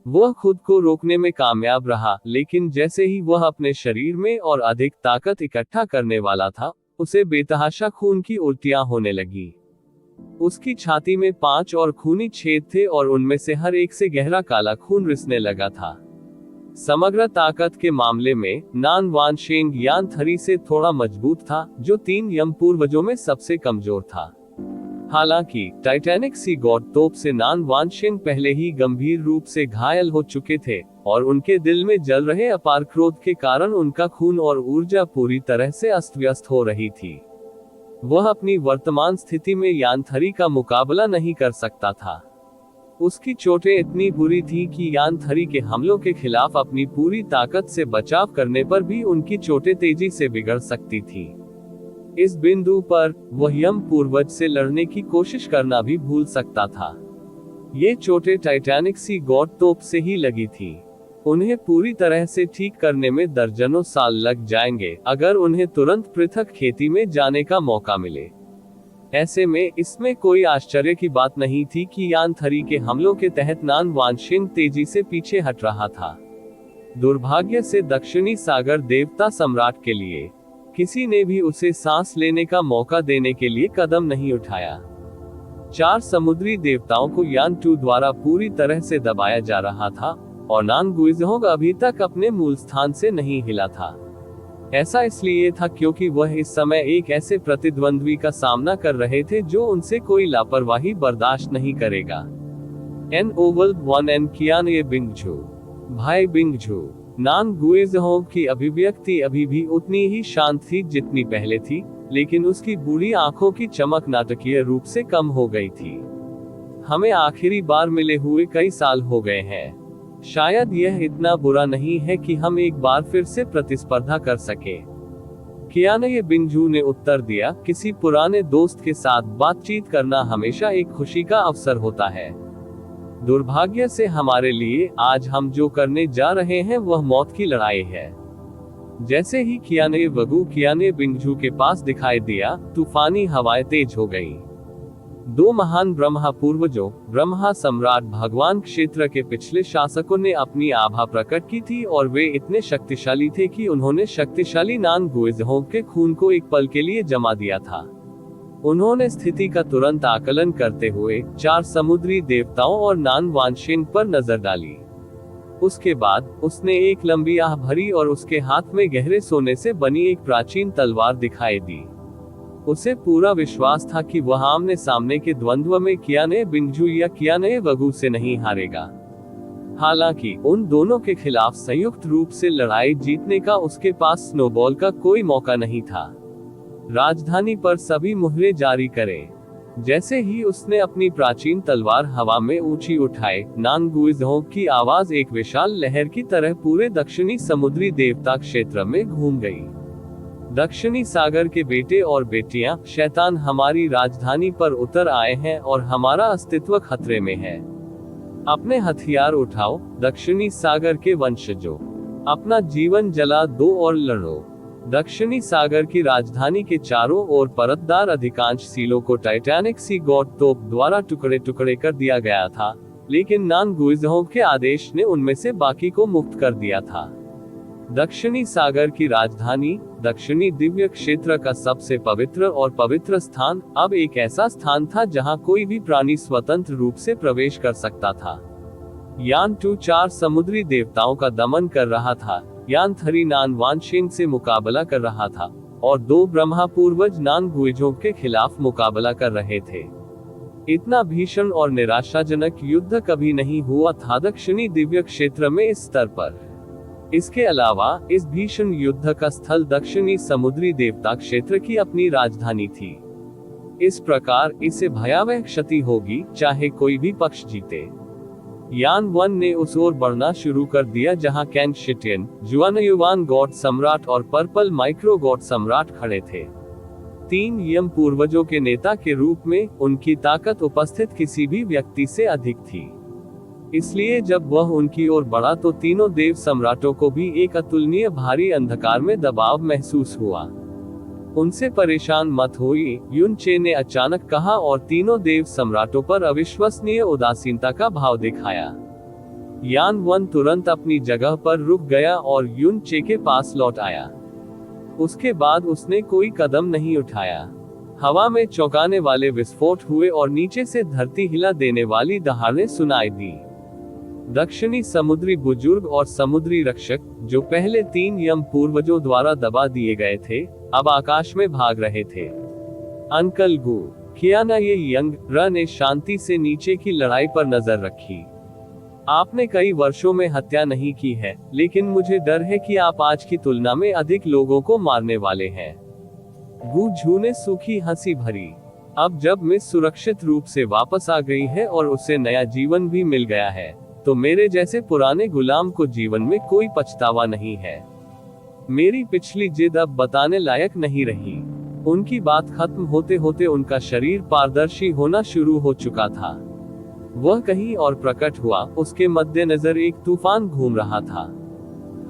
वह खुद को रोकने में कामयाब रहा, लेकिन जैसे ही वह अपने शरीर में और अधिक ताकत इकट्ठा करने वाला था, उसे बेतहाशा खून की उल्टियां होने लगी। उसकी छाती में 5 और खूनी छेद थे और उनमें से हर एक से गहरा काला खून रिसने लगा था। समग्र ताकत के मामले में नान वानशेन यान-3 से थोड़ा मजबूत था, जो 3 यम पूर्वजों में सबसे कमजोर था। हालांकि टाइटैनिक सी गॉड तोप से नान वानशिंग पहले ही गंभीर रूप से घायल हो चुके थे और उनके दिल में जल रहे अपार क्रोध के कारण उनका खून और ऊर्जा पूरी तरह से अस्त व्यस्त हो रही थी। वह अपनी वर्तमान स्थिति में यानथरी का मुकाबला नहीं कर सकता था। उसकी चोटें इतनी बुरी थी कि यानथरी के हमलों के खिलाफ अपनी पूरी ताकत से बचाव करने पर भी उनकी चोटें तेजी से बिगड़ सकती थी। इस बिंदु पर वह यम पूर्वज से लड़ने की कोशिश करना भी भूल सकता था। ये चोटें टाइटैनिक सी गॉड तोप से ही लगी थी। उन्हें पूरी तरह से ठीक करने में दर्जनों साल लग जाएंगे अगर उन्हें तुरंत पृथक खेती में जाने का मौका मिले। ऐसे में इसमें कोई आश्चर्य की बात नहीं थी कि यानथरी के हमलों के तहत नान वानशिंग तेजी से पीछे हट रहा था। दुर्भाग्य से दक्षिणी सागर देवता सम्राट के लिए किसी ने भी उसे सांस लेने का मौका देने के लिए कदम नहीं उठाया। 4 समुद्री देवताओं को यान 2 द्वारा पूरी तरह से दबाया जा रहा था और नान गुइज़होंग अभी तक अपने मूल स्थान से नहीं हिला था। ऐसा इसलिए था क्योंकि वह इस समय एक ऐसे प्रतिद्वंद्वी का सामना कर रहे थे जो उनसे कोई लापरवाही बर्दाश्त नहीं करेगा। एन ओवल 1 एन कियाने बिंगझू, भाई बिंगझू। नान गुइज़होंग की अभिव्यक्ति अभी भी उतनी ही शांत थी जितनी पहले थी, लेकिन उसकी बूढ़ी आंखों की चमक नाटकीय रूप से कम हो गई थी। हमें आखिरी बार मिले हुए कई साल हो गए हैं। शायद यह इतना बुरा नहीं है कि हम एक बार फिर से प्रतिस्पर्धा कर सके। कियाने बिंगझू ने उत्तर दिया, किसी पुराने दोस्त के साथ बातचीत करना हमेशा एक खुशी का अवसर होता है। दुर्भाग्य से हमारे लिए आज हम जो करने जा रहे हैं वह मौत की लड़ाई है। जैसे ही कियाने बिंगझू के पास दिखाई दिया, तूफानी हवाएं तेज हो गईं। 2 महान ब्रह्मा पूर्वजों, ब्रह्मा सम्राट भगवान क्षेत्र के पिछले शासकों ने अपनी आभा प्रकट की थी और वे इतने शक्तिशाली थे कि उन्होंने शक्तिशाली नान गुइज़होंग के खून को एक पल के लिए जमा दिया था। उन्होंने स्थिति का तुरंत आकलन करते हुए 4 समुद्री देवताओं और नान वानशिंग पर नजर डाली। उसके बाद उसने एक लंबी आह भरी और उसके हाथ में गहरे सोने से बनी एक प्राचीन तलवार दिखाई दी। उसे पूरा विश्वास था कि वह आमने सामने के द्वंद्व में कियाने बिंगझू या कियाने वगू से नहीं हारेगा। हालांकि उन दोनों के खिलाफ संयुक्त रूप से लड़ाई जीतने का उसके पास स्नोबॉल का कोई मौका नहीं था। राजधानी पर सभी मुहरे जारी करें। जैसे ही उसने अपनी प्राचीन तलवार हवा में ऊंची उठाई, नान गुइज़होंग की आवाज एक विशाल लहर की तरह पूरे दक्षिणी समुद्री देवता क्षेत्र में घूम गई। दक्षिणी सागर के बेटे और बेटियां, शैतान हमारी राजधानी पर उतर आए हैं और हमारा अस्तित्व खतरे में है। अपने हथियार उठाओ, दक्षिणी सागर के वंशजों। अपना जीवन जला दो और लड़ो। दक्षिणी सागर की राजधानी के चारों ओर परतदार अधिकांश सीलों को टाइटैनिक सी गॉड तोप द्वारा टुकड़े टुकड़े कर दिया गया था, लेकिन नान गुइज़होंग के आदेश ने उनमें से बाकी को मुक्त कर दिया था। दक्षिणी सागर की राजधानी, दक्षिणी दिव्य क्षेत्र का सबसे पवित्र और पवित्र स्थान, अब एक ऐसा स्थान था जहां कोई भी प्राणी स्वतंत्र रूप से प्रवेश कर सकता था। यान 2 4 समुद्री देवताओं का दमन कर रहा था, यान 3 नान वानशिंग से मुकाबला कर रहा था और 2 ब्रह्मा पूर्वज नान गुइज़होंग के खिलाफ मुकाबला कर रहे थे। इतना भीषण और निराशाजनक युद्ध कभी नहीं हुआ था दक्षिणी दिव्य क्षेत्र में इस स्तर पर। इसके अलावा इस भीषण युद्ध का स्थल दक्षिणी समुद्री देवता क्षेत्र की अपनी राजधानी थी। इस प्रकार इसे भयावह क्षति होगी चाहे कोई भी पक्ष जीते। यान 1 ने उस ओर बढ़ना शुरू कर दिया जहां कैन शिटियन, जुआनयुवान गॉड सम्राट और पर्पल माइक्रो गॉड सम्राट खड़े थे। 3 यम पूर्वजों के नेता के रूप में उनकी ताकत उपस्थित किसी भी व्यक्ति से अधिक थी। इसलिए जब वह उनकी ओर बढ़ा तो तीनों देव सम्राटों को भी एक अतुलनीय भारी अंधकार में दबाव महसूस हुआ। उनसे परेशान मत होइए, युन चे ने अचानक कहा और तीनों देव सम्राटों पर अविश्वसनीय उदासीनता का भाव दिखाया। यान 1 तुरंत अपनी जगह पर रुक गया और युन चे के पास लौट आया। उसके बाद उसने कोई कदम नहीं उठाया। हवा में चौंकाने वाले विस्फोट हुए और नीचे से धरती हिला देने वाली दहाड़ें सुनाई दी। दक्षिणी समुद्री बुजुर्ग और समुद्री रक्षक, जो पहले 3 यम पूर्वजों द्वारा दबा दिए गए थे, अब आकाश में भाग रहे थे। अंकल गू, कियाना ये यंग र ने शांति से नीचे की लड़ाई पर नजर रखी। आपने कई वर्षों में हत्या नहीं की है, लेकिन मुझे डर है कि आप आज की तुलना में अधिक लोगों को मारने वाले हैं। गु झू ने सूखी हंसी भरी। अब जब मिस सुरक्षित रूप से वापस आ गई है और उसे नया जीवन भी मिल गया है, तो मेरे जैसे पुराने गुलाम को जीवन में कोई पछतावा नहीं है। मेरी पिछली जिद अब बताने लायक नहीं रही। उनकी बात खत्म होते होते उनका शरीर पारदर्शी होना शुरू हो चुका था। वह कहीं और प्रकट हुआ। उसके मद्देनजर एक तूफान घूम रहा था।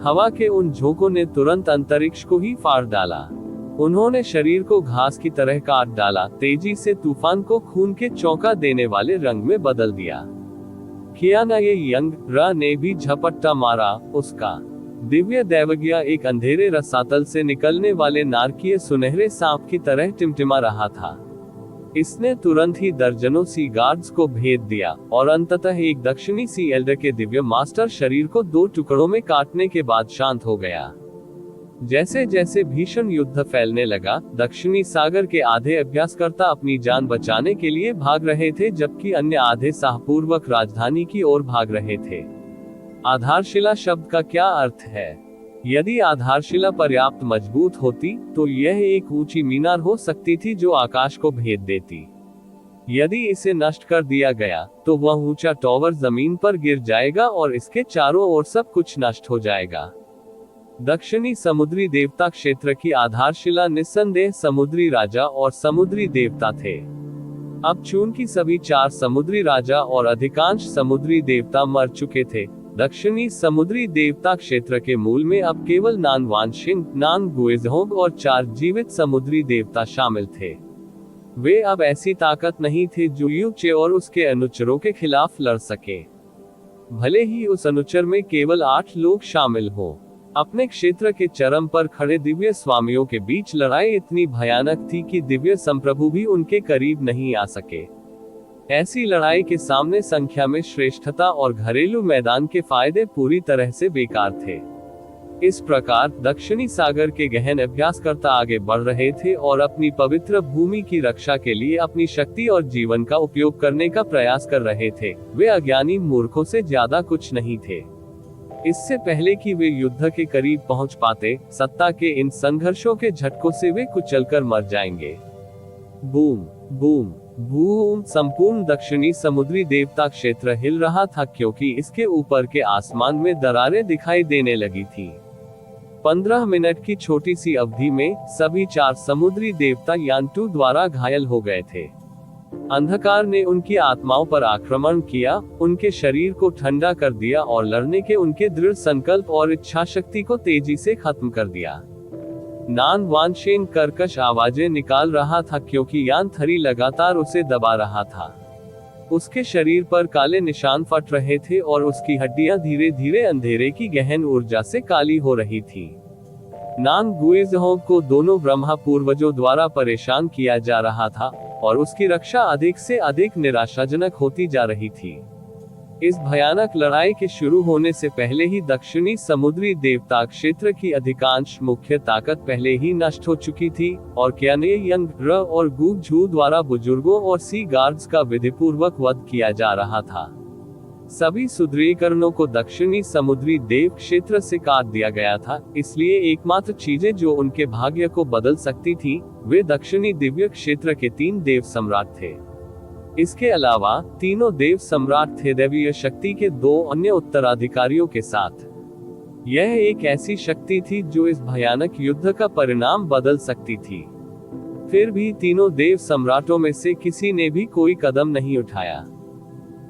हवा के उन झोंकों ने तुरंत अंतरिक्ष को ही फाड़ डाला। उन्होंने शरीर को घास की तरह काट डाला, तेजी से तूफान को खून के चौंका देने वाले रंग में बदल दिया। कियाना ये यंग र ने भी झपट्टा मारा। उसका दिव्य दैवज्ञा एक अंधेरे रसातल से निकलने वाले नारकीय सुनहरे सांप की तरह टिमटिमा रहा था। इसने तुरंत ही दर्जनों सी गार्ड्स को भेद दिया और अंततः एक दक्षिणी सी एल्डर के दिव्य मास्टर शरीर को 2 टुकड़ों में काटने के बाद शांत हो गया। जैसे जैसे भीषण युद्ध फैलने लगा, दक्षिणी सागर के आधे अभ्यासकर्ता अपनी जान बचाने के लिए भाग रहे थे, जबकि अन्य आधे साहपूर्वक राजधानी की ओर भाग रहे थे। आधारशिला शब्द का क्या अर्थ है? यदि आधारशिला पर्याप्त मजबूत होती, तो यह एक ऊंची मीनार हो सकती थी जो आकाश को भेद देती। यदि इसे नष्ट कर दिया गया, तो वह ऊंचा टॉवर जमीन पर गिर जाएगा और इसके चारों ओर सब कुछ नष्ट हो जाएगा। दक्षिणी समुद्री देवता क्षेत्र की आधारशिला निस्संदेह समुद्री राजा और समुद्री देवता थे। अब चूंकि सभी 4 समुद्री राजा और अधिकांश समुद्री देवता मर चुके थे, दक्षिणी समुद्री देवता क्षेत्र के मूल में अब केवल नान वानशिंग, नान गुएजहोंग और 4 जीवित समुद्री देवता शामिल थे। वे अब ऐसी ताकत नहीं थे जो यू चे और उसके अनुचरों के खिलाफ लड़ सके। भले ही उस अनुचर में केवल 8 लोग शामिल हों। अपने क्षेत्र के चरम पर खड़े दिव्य स्वामियों के बीच लड़ाई इतनी भयानक थी कि दिव्य संप्रभु भी उनके करीब नहीं आ सके। ऐसी लड़ाई के सामने संख्या में श्रेष्ठता और घरेलू मैदान के फायदे पूरी तरह से बेकार थे। इस प्रकार दक्षिणी सागर के गहन अभ्यासकर्ता आगे बढ़ रहे थे और अपनी पवित्र भूमि की रक्षा के लिए अपनी शक्ति और जीवन का उपयोग करने का प्रयास कर रहे थे। वे अज्ञानी मूर्खों से ज्यादा कुछ नहीं थे। इससे पहले कि वे युद्ध के करीब पहुंच पाते, सत्ता के इन संघर्षों के झटकों से वे कुचलकर मर जाएंगे। Boom boom boom. संपूर्ण दक्षिणी समुद्री देवता क्षेत्र हिल रहा था, क्योंकि इसके ऊपर के आसमान में दरारें दिखाई देने लगी थी। 15 मिनट की छोटी सी अवधि में सभी 4 समुद्री देवता यान्तु द्वारा घायल हो गए थे। अंधकार ने उनकी आत्माओं पर आक्रमण किया, उनके शरीर को ठंडा कर दिया और लड़ने के उनके दृढ़ संकल्प और इच्छा शक्ति को तेजी से खत्म कर दिया। नान वानशेन कर्कश आवाजें निकाल रहा था, क्योंकि यान थरी लगातार उसे दबा रहा था। उसके शरीर पर काले निशान फट रहे थे और उसकी हड्डियां धीरे धीरे अंधेरे की गहन ऊर्जा से काली हो रही थी। नान गुएजहोंग को दोनों ब्रह्मा पूर्वजों द्वारा परेशान किया जा रहा था और उसकी रक्षा अधिक से अधिक निराशाजनक होती जा रही थी। इस भयानक लड़ाई के शुरू होने से पहले ही दक्षिणी समुद्री देवता क्षेत्र की अधिकांश मुख्य ताकत पहले ही नष्ट हो चुकी थी और कियाने यंग र और गु झू द्वारा बुजुर्गों और सी गार्ड्स का विधिपूर्वक वध किया जा रहा था। सभी सुदृढ़ीकरणों को दक्षिणी समुद्री देव क्षेत्र से काट दिया गया था, इसलिए एकमात्र चीजें जो उनके भाग्य को बदल सकती थी, वे दक्षिणी दिव्य क्षेत्र के 3 देव सम्राट थे। इसके अलावा तीनों देव सम्राट थे दैवीय शक्ति के 2 अन्य उत्तराधिकारियों के साथ। यह एक ऐसी शक्ति थी जो इस भयानक युद्ध का परिणाम बदल सकती थी। फिर भी तीनों देव सम्राटों में से किसी ने भी कोई कदम नहीं उठाया।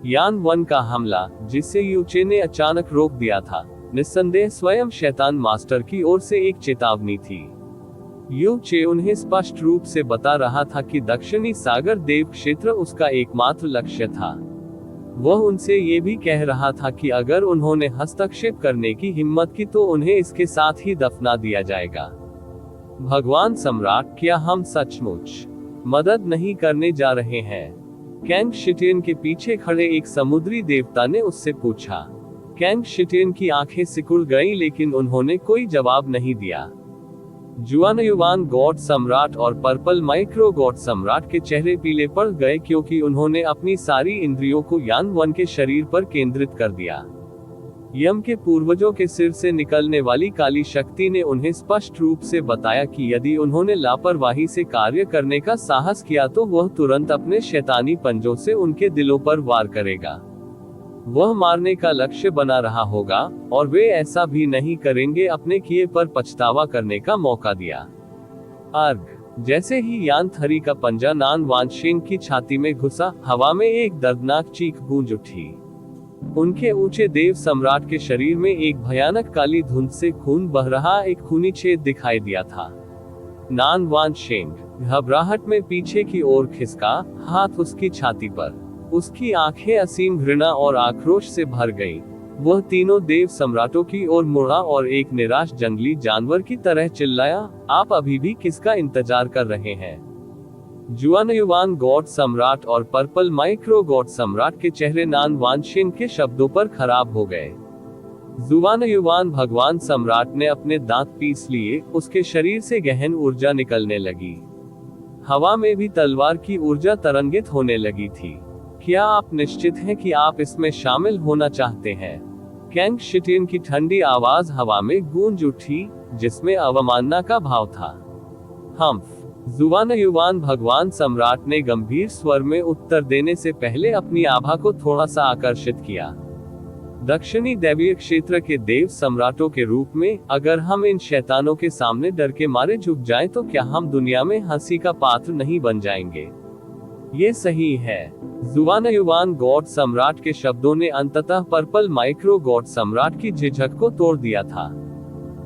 यान 1 का हमला, जिसे यूचे ने अचानक रोक दिया था, निस्संदेह स्वयं शैतान मास्टर की ओर से एक चेतावनी थी। यूचे उन्हें स्पष्ट रूप से बता रहा था कि दक्षिणी सागर देव क्षेत्र उसका एकमात्र लक्ष्य था। वह उनसे ये भी कह रहा था कि अगर उन्होंने हस्तक्षेप करने की हिम्मत की तो उन्हें इसके साथ ही दफना दिया जाएगा। भगवान सम्राट, क्या हम सचमुच मदद नहीं करने जा रहे हैं? कैंग शिटियन के पीछे खड़े एक समुद्री देवता ने उससे पूछा। कैंग शिटियन की आंखें सिकुड़ गईं, लेकिन उन्होंने कोई जवाब नहीं दिया। जुआनयुवान गॉड सम्राट और पर्पल माइक्रो गॉड सम्राट के चेहरे पीले पड़ गए क्योंकि उन्होंने अपनी सारी इंद्रियों को यान वन के शरीर पर केंद्रित कर दिया। यम के पूर्वजों के सिर से निकलने वाली काली शक्ति ने उन्हें स्पष्ट रूप से बताया कि यदि उन्होंने लापरवाही से कार्य करने का साहस किया तो वह तुरंत अपने शैतानी पंजों से उनके दिलों पर वार करेगा। वह मारने का लक्ष्य बना रहा होगा, और वे ऐसा भी नहीं करेंगे अपने किए पर पछतावा करने का मौका दिया। अर्घ। जैसे ही यान थरी का पंजा नान वानशेंग की छाती में घुसा, हवा में एक दर्दनाक चीख गूंज उठी। उनके ऊंचे देव सम्राट के शरीर में एक भयानक काली धुंध से खून बह रहा एक खूनी छेद दिखाई दिया था। नान वानशेंग घबराहट में पीछे की ओर खिसका, हाथ उसकी छाती पर। उसकी आंखें असीम घृणा और आक्रोश से भर गईं। वह तीनों देव सम्राटों की ओर मुड़ा और एक निराश जंगली जानवर की तरह चिल्लाया, आप अभी भी किसका इंतजार कर रहे हैं? जुआनयुवान गॉड सम्राट और पर्पल माइक्रो गॉड सम्राट के चेहरे नान वानशेंग के शब्दों पर खराब हो गए। जुआनयुवान भगवान सम्राट ने अपने दांत पीस लिए, उसके शरीर से गहन ऊर्जा निकलने लगी। हवा में भी तलवार की ऊर्जा तरंगित होने लगी थी। क्या आप निश्चित हैं कि आप इसमें शामिल होना चाहते हैं? कैंग शिटियन की ठंडी आवाज हवा में गूंज उठी, जिसमें अवमानना का भाव था। हम्फ। जुआनयुवान भगवान सम्राट ने गंभीर स्वर में उत्तर देने से पहले अपनी आभा को थोड़ा सा आकर्षित किया। दक्षिणी दैवीय क्षेत्र के देव सम्राटों के रूप में, अगर हम इन शैतानों के सामने डर के मारे झुक जाएं तो क्या हम दुनिया में हंसी का पात्र नहीं बन जाएंगे? ये सही है। जुआनयुवान गॉड सम्राट के शब्दों ने अंततः पर्पल माइक्रो गॉड सम्राट की झिझक को तोड़ दिया था।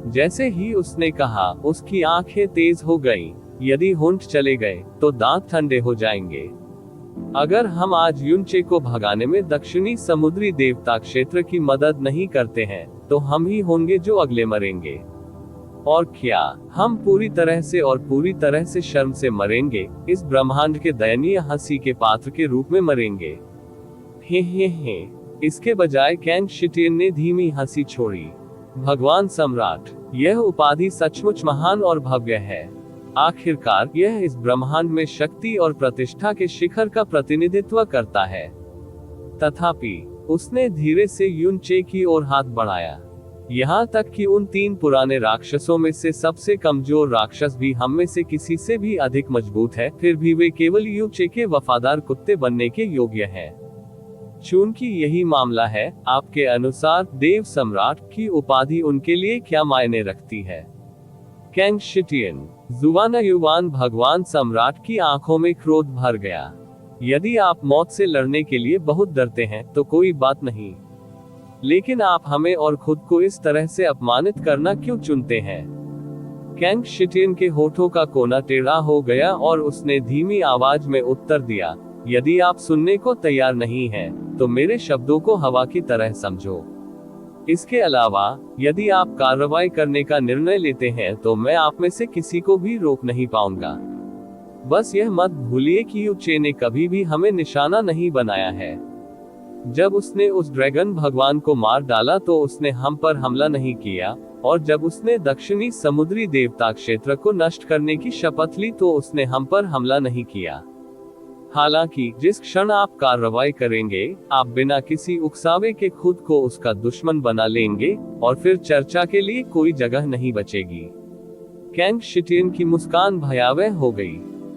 जैसे ही उसने कहा, उसकी आंखें तेज हो गईं। यदि होंठ चले गए तो दांत ठंडे हो जाएंगे। अगर हम आज युनचे को भगाने में दक्षिणी समुद्री देवता क्षेत्र की मदद नहीं करते हैं, तो हम ही होंगे जो अगले मरेंगे। और क्या हम पूरी तरह से शर्म से मरेंगे, इस ब्रह्मांड के दयनीय हंसी के पात्र के रूप में मरेंगे। हे। इसके बजाय कैंग शिटियन ने धीमी हंसी छोड़ी। भगवान सम्राट, यह उपाधि सचमुच महान और भव्य है। आखिरकार यह इस ब्रह्मांड में शक्ति और प्रतिष्ठा के शिखर का प्रतिनिधित्व करता है। तथापि उसने धीरे से युनचे की ओर हाथ बढ़ाया। यहाँ तक कि उन 3 पुराने राक्षसों में से सबसे कमजोर राक्षस भी हम में से किसी से भी अधिक मजबूत है, फिर भी वे केवल युनचे के वफादार कुत्ते बनने के योग्य हैं। चूंकि यही मामला है, आपके अनुसार देव सम्राट की उपाधि उनके लिए क्या मायने रखती है? कैंग शिटियन। जुआनयुवान भगवान सम्राट की आंखों में क्रोध भर गया। यदि आप मौत से लड़ने के लिए बहुत डरते हैं तो कोई बात नहीं, लेकिन आप हमें और खुद को इस तरह से अपमानित करना क्यों चुनते हैं? कैंग शिटियन के होठों का कोना टेढ़ा हो गया और उसने धीमी आवाज में उत्तर दिया, यदि आप सुनने को तैयार नहीं हैं, तो मेरे शब्दों को हवा की तरह समझो। इसके अलावा, यदि आप कार्रवाई करने का निर्णय लेते हैं तो मैं आप में से किसी को भी रोक नहीं पाऊंगा। बस यह मत भूलिए कि युचे ने कभी भी हमें निशाना नहीं बनाया है। जब उसने उस ड्रैगन भगवान को मार डाला तो उसने हम पर हमला नहीं किया, और जब उसने दक्षिणी समुद्री देवता क्षेत्र को नष्ट करने की शपथ ली तो उसने हम पर हमला नहीं किया। हालांकि जिस क्षण आप कार्रवाई करेंगे, आप बिना किसी उकसावे के खुद को उसका दुश्मन बना लेंगे, और फिर चर्चा के लिए कोई जगह नहीं बचेगी। कैंग शिटियन की मुस्कान भयावह हो गई,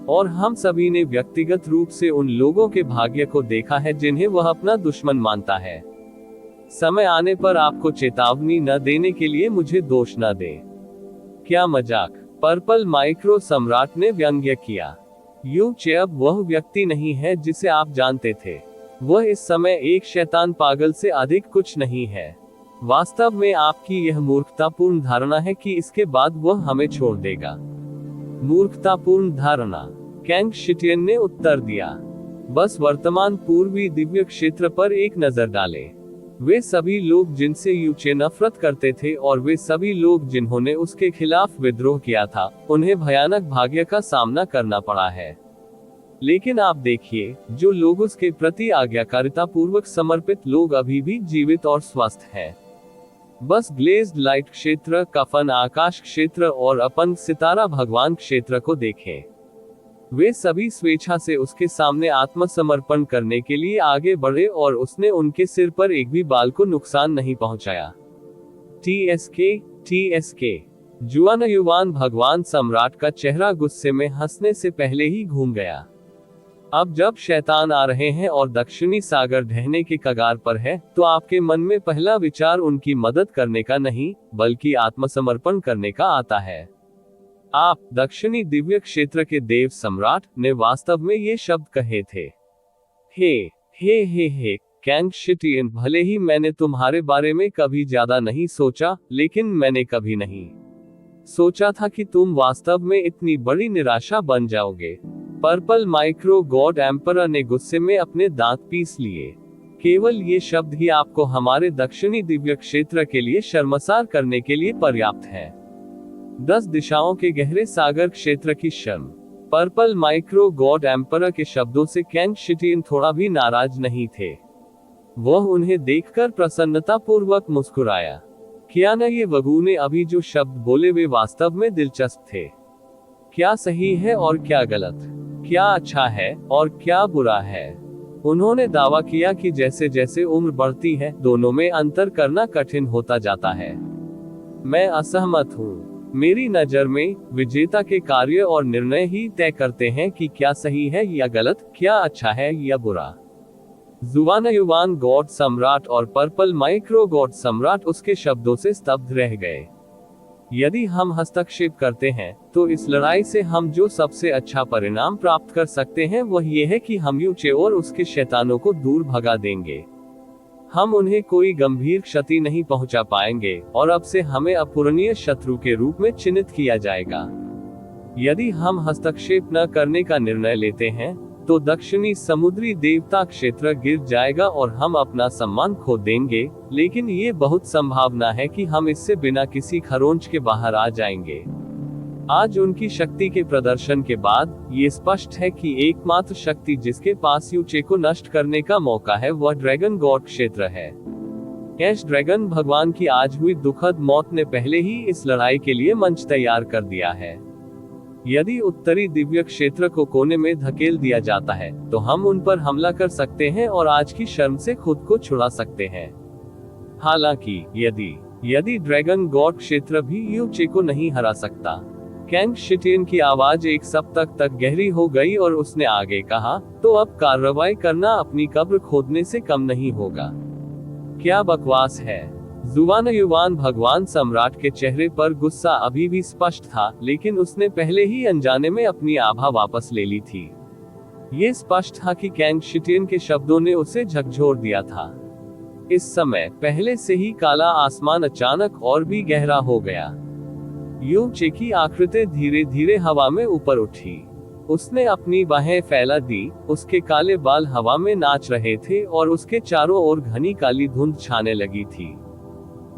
और हम सभी ने व्यक्तिगत रूप से उन लोगों के भाग्य को देखा है जिन्हें वह अपना दुश्मन मानता है। समय आने पर आपको चेतावनी न देने के लिए मुझे दोष न दें। क्या मजाक? पर्पल माइक्रो सम्राट ने व्यंग्य किया। युचे अब वह व्यक्ति नहीं है जिसे आप जानते थे। वह इस समय एक शैतान पागल से अधिक कुछ नहीं है। वास्तव में आपकी यह मूर्खतापूर्ण धारणा है कि इसके बाद वह हमें छोड़ देगा। मूर्खतापूर्ण धारणा, कैंग शिटियन ने उत्तर दिया। बस वर्तमान पूर्वी दिव्य क्षेत्र पर एक नजर डालें। वे सभी लोग जिनसे युचे नफरत करते थे और वे सभी लोग जिन्होंने उसके खिलाफ विद्रोह किया था, उन्हें भयानक भाग्य का सामना करना पड़ा है। लेकिन आप देखिए, जो लोग उसके प्रति आज्ञाकारिता पूर्वक समर्पित लोग अभी भी जीवित और स्वस्थ हैं। बस ग्लेज्ड लाइट क्षेत्र, कफन आकाश क्षेत्र और अपन सितारा भगवान क्षेत्र को देखें। वे सभी स्वेच्छा से उसके सामने आत्मसमर्पण करने के लिए आगे बढ़े और उसने उनके सिर पर एक भी बाल को नुकसान नहीं पहुंचाया। TSK जुआनयुवान भगवान सम्राट का चेहरा गुस्से में हंसने से पहले ही घूम गया। अब जब शैतान आ रहे हैं और दक्षिणी सागर ढहने के कगार पर है, तो आपके मन में पहला विचार उनकी मदद करने का नहीं, बल्कि आत्मसमर्पण करने का आता है। आप दक्षिणी दिव्य क्षेत्र के देव सम्राट ने वास्तव में ये शब्द कहे थे। हे कैंग शिटियन, भले ही मैंने तुम्हारे बारे में कभी ज्यादा नहीं सोचा, लेकिन मैंने कभी नहीं सोचा था कि तुम वास्तव में इतनी बड़ी निराशा बन जाओगे। पर्पल माइक्रो गॉड एम्परर ने गुस्से में अपने दांत पीस लिए। केवल ये शब्द ही आपको हमारे दक्षिणी दिव्य क्षेत्र के लिए शर्मसार करने के लिए पर्याप्त है। 10 दिशाओं के गहरे सागर क्षेत्र की शर्म। पर्पल माइक्रो गॉड एम्परर के शब्दों से कैंग शिटियन थोड़ा भी नाराज नहीं थे। वह उन्हें देखकर प्रसन्नता पूर्वक मुस्कुराया। क्या न ये वगू ने अभी जो शब्द बोले वे वास्तव में दिलचस्प थे। क्या सही है और क्या गलत, क्या अच्छा है और क्या बुरा है। उन्होंने दावा किया कि जैसे जैसे उम्र बढ़ती है, दोनों में अंतर करना कठिन होता जाता है। मैं असहमत हूँ। मेरी नजर में विजेता के कार्य और निर्णय ही तय करते हैं कि क्या सही है या गलत, क्या अच्छा है या बुरा। जुआनयुवान गॉड सम्राट और पर्पल माइक्रो गॉड सम्राट उसके शब्दों से स्तब्ध रह गए। यदि हम हस्तक्षेप करते हैं, तो इस लड़ाई से हम जो सबसे अच्छा परिणाम प्राप्त कर सकते हैं वह ये है कि हम यूचे और उसके शैतानों को दूर भगा देंगे। हम उन्हें कोई गंभीर क्षति नहीं पहुंचा पाएंगे और अब से हमें अपूरणीय शत्रु के रूप में चिन्हित किया जाएगा। यदि हम हस्तक्षेप न करने का निर्णय लेते हैं, तो दक्षिणी समुद्री देवता क्षेत्र गिर जाएगा और हम अपना सम्मान खो देंगे, लेकिन ये बहुत संभावना है कि हम इससे बिना किसी खरोंच के बाहर आ जाएंगे। आज उनकी शक्ति के प्रदर्शन के बाद ये स्पष्ट है कि एकमात्र शक्ति जिसके पास यूचे को नष्ट करने का मौका है वह ड्रैगन गॉड क्षेत्र है। ऐश ड्रैगन भगवान की आज हुई दुखद मौत ने पहले ही इस लड़ाई के लिए मंच तैयार कर दिया है। यदि उत्तरी दिव्य क्षेत्र को कोने में धकेल दिया जाता है, तो हम उन पर हमला कर सकते हैं और आज की शर्म से खुद को छुड़ा सकते हैं। हालांकि यदि ड्रैगन गॉड क्षेत्र भी यूचे को नहीं हरा सकता। कैंग शिटियन की आवाज एक सप्तक तक गहरी हो गई और उसने आगे कहा, तो अब कार्रवाई करना अपनी कब्र खोदने से कम नहीं होगा। क्या बकवास है। जुआनयुवान भगवान सम्राट के चेहरे पर गुस्सा अभी भी स्पष्ट था, लेकिन उसने पहले ही अनजाने में अपनी आभा वापस ले ली थी। ये स्पष्ट था कि कैंग शिटियन के शब्दों ने उसे झकझोर दिया था। इस समय पहले से ही काला आसमान अचानक और भी गहरा हो गया। यूचे की आकृति धीरे धीरे हवा में ऊपर उठी। उसने अपनी बाहें फैला दी, उसके काले बाल हवा में नाच रहे थे और उसके चारों ओर घनी काली धुंध छाने लगी थी।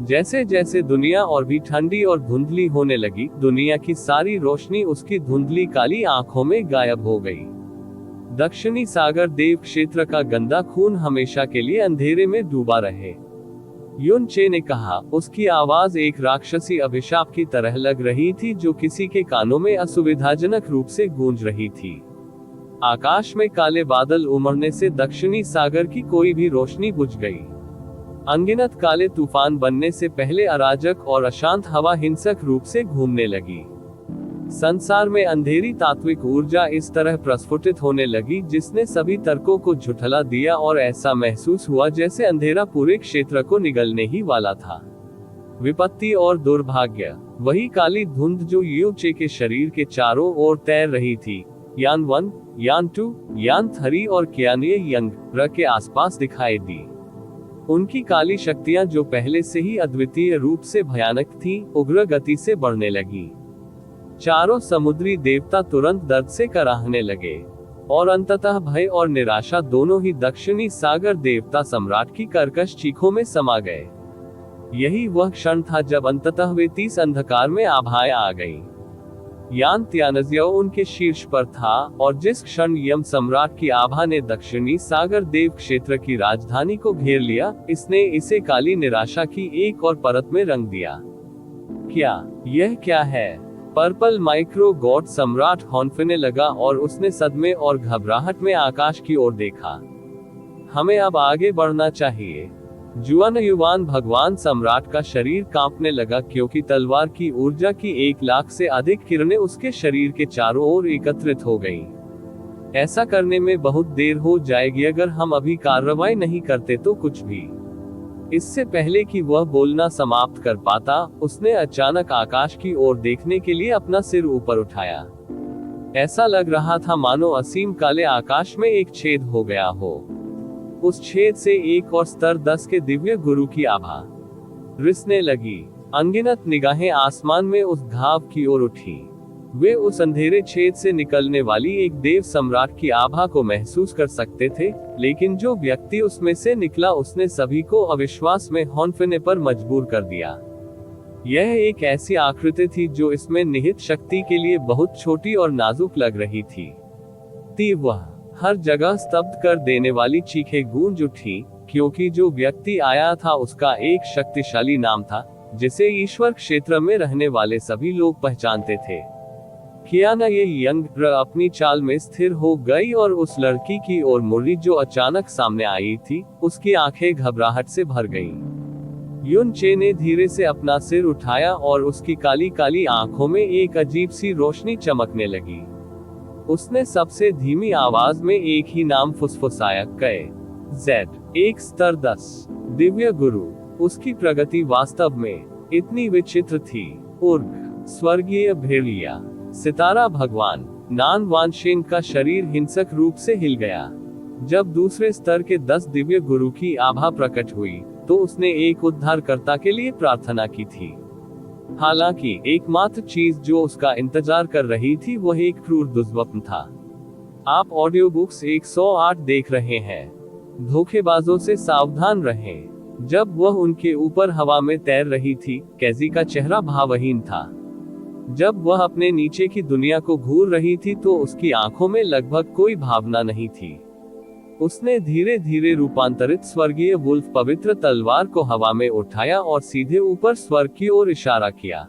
जैसे जैसे दुनिया और भी ठंडी और धुंधली होने लगी, दुनिया की सारी रोशनी उसकी धुंधली काली आंखों में गायब हो गई। दक्षिणी सागर देव क्षेत्र का गंदा खून हमेशा के लिए अंधेरे में डूबा रहे। युनचे ने कहा। उसकी आवाज एक राक्षसी अभिशाप की तरह लग रही थी जो किसी के कानों में असुविधाजनक रूप से गूंज रही थी। आकाश में काले बादल उमड़ने से दक्षिणी सागर की कोई भी रोशनी बुझ गई। अनगिनत काले तूफान बनने से पहले अराजक और अशांत हवा हिंसक रूप से घूमने लगी। संसार में अंधेरी तात्विक ऊर्जा इस तरह प्रस्फुटित होने लगी जिसने सभी तर्कों को झुठला दिया और ऐसा महसूस हुआ जैसे अंधेरा पूरे क्षेत्र को निगलने ही वाला था। विपत्ति और दुर्भाग्य, वही काली धुंध जो यूचे के शरीर के चारों ओर तैर रही थी, यान 1, यान 2, यान 3 और कियानिये यंग के आसपास दिखाई दी। उनकी काली शक्तियां जो पहले से ही अद्वितीय रूप से भयानक थीं, उग्र गति से बढ़ने लगी। चारों समुद्री देवता तुरंत दर्द से कराहने लगे और अंततः भय और निराशा दोनों ही दक्षिणी सागर देवता सम्राट की कर्कश चीखों में समा गए। यही वह क्षण था जब अंततः वे 30 अंधकार में आभाएं आ गईं। यान त्यानजियो उनके शीर्ष पर था, और जिस क्षण यम सम्राट की आभा ने दक्षिणी सागर देव क्षेत्र की राजधानी को घेर लिया, इसने इसे काली निराशा की एक और परत में रंग दिया। यह क्या है? पर्पल माइक्रो गॉड सम्राट हॉन्फने लगा और उसने सदमे और घबराहट में आकाश की ओर देखा। हमें अब आगे बढ़ना चाहिए। जुआन युवान भगवान सम्राट का शरीर कांपने लगा, क्योंकि तलवार की ऊर्जा की 1,00,000 से अधिक किरणें उसके शरीर के चारों ओर एकत्रित हो गईं। ऐसा करने में बहुत देर हो जाएगी अगर हम अभी कार्रवाई नहीं करते तो कुछ भी। इससे पहले कि वह बोलना समाप्त कर पाता, उसने अचानक आकाश की ओर देखने के लिए अपना सिर ऊपर उठाया। ऐसा लग रहा था मानो असीम काले आकाश में एक छेद हो गया हो। उस छेद से एक और स्तर 10 के दिव्य गुरु की आभा रिसने लगी। अनगिनत निगाहें आसमान में उस घाव की ओर उठी। वे उस अंधेरे छेद से निकलने वाली एक देव सम्राट की आभा को महसूस कर सकते थे, लेकिन जो व्यक्ति उसमें से निकला उसने सभी को अविश्वास में हौंफने पर मजबूर कर दिया। यह एक ऐसी आकृति थी जो इसमें निहित शक्ति के लिए बहुत छोटी और नाजुक लग रही थी। वह हर जगह स्तब्ध कर देने वाली चीखें गूंज उठी, क्योंकि जो व्यक्ति आया था उसका एक शक्तिशाली नाम था, जिसे ईश्वर क्षेत्र में रहने वाले सभी लोग पहचानते थे। कियाना ये यंग अपनी चाल में स्थिर हो गई और उस लड़की की ओर मुड़ी जो अचानक सामने आई थी। उसकी आंखें घबराहट से भर गईं। युन चे ने धीरे से अपना सिर उठाया और उसकी काली काली आंखों में एक अजीब सी रोशनी चमकने लगी। उसने सबसे धीमी आवाज में एक ही नाम फुसफुसाया, कए जेड। एक स्तर 10 दिव्य गुरु। उसकी प्रगति वास्तव में इतनी विचित्र थी। उर्ग स्वर्गीय भेड़िया सितारा भगवान नान वानशेन का शरीर हिंसक रूप से हिल गया। जब दूसरे स्तर के 10 दिव्य गुरु की आभा प्रकट हुई, तो उसने एक उद्धारकर्ता के लिए प्रार्थना की थी। हालांकि एकमात्र चीज जो उसका इंतजार कर रही थी वह एक क्रूर दुष्स्वप्न था। आप ऑडियो बुक्स 108 देख रहे हैं। धोखेबाजों से सावधान रहें। जब वह उनके ऊपर हवा में तैर रही थी, कैजी का चेहरा भावहीन था। जब वह अपने नीचे की दुनिया को घूर रही थी तो उसकी आंखों में लगभग कोई भावना नहीं थी। उसने धीरे धीरे रूपांतरित स्वर्गीय वुल्फ पवित्र तलवार को हवा में उठाया और सीधे ऊपर स्वर्ग की ओर इशारा किया।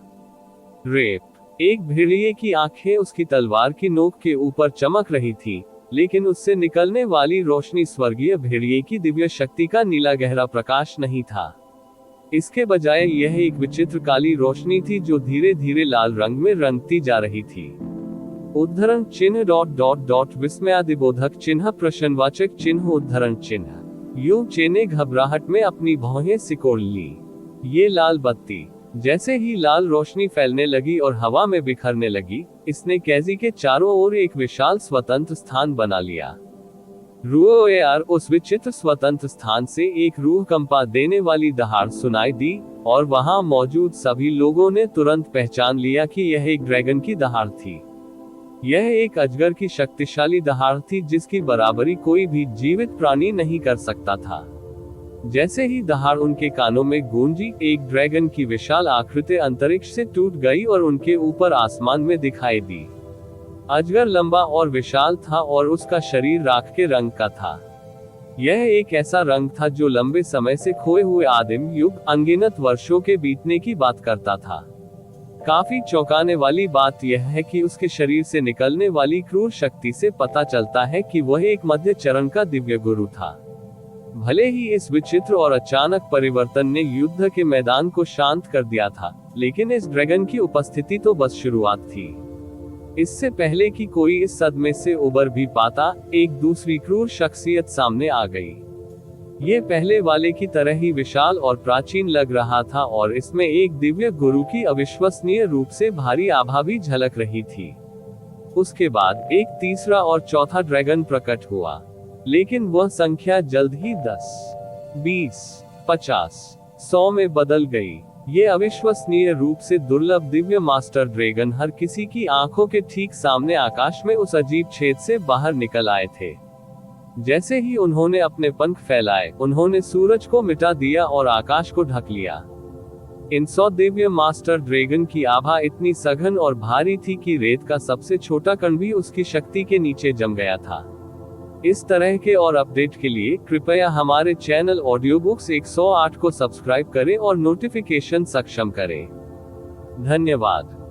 रेप। एक भेड़िए की आंखें उसकी तलवार की नोक के ऊपर चमक रही थी, लेकिन उससे निकलने वाली रोशनी स्वर्गीय भेड़िए की दिव्य शक्ति का नीला गहरा प्रकाश नहीं था। इसके बजाय यह एक विचित्र काली रोशनी थी जो धीरे धीरे लाल रंग में रंगती जा रही थी। उद्धरण चिन्ह ... विस्मयादिबोधक चिन्ह प्रश्नवाचक चिन्ह उद्धरण चिन्ह। यू चे ने घबराहट में अपनी भौहें सिकोड़ ली। ये लाल बत्ती। जैसे ही लाल रोशनी फैलने लगी और हवा में बिखरने लगी, इसने कैजी के चारों ओर एक विशाल स्वतंत्र स्थान बना लिया। रूह उस विचित्र स्वतंत्र स्थान से एक रूह कंपा देने वाली दहाड़ सुनाई दी, और वहां मौजूद सभी लोगों ने तुरंत पहचान लिया कि यह एक ड्रैगन की दहाड़ थी। यह एक अजगर की शक्तिशाली दहाड़ थी जिसकी बराबरी कोई भी जीवित प्राणी नहीं कर सकता था। जैसे ही दहाड़ उनके कानों में गूंजी, एक ड्रैगन की विशाल आकृति अंतरिक्ष से टूट गई और उनके ऊपर आसमान में दिखाई दी। अजगर लंबा और विशाल था और उसका शरीर राख के रंग का था। यह एक ऐसा रंग था जो लंबे समय से खोए हुए आदिम युग, अनगिनत वर्षों के बीतने की बात करता था। काफी चौंकाने वाली बात यह है कि उसके शरीर से निकलने वाली क्रूर शक्ति से पता चलता है कि वह एक मध्य चरण का दिव्य गुरु था। भले ही इस विचित्र और अचानक परिवर्तन ने युद्ध के मैदान को शांत कर दिया था, लेकिन इस ड्रैगन की उपस्थिति तो बस शुरुआत थी। इससे पहले कि कोई इस सदमे से उबर भी पाता, एक दूसरी क्रूर शख्सियत सामने आ गई। ये पहले वाले की तरह ही विशाल और प्राचीन लग रहा था और इसमें एक दिव्य गुरु की अविश्वसनीय रूप से भारी आभा भी झलक रही थी। उसके बाद एक तीसरा और चौथा ड्रैगन प्रकट हुआ, लेकिन वह संख्या जल्द ही 10, 20, 50, 100 में बदल गई। ये अविश्वसनीय रूप से दुर्लभ दिव्य मास्टर ड्रैगन हर किसी की आंखों के ठीक सामने आकाश में उस अजीब छेद से बाहर निकल आए थे। जैसे ही उन्होंने अपने पंख फैलाए, उन्होंने सूरज को मिटा दिया और आकाश को ढक लिया। इन 100 दिव्य मास्टर ड्रैगन की आभा इतनी सघन और भारी थी कि रेत का सबसे छोटा कण भी उसकी शक्ति के नीचे जम गया था। इस तरह के और अपडेट के लिए कृपया हमारे चैनल ऑडियो बुक्स 108 को सब्सक्राइब करें और नोटिफिकेशन सक्षम करें। धन्यवाद।